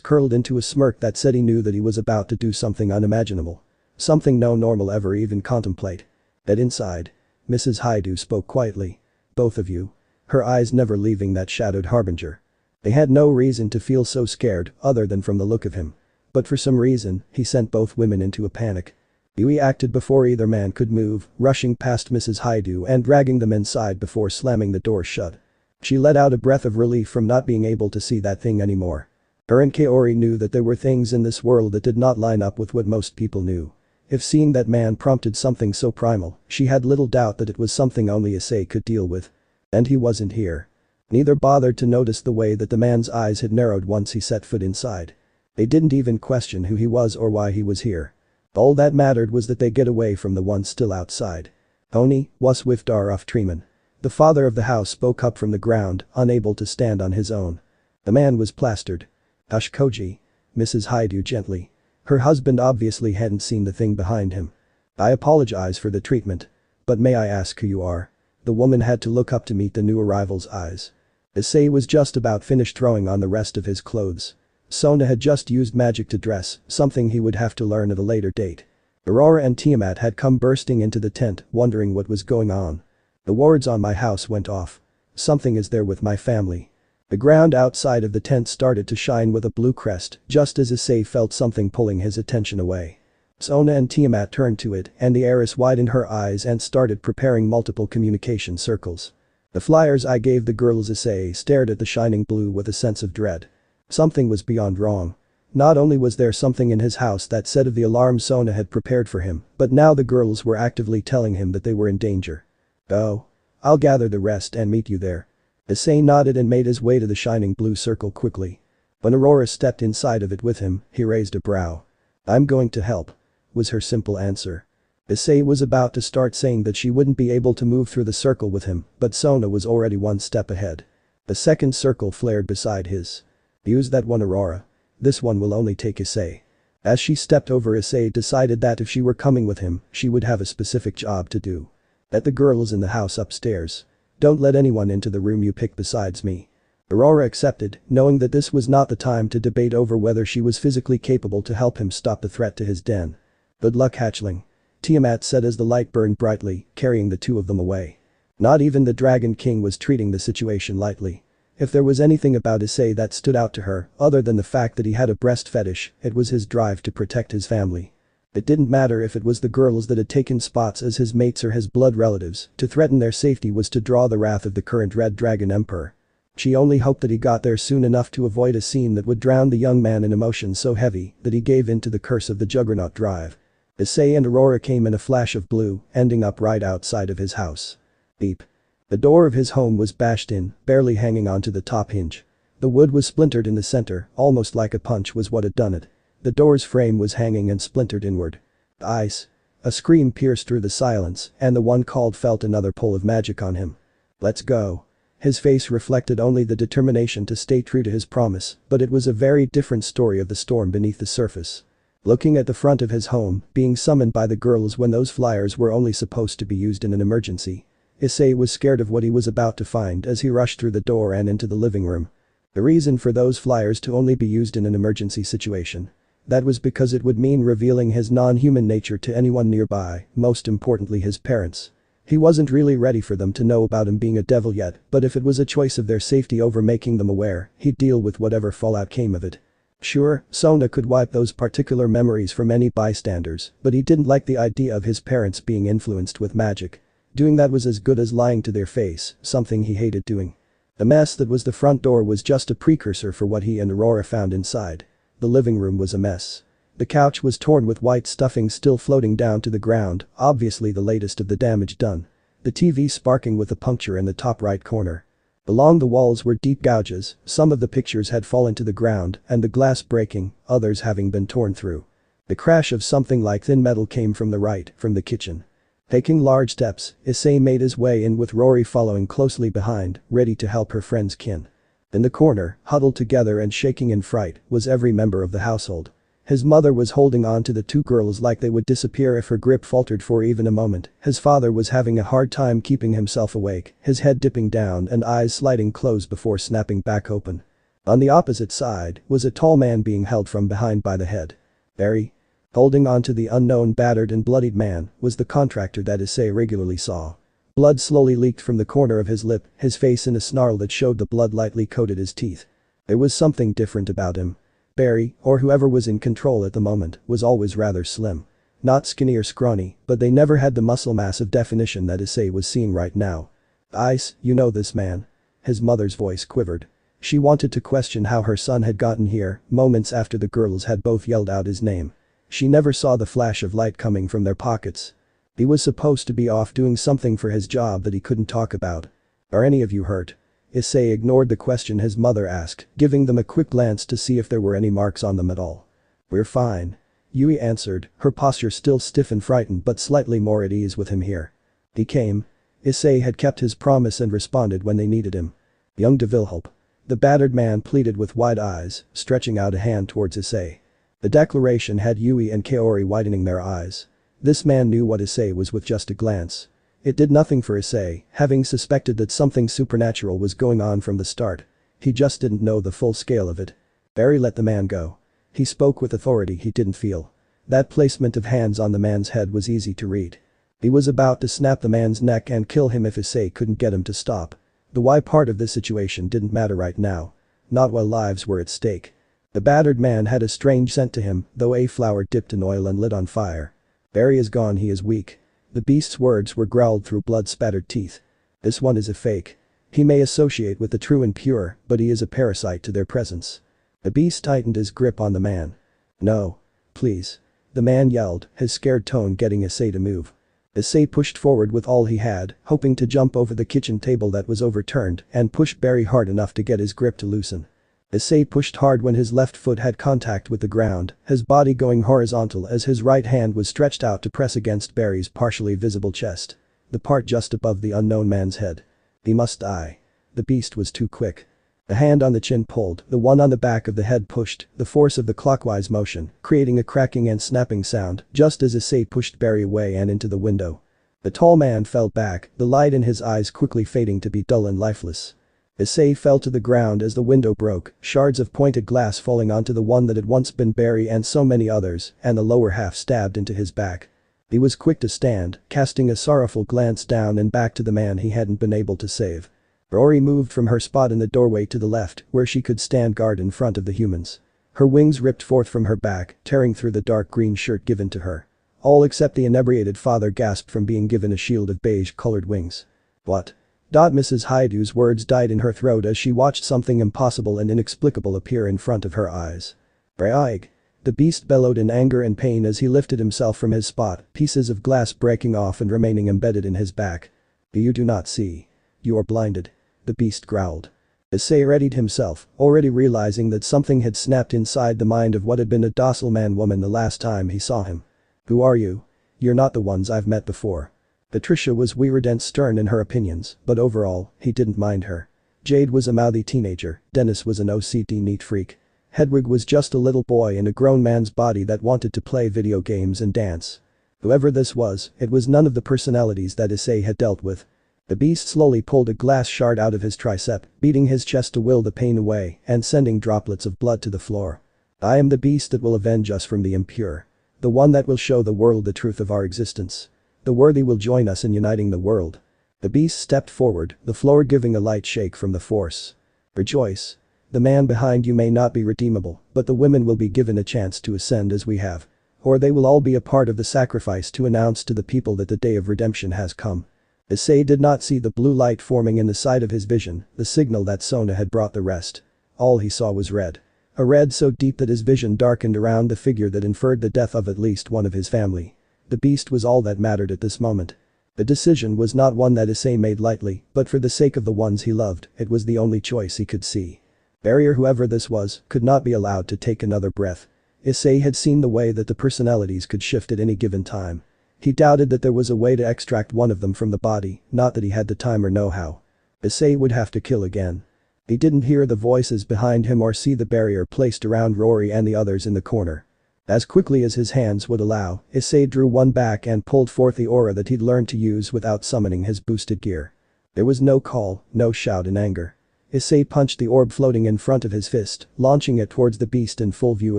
Speaker 1: curled into a smirk that said he knew that he was about to do something unimaginable. Something no normal ever even contemplate. That inside. Mrs. Haidu spoke quietly. Both of you. Her eyes never leaving that shadowed harbinger. They had no reason to feel so scared other than from the look of him. But for some reason, he sent both women into a panic. Yui acted before either man could move, rushing past Mrs. Haidu and dragging them inside before slamming the door shut. She let out a breath of relief from not being able to see that thing anymore. Her and Kaori knew that there were things in this world that did not line up with what most people knew. If seeing that man prompted something so primal, she had little doubt that it was something only Issei could deal with. And he wasn't here. Neither bothered to notice the way that the man's eyes had narrowed once he set foot inside. They didn't even question who he was or why he was here. All that mattered was that they get away from the one still outside. Oni, was with Daruf Treeman. The father of the house spoke up from the ground, unable to stand on his own. The man was plastered. Hush Koji. Mrs. Haidu gently. Her husband obviously hadn't seen the thing behind him. I apologize for the treatment. But may I ask who you are? The woman had to look up to meet the new arrival's eyes. Issei was just about finished throwing on the rest of his clothes. Sona had just used magic to dress, something he would have to learn at a later date. Aurora and Tiamat had come bursting into the tent, wondering what was going on. The wards on my house went off. Something is there with my family. The ground outside of the tent started to shine with a blue crest, just as Issei felt something pulling his attention away. Sona and Tiamat turned to it, and the heiress widened her eyes and started preparing multiple communication circles. The flyers I gave the girls. Issei stared at the shining blue with a sense of dread. Something was beyond wrong. Not only was there something in his house that said of the alarm Sona had prepared for him, but now the girls were actively telling him that they were in danger. "Oh. I'll gather the rest and meet you there." Issei nodded and made his way to the shining blue circle quickly. When Aurora stepped inside of it with him, he raised a brow. "I'm going to help," was her simple answer. Issei was about to start saying that she wouldn't be able to move through the circle with him, but Sona was already one step ahead. A second circle flared beside his. "Use that one, Aurora. This one will only take Issei." As she stepped over, Issei decided that if she were coming with him, she would have a specific job to do. "Let the girls in the house upstairs. Don't let anyone into the room you pick besides me." Aurora accepted, knowing that this was not the time to debate over whether she was physically capable to help him stop the threat to his den. "Good luck, hatchling," Tiamat said as the light burned brightly, carrying the two of them away. Not even the Dragon King was treating the situation lightly. If there was anything about Issei that stood out to her, other than the fact that he had a breast fetish, it was his drive to protect his family. It didn't matter if it was the girls that had taken spots as his mates or his blood relatives, to threaten their safety was to draw the wrath of the current Red Dragon Emperor. She only hoped that he got there soon enough to avoid a scene that would drown the young man in emotions so heavy that he gave in to the curse of the Juggernaut drive. Issei and Aurora came in a flash of blue, ending up right outside of his house. Beep. The door of his home was bashed in, barely hanging onto the top hinge. The wood was splintered in the center, almost like a punch was what had done it. The door's frame was hanging and splintered inward. "Ice." A scream pierced through the silence, and the one called felt another pull of magic on him. "Let's go." His face reflected only the determination to stay true to his promise, but it was a very different story of the storm beneath the surface. Looking at the front of his home, being summoned by the girls when those flyers were only supposed to be used in an emergency. Issei was scared of what he was about to find as he rushed through the door and into the living room. The reason for those flyers to only be used in an emergency situation. That was because it would mean revealing his non-human nature to anyone nearby, most importantly his parents. He wasn't really ready for them to know about him being a devil yet, but if it was a choice of their safety over making them aware, he'd deal with whatever fallout came of it. Sure, Sona could wipe those particular memories from any bystanders, but he didn't like the idea of his parents being influenced with magic. Doing that was as good as lying to their face, something he hated doing. The mess that was the front door was just a precursor for what he and Aurora found inside. The living room was a mess. The couch was torn with white stuffing still floating down to the ground, obviously the latest of the damage done. The TV sparking with a puncture in the top right corner. Along the walls were deep gouges, some of the pictures had fallen to the ground and the glass breaking, others having been torn through. The crash of something like thin metal came from the right, from the kitchen. Taking large steps, Issei made his way in with Rory following closely behind, ready to help her friend's kin. In the corner, huddled together and shaking in fright, was every member of the household. His mother was holding on to the two girls like they would disappear if her grip faltered for even a moment. His father was having a hard time keeping himself awake, his head dipping down and eyes sliding closed before snapping back open. On the opposite side was a tall man being held from behind by the head. Barry. Holding on to the unknown battered and bloodied man was the contractor that Issei regularly saw. Blood slowly leaked from the corner of his lip, his face in a snarl that showed the blood lightly coated his teeth. There was something different about him. Barry, or whoever was in control at the moment, was always rather slim. Not skinny or scrawny, but they never had the muscle mass of definition that Issei was seeing right now. "Ice, you know this man?" His mother's voice quivered. She wanted to question how her son had gotten here, moments after the girls had both yelled out his name. She never saw the flash of light coming from their pockets. He was supposed to be off doing something for his job that he couldn't talk about. "Are any of you hurt?" Issei ignored the question his mother asked, giving them a quick glance to see if there were any marks on them at all. "We're fine," Yui answered, her posture still stiff and frightened but slightly more at ease with him here. He came. Issei had kept his promise and responded when they needed him. "Young Devil help." The battered man pleaded with wide eyes, stretching out a hand towards Issei. The declaration had Yui and Kaori widening their eyes. This man knew what Issei was with just a glance. It did nothing for Issei, having suspected that something supernatural was going on from the start. He just didn't know the full scale of it. Barry let the man go. He spoke with authority he didn't feel. That placement of hands on the man's head was easy to read. He was about to snap the man's neck and kill him if Issei couldn't get him to stop. The why part of this situation didn't matter right now. Not while lives were at stake. The battered man had a strange scent to him, though a flower dipped in oil and lit on fire. Barry is gone, he is weak. The beast's words were growled through blood-spattered teeth. This one is a fake. He may associate with the true and pure, but he is a parasite to their presence. The beast tightened his grip on the man. No. Please. The man yelled, his scared tone getting Issei to move. Issei pushed forward with all he had, hoping to jump over the kitchen table that was overturned and pushed Barry hard enough to get his grip to loosen. Issei pushed hard when his left foot had contact with the ground, his body going horizontal as his right hand was stretched out to press against Barry's partially visible chest. The part just above the unknown man's head. He must die. The beast was too quick. The hand on the chin pulled, the one on the back of the head pushed, the force of the clockwise motion, creating a cracking and snapping sound, just as Issei pushed Barry away and into the window. The tall man fell back, the light in his eyes quickly fading to be dull and lifeless. Issei fell to the ground as the window broke, shards of pointed glass falling onto the one that had once been Barry and so many others, and the lower half stabbed into his back. He was quick to stand, casting a sorrowful glance down and back to the man he hadn't been able to save. Rory moved from her spot in the doorway to the left, where she could stand guard in front of the humans. Her wings ripped forth from her back, tearing through the dark green shirt given to her. All except the inebriated father gasped from being given a shield of beige-colored wings. What? Mrs. Haidu's words died in her throat as she watched something impossible and inexplicable appear in front of her eyes. Reya. The beast bellowed in anger and pain as he lifted himself from his spot, pieces of glass breaking off and remaining embedded in his back. You do not see. You are blinded. The beast growled. Issei readied himself, already realizing that something had snapped inside the mind of what had been a docile man-woman the last time he saw him. Who are you? You're not the ones I've met before. Patricia was weird and stern in her opinions, but overall, he didn't mind her. Jade was a mouthy teenager, Dennis was an OCD neat freak. Hedwig was just a little boy in a grown man's body that wanted to play video games and dance. Whoever this was, it was none of the personalities that Issei had dealt with. The beast slowly pulled a glass shard out of his tricep, beating his chest to will the pain away and sending droplets of blood to the floor. I am the beast that will avenge us from the impure. The one that will show the world the truth of our existence. The worthy will join us in uniting the world. The beast stepped forward, the floor giving a light shake from the force. Rejoice. The man behind you may not be redeemable, but the women will be given a chance to ascend as we have. Or they will all be a part of the sacrifice to announce to the people that the day of redemption has come. Issei did not see the blue light forming in the side of his vision, the signal that Sona had brought the rest. All he saw was red. A red so deep that his vision darkened around the figure that inferred the death of at least one of his family. The beast was all that mattered at this moment. The decision was not one that Issei made lightly, but for the sake of the ones he loved, it was the only choice he could see. Barry, whoever this was, could not be allowed to take another breath. Issei had seen the way that the personalities could shift at any given time. He doubted that there was a way to extract one of them from the body, not that he had the time or know-how. Issei would have to kill again. He didn't hear the voices behind him or see the barrier placed around Rory and the others in the corner. As quickly as his hands would allow, Issei drew one back and pulled forth the aura that he'd learned to use without summoning his boosted gear. There was no call, no shout in anger. Issei punched the orb floating in front of his fist, launching it towards the beast in full view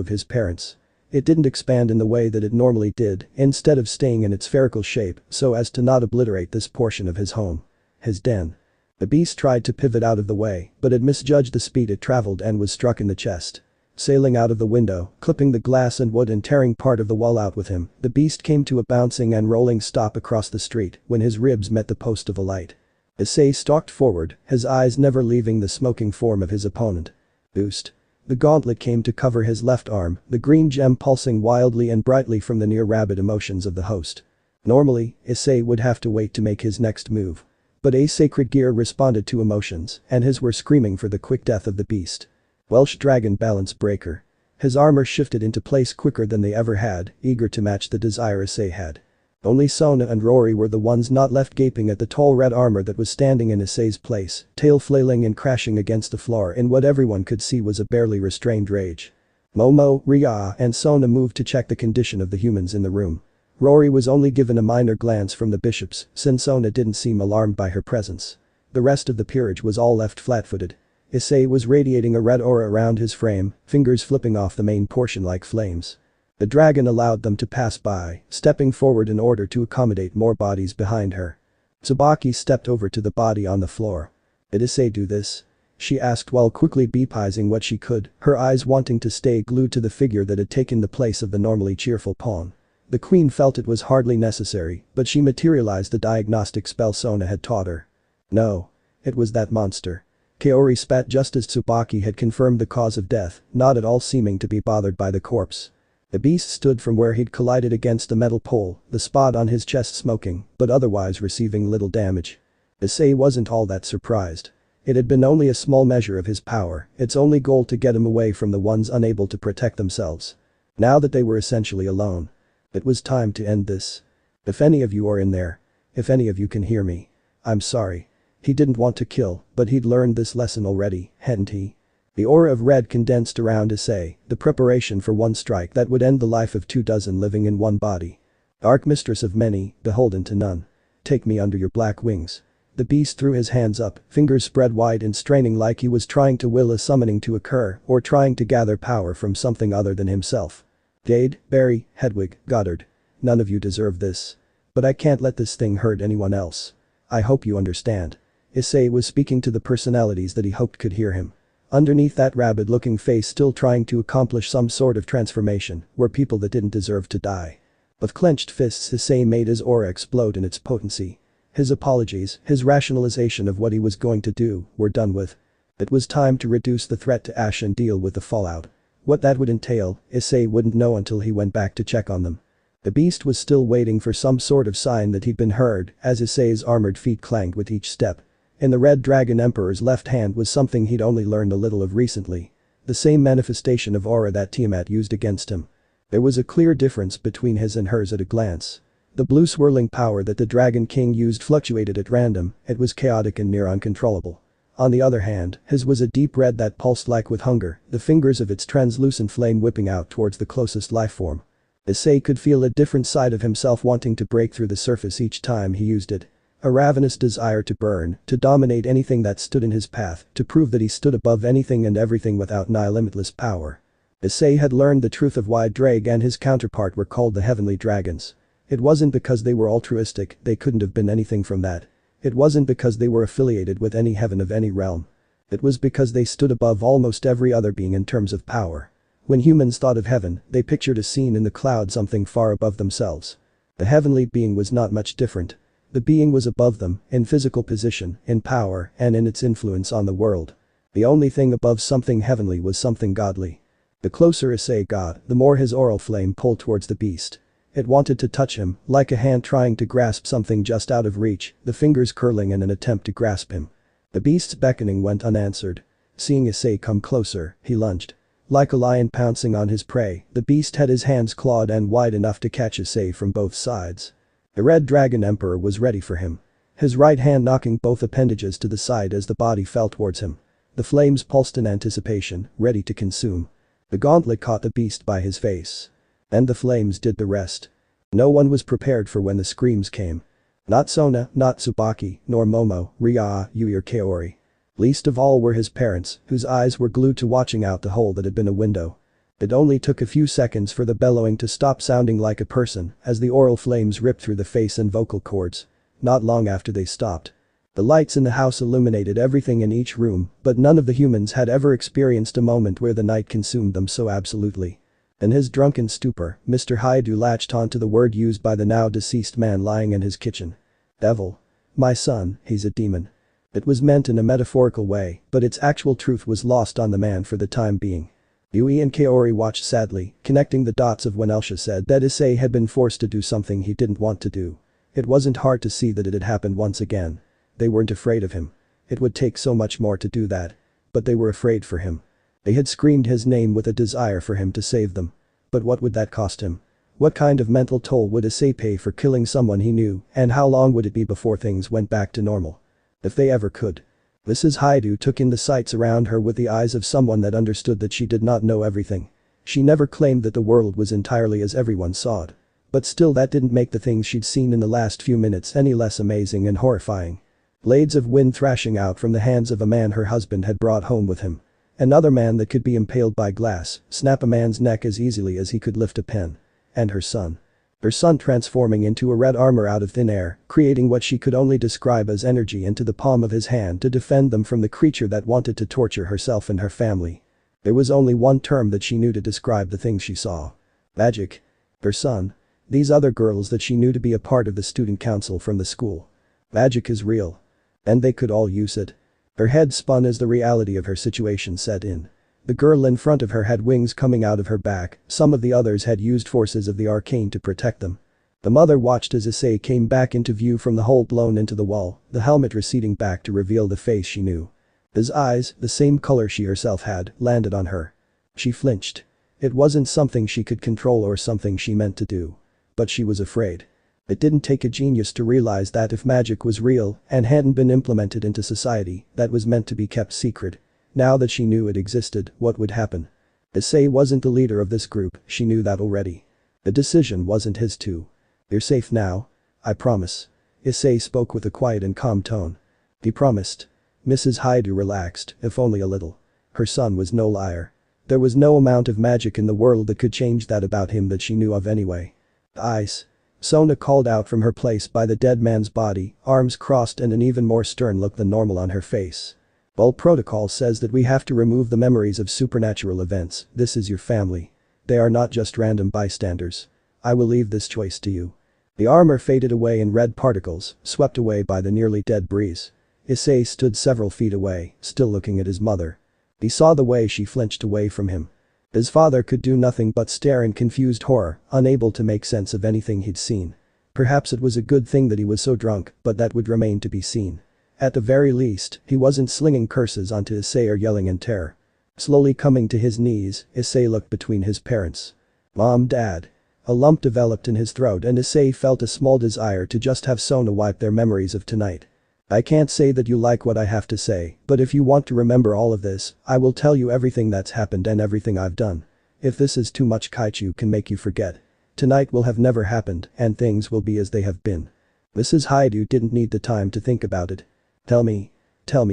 Speaker 1: of his parents. It didn't expand in the way that it normally did, instead of staying in its spherical shape so as to not obliterate this portion of his home. His den. The beast tried to pivot out of the way, but it misjudged the speed it traveled and was struck in the chest. Sailing out of the window, clipping the glass and wood and tearing part of the wall out with him, the beast came to a bouncing and rolling stop across the street when his ribs met the post of a light. Issei stalked forward, his eyes never leaving the smoking form of his opponent. Boost. The gauntlet came to cover his left arm, the green gem pulsing wildly and brightly from the near-rabid emotions of the host. Normally, Issei would have to wait to make his next move. But a sacred gear responded to emotions, and his were screaming for the quick death of the beast. Welsh Dragon Balance Breaker. His armor shifted into place quicker than they ever had, eager to match the desire Issei had. Only Sona and Rory were the ones not left gaping at the tall red armor that was standing in Issei's place, tail flailing and crashing against the floor in what everyone could see was a barely restrained rage. Momo, Reya and Sona moved to check the condition of the humans in the room. Rory was only given a minor glance from the bishops since Sona didn't seem alarmed by her presence. The rest of the peerage was all left flat-footed. Issei was radiating a red aura around his frame, fingers flipping off the main portion like flames. The dragon allowed them to pass by, stepping forward in order to accommodate more bodies behind her. Tsubaki stepped over to the body on the floor. Did Issei do this? She asked while quickly beepizing what she could, her eyes wanting to stay glued to the figure that had taken the place of the normally cheerful pawn. The queen felt it was hardly necessary, but she materialized the diagnostic spell Sona had taught her. No. It was that monster. Kaori spat just as Tsubaki had confirmed the cause of death, not at all seeming to be bothered by the corpse. The beast stood from where he'd collided against the metal pole, the spot on his chest smoking, but otherwise receiving little damage. Issei wasn't all that surprised. It had been only a small measure of his power, its only goal to get him away from the ones unable to protect themselves. Now that they were essentially alone. It was time to end this. If any of you are in there. If any of you can hear me. I'm sorry. He didn't want to kill, but he'd learned this lesson already, hadn't he? The aura of red condensed around Issei, the preparation for one strike that would end the life of 24 living in one body. Archmistress of many, beholden to none. Take me under your black wings. The beast threw his hands up, fingers spread wide and straining like he was trying to will a summoning to occur or trying to gather power from something other than himself. Jade, Barry, Hedwig, Goddard. None of you deserve this. But I can't let this thing hurt anyone else. I hope you understand. Issei was speaking to the personalities that he hoped could hear him. Underneath that rabid-looking face still trying to accomplish some sort of transformation were people that didn't deserve to die. With clenched fists Issei made his aura explode in its potency. His apologies, his rationalization of what he was going to do, were done with. It was time to reduce the threat to ash and deal with the fallout. What that would entail, Issei wouldn't know until he went back to check on them. The beast was still waiting for some sort of sign that he'd been heard as Issei's armored feet clanged with each step. In the Red Dragon Emperor's left hand was something he'd only learned a little of recently. The same manifestation of aura that Tiamat used against him. There was a clear difference between his and hers at a glance. The blue swirling power that the Dragon King used fluctuated at random, it was chaotic and near uncontrollable. On the other hand, his was a deep red that pulsed like with hunger, the fingers of its translucent flame whipping out towards the closest lifeform. Issei could feel a different side of himself wanting to break through the surface each time he used it. A ravenous desire to burn, to dominate anything that stood in his path, to prove that he stood above anything and everything without limitless power. Issei had learned the truth of why Drake and his counterpart were called the Heavenly Dragons. It wasn't because they were altruistic, they couldn't have been anything from that. It wasn't because they were affiliated with any heaven of any realm. It was because they stood above almost every other being in terms of power. When humans thought of heaven, they pictured a scene in the cloud, something far above themselves. The heavenly being was not much different. The being was above them, in physical position, in power, and in its influence on the world. The only thing above something heavenly was something godly. The closer Issei got, the more his aural flame pulled towards the beast. It wanted to touch him, like a hand trying to grasp something just out of reach, the fingers curling in an attempt to grasp him. The beast's beckoning went unanswered. Seeing Issei come closer, he lunged. Like a lion pouncing on his prey, the beast had his hands clawed and wide enough to catch Issei from both sides. The Red Dragon Emperor was ready for him. His right hand knocking both appendages to the side as the body fell towards him. The flames pulsed in anticipation, ready to consume. The gauntlet caught the beast by his face. And the flames did the rest. No one was prepared for when the screams came. Not Sona, not Tsubaki, nor Momo, Reya, Yui or Kaori. Least of all were his parents, whose eyes were glued to watching out the hole that had been a window. It only took a few seconds for the bellowing to stop sounding like a person as the aural flames ripped through the face and vocal cords. Not long after they stopped. The lights in the house illuminated everything in each room, but none of the humans had ever experienced a moment where the night consumed them so absolutely. In his drunken stupor, Mr. Haidu latched onto the word used by the now deceased man lying in his kitchen. Devil. My son, he's a demon. It was meant in a metaphorical way, but its actual truth was lost on the man for the time being. Yui and Kaori watched sadly, connecting the dots of when Elsha said that Issei had been forced to do something he didn't want to do. It wasn't hard to see that it had happened once again. They weren't afraid of him. It would take so much more to do that. But they were afraid for him. They had screamed his name with a desire for him to save them. But what would that cost him? What kind of mental toll would Issei pay for killing someone he knew, and how long would it be before things went back to normal? If they ever could. Mrs. Haidu took in the sights around her with the eyes of someone that understood that she did not know everything. She never claimed that the world was entirely as everyone saw it. But still that didn't make the things she'd seen in the last few minutes any less amazing and horrifying. Blades of wind thrashing out from the hands of a man her husband had brought home with him. Another man that could be impaled by glass, snap a man's neck as easily as he could lift a pen. And her son. Her son transforming into a red armor out of thin air, creating what she could only describe as energy into the palm of his hand to defend them from the creature that wanted to torture herself and her family. There was only one term that she knew to describe the things she saw. Magic. Her son. These other girls that she knew to be a part of the student council from the school. Magic is real. And they could all use it. Her head spun as the reality of her situation set in. The girl in front of her had wings coming out of her back, some of the others had used forces of the arcane to protect them. The mother watched as Issei came back into view from the hole blown into the wall, the helmet receding back to reveal the face she knew. His eyes, the same color she herself had, landed on her. She flinched. It wasn't something she could control or something she meant to do. But she was afraid. It didn't take a genius to realize that if magic was real and hadn't been implemented into society, that was meant to be kept secret. Now that she knew it existed, what would happen? Issei wasn't the leader of this group, she knew that already. The decision wasn't his too. You're safe now. I promise. Issei spoke with a quiet and calm tone. He promised. Mrs. Haidu relaxed, if only a little. Her son was no liar. There was no amount of magic in the world that could change that about him that she knew of anyway. Eyes. Sona called out from her place by the dead man's body, arms crossed and an even more stern look than normal on her face. Well, protocol says that we have to remove the memories of supernatural events. This is your family. They are not just random bystanders. I will leave this choice to you. The armor faded away in red particles, swept away by the nearly dead breeze. Issei stood several feet away, still looking at his mother. He saw the way she flinched away from him. His father could do nothing but stare in confused horror, unable to make sense of anything he'd seen. Perhaps it was a good thing that he was so drunk, but that would remain to be seen. At the very least, he wasn't slinging curses onto Issei or yelling in terror. Slowly coming to his knees, Issei looked between his parents. Mom, Dad. A lump developed in his throat and Issei felt a small desire to just have Sona wipe their memories of tonight. I can't say that you like what I have to say, but if you want to remember all of this, I will tell you everything that's happened and everything I've done. If this is too much, Kaichu can make you forget. Tonight will have never happened and things will be as they have been. Mrs. Haidu didn't need the time to think about it. Tell me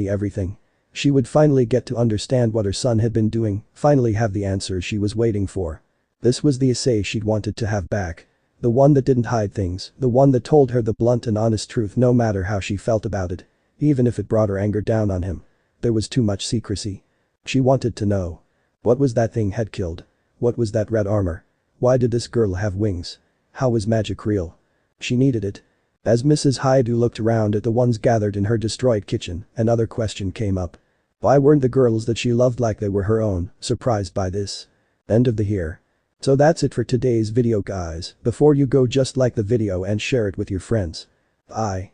Speaker 1: everything. She would finally get to understand what her son had been doing, finally have the answers she was waiting for. This was the Issei she'd wanted to have back. The one that didn't hide things, the one that told her the blunt and honest truth no matter how she felt about it. Even if it brought her anger down on him. There was too much secrecy. She wanted to know. What was that thing had killed? What was that red armor? Why did this girl have wings? How was magic real? She needed it. As Mrs. Haidu looked around at the ones gathered in her destroyed kitchen, another question came up. Why weren't the girls that she loved like they were her own, surprised by this? End of the here. So that's it for today's video guys. Before you go, just like the video and share it with your friends. Bye.